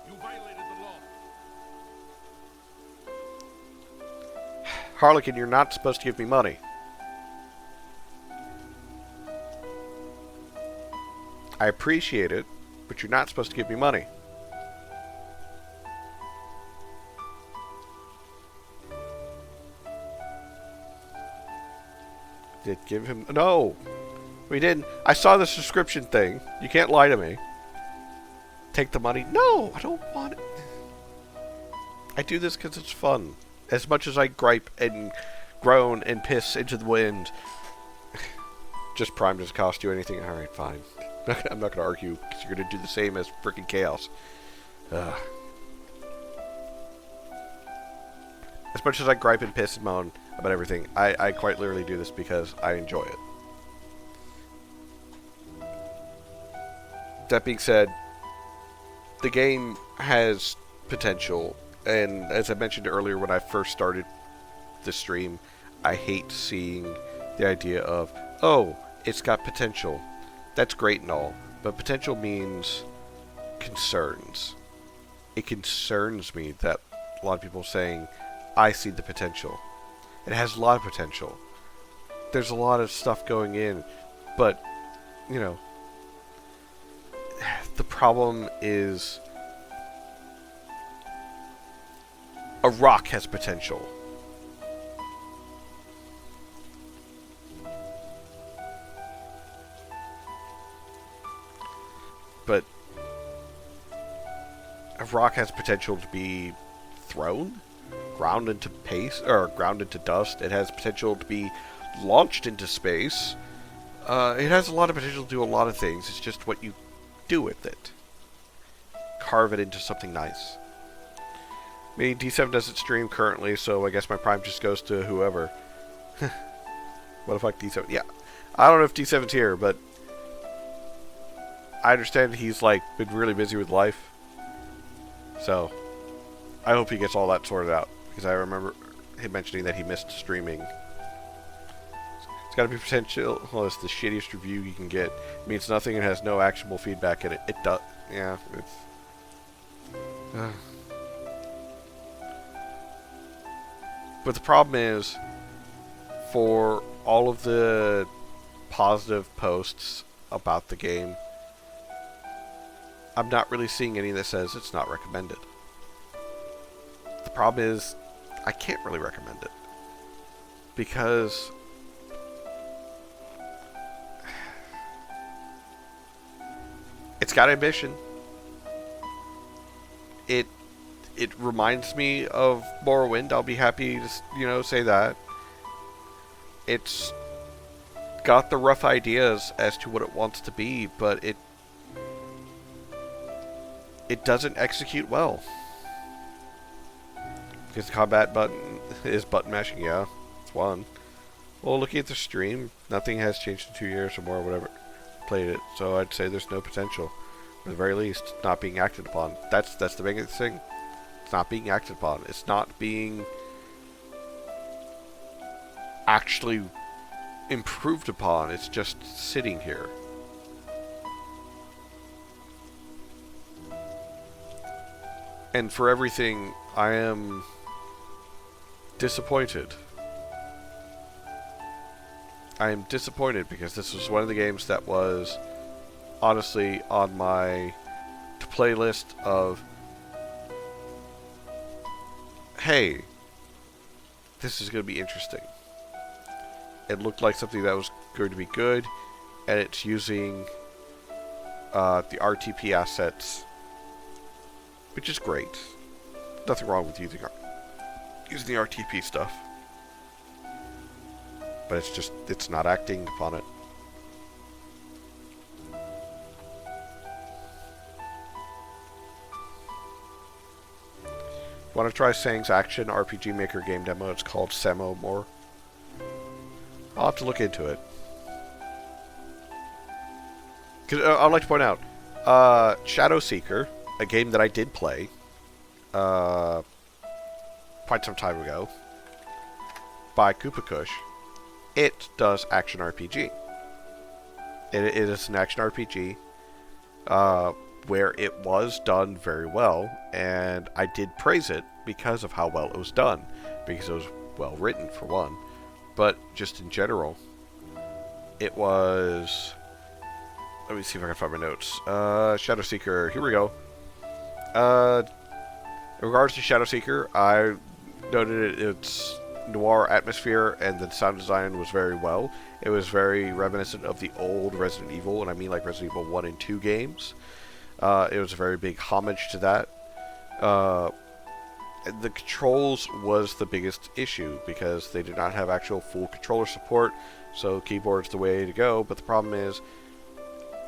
You violated the law. Harlequin, you're not supposed to give me money. I appreciate it, but you're not supposed to give me money. Did give him... No! We didn't. I saw the subscription thing. You can't lie to me. Take the money. No! I don't want it. I do this because it's fun. As much as I gripe and groan and piss into the wind. Just Prime doesn't cost you anything. Alright, fine. I'm not going to argue, because you're going to do the same as freaking Chaos. As much as I gripe and piss and moan about everything, I quite literally do this because I enjoy it. That being said, the game has potential, and as I mentioned earlier when I first started the stream, I hate seeing the idea of, oh, it's got potential. That's great and all, but potential means concerns. It concerns me that a lot of people are saying, I see the potential. It has a lot of potential. There's a lot of stuff going in, but, you know, the problem is a rock has potential. But a rock has potential to be thrown, ground into paste, or ground into dust. It has potential to be launched into space. It has a lot of potential to do a lot of things. It's just what you do with it. carve it into something nice. I mean, D7 doesn't stream currently, so I guess my prime just goes to whoever. What the fuck, D7? Yeah. I don't know if D7's here, but I understand he's, like, been really busy with life. So, I hope he gets all that sorted out. Because I remember him mentioning that he missed streaming. It's got to be potential. Well, it's the shittiest review you can get. It means nothing and has no actionable feedback in it. It does. Yeah, it's... But the problem is, for all of the positive posts about the game, I'm not really seeing any that says it's not recommended. The problem is, I can't really recommend it. Because it's got ambition. It reminds me of Morrowind. I'll be happy to, say that. It's got the rough ideas as to what it wants to be, but it doesn't execute well. Because the combat button is button mashing, yeah. It's one. Well, looking at the stream, nothing has changed in 2 years or more, whatever. Played it, so I'd say there's no potential. At the very least, not being acted upon. That's the biggest thing. It's not being acted upon. It's not being actually improved upon. It's just sitting here. And for everything, I am disappointed. I am disappointed because this was one of the games that was honestly on my to-play list of, hey, this is going to be interesting. It looked like something that was going to be good, and it's using the RTP assets, which is great. Nothing wrong with using the RTP stuff. But it's not acting upon it. Want to try Sang's Action RPG Maker game demo? It's called Semo More. I'll have to look into it. I'd like to point out, Shadow Seeker, a game that I did play quite some time ago by Koopa Kush. It does action RPG. It is an action RPG where it was done very well, and I did praise it because of how well it was done, because it was well written for one, but just in general, it was. Let me see if I can find my notes. Shadow Seeker. Here we go. In regards to Shadow Seeker, I noted its noir atmosphere and the sound design was very well. It was very reminiscent of the old Resident Evil, and I mean like Resident Evil 1 and 2 games. It was a very big homage to that. The controls was the biggest issue because they did not have actual full controller support, so keyboard's the way to go, but the problem is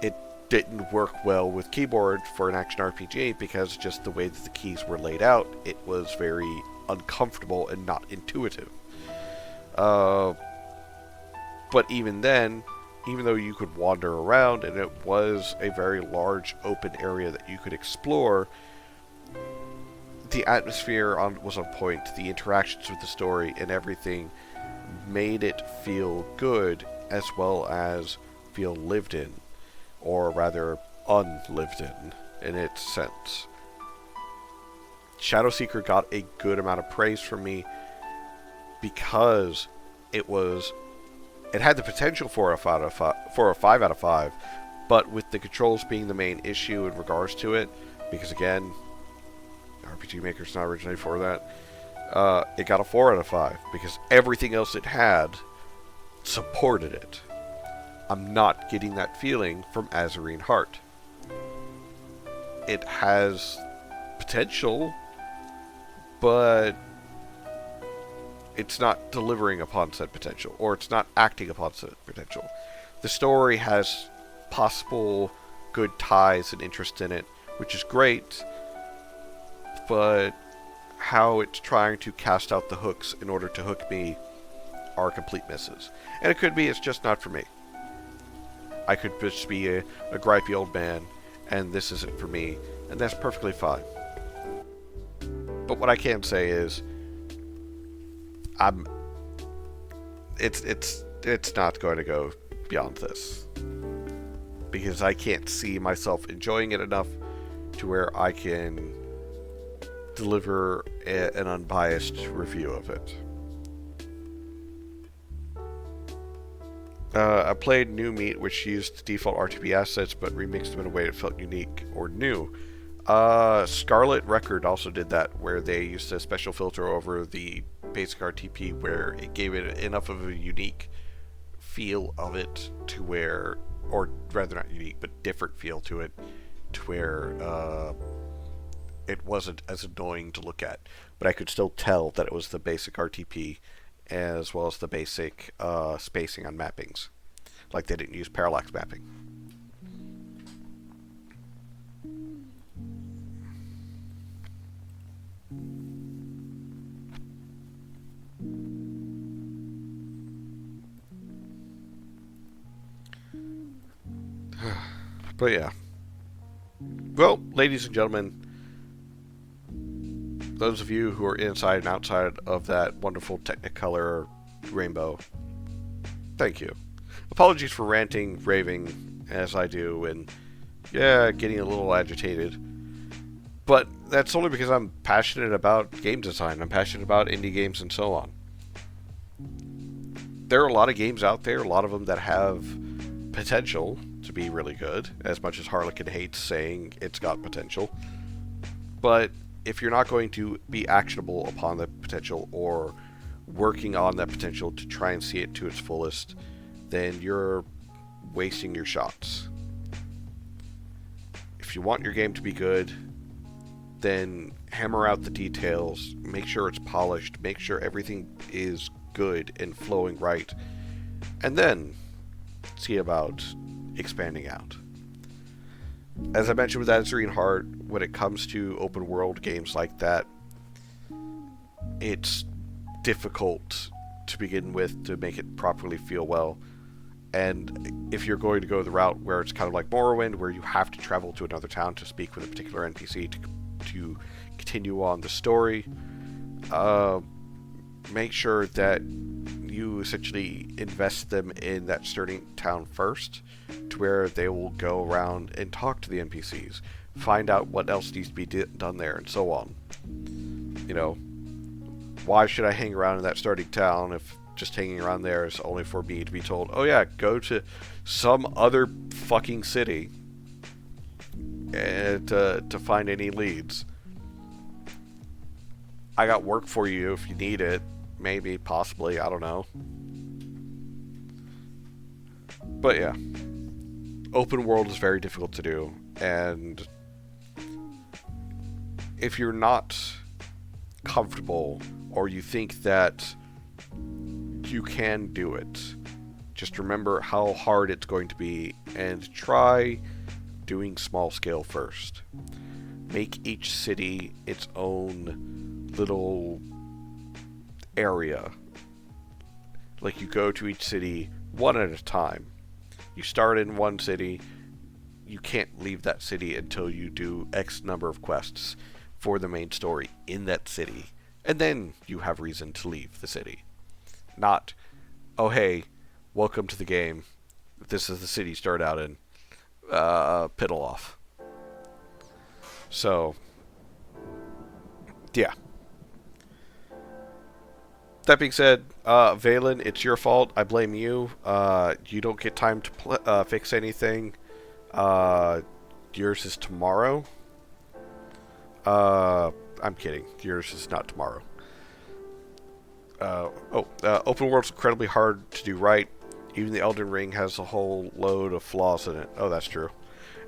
it didn't work well with keyboard for an action RPG because just the way that the keys were laid out, it was very uncomfortable and not intuitive. But even then, even though you could wander around and it was a very large open area that you could explore, the atmosphere was on point, the interactions with the story and everything made it feel good as well as feel lived in, or rather unlived in its sense. Shadow Seeker got a good amount of praise from me because it had the potential for a 5 out of 5, but with the controls being the main issue in regards to it, because again, RPG Maker's not originally for that, it got a 4 out of 5 because everything else it had supported it. I'm not getting that feeling from Azarine Heart. It has potential, but it's not delivering upon said potential, or it's not acting upon said potential. The story has possible good ties and interest in it, which is great, but how it's trying to cast out the hooks in order to hook me are complete misses. And it could be it's just not for me. I could just be a gripey old man, and this isn't for me, and that's perfectly fine. But what I can say is, it's not going to go beyond this, because I can't see myself enjoying it enough to where I can deliver an unbiased review of it. I played New Meat, which used default RTB assets but remixed them in a way that felt unique or new. Scarlet Record also did that, where they used a special filter over the basic RTP where it gave it enough of a unique feel of it to where, or rather not unique, but different feel to it, to where it wasn't as annoying to look at. But I could still tell that it was the basic RTP as well as the basic spacing on mappings. Like they didn't use parallax mapping. But yeah. Well, ladies and gentlemen, those of you who are inside and outside of that wonderful Technicolor rainbow, thank you. Apologies for ranting, raving, as I do, and yeah, getting a little agitated. But that's only because I'm passionate about game design. I'm passionate about indie games and so on. There are a lot of games out there, a lot of them that have potential to be really good, as much as Harlequin hates saying it's got potential. But if you're not going to be actionable upon the potential or working on that potential to try and see it to its fullest, then you're wasting your shots. If you want your game to be good, then hammer out the details, make sure it's polished, make sure everything is good and flowing right, and then see about expanding out. As I mentioned with Azarine Heart, when it comes to open world games like that, it's difficult to begin with to make it properly feel well. And if you're going to go the route where it's kind of like Morrowind, where you have to travel to another town to speak with a particular NPC to continue on the story, make sure that you essentially invest them in that starting town first, to where they will go around and talk to the NPCs, find out what else needs to be done there, and so on. You know, why should I hang around in that starting town if just hanging around there is only for me to be told, oh yeah, go to some other fucking city and to find any leads. I got work for you if you need it. Maybe, possibly, I don't know. But yeah, open world is very difficult to do, and if you're not comfortable or you think that you can do it, just remember how hard it's going to be and try doing small scale first. Make each city its own little area. Like, you go to each city one at a time. You start in one city, you can't leave that city until you do X number of quests for the main story in that city, and then you have reason to leave the city. Not, oh hey, welcome to the game, this is the city you start out in, piddle off. So, yeah. That being said, Valen, it's your fault. I blame you. You don't get time to fix anything. Yours is tomorrow. I'm kidding. Yours is not tomorrow. Open world's incredibly hard to do right. Even the Elden Ring has a whole load of flaws in it. Oh, that's true.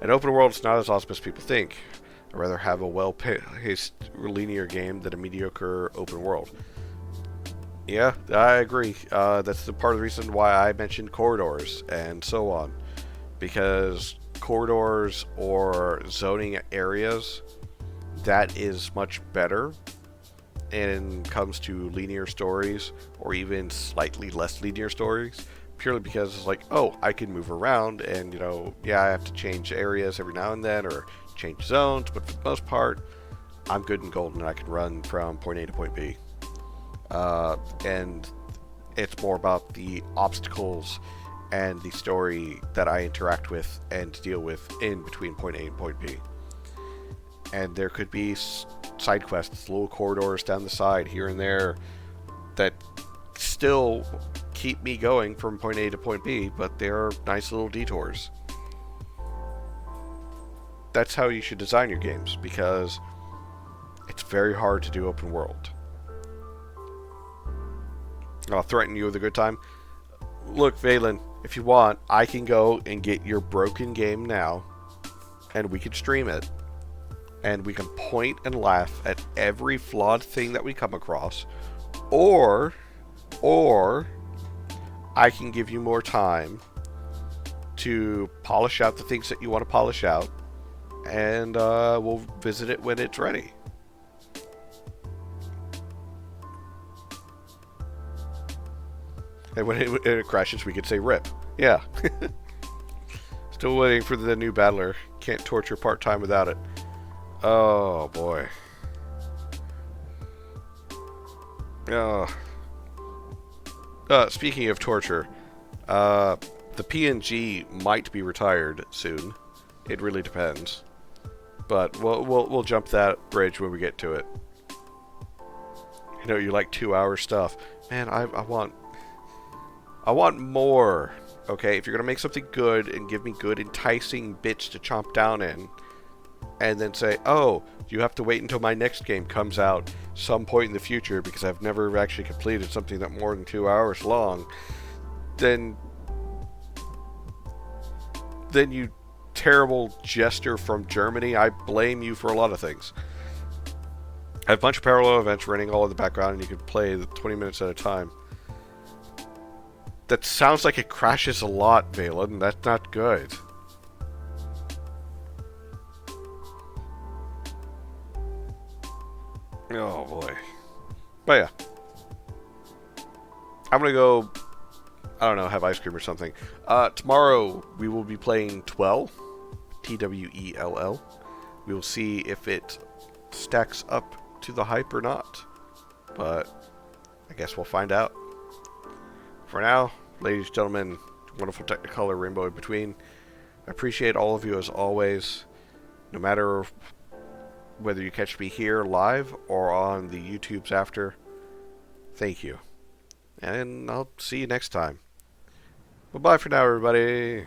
An open world is not as awesome as people think. I'd rather have a well-paced, linear game than a mediocre open world. Yeah, I agree. That's the part of the reason why I mentioned corridors and so on. Because corridors or zoning areas, that is much better. And comes to linear stories or even slightly less linear stories, purely because it's like, oh, I can move around and, you know, yeah, I have to change areas every now and then or change zones, but for the most part, I'm good and golden. I can run from point A to point B. And it's more about the obstacles and the story that I interact with and deal with in between point A and point B. And there could be side quests, little corridors down the side here and there that still keep me going from point A to point B, but they're nice little detours. That's how you should design your games, because it's very hard to do open world. I'll threaten you with a good time. Look, Valen, if you want, I can go and get your broken game now, and we can stream it. And we can point and laugh at every flawed thing that we come across. Or I can give you more time to polish out the things that you want to polish out, and we'll visit it when it's ready. And when it crashes, we could say RIP. Yeah. Still waiting for the new battler. Can't torture part-time without it. Oh, boy. Speaking of torture, the PNG might be retired soon. It really depends. But we'll jump that bridge when we get to it. You know, you like 2-hour stuff. Man, I want more. Okay, if you're gonna make something good and give me good enticing bits to chomp down in, and then say, oh, you have to wait until my next game comes out some point in the future because I've never actually completed something that more than 2 hours long, then you terrible jester from Germany, I blame you for a lot of things. I have a bunch of parallel events running all in the background, and you can play 20 minutes at a time. That sounds like it crashes a lot, Valen. That's not good. Oh boy. But yeah. I'm gonna go, I don't know, have ice cream or something. Tomorrow we will be playing Twell. Twell. We will see if it stacks up to the hype or not. But I guess we'll find out. For now, ladies and gentlemen, wonderful Technicolor rainbow in between. I appreciate all of you as always. No matter whether you catch me here live or on the YouTubes after, thank you. And I'll see you next time. Bye-bye for now, everybody.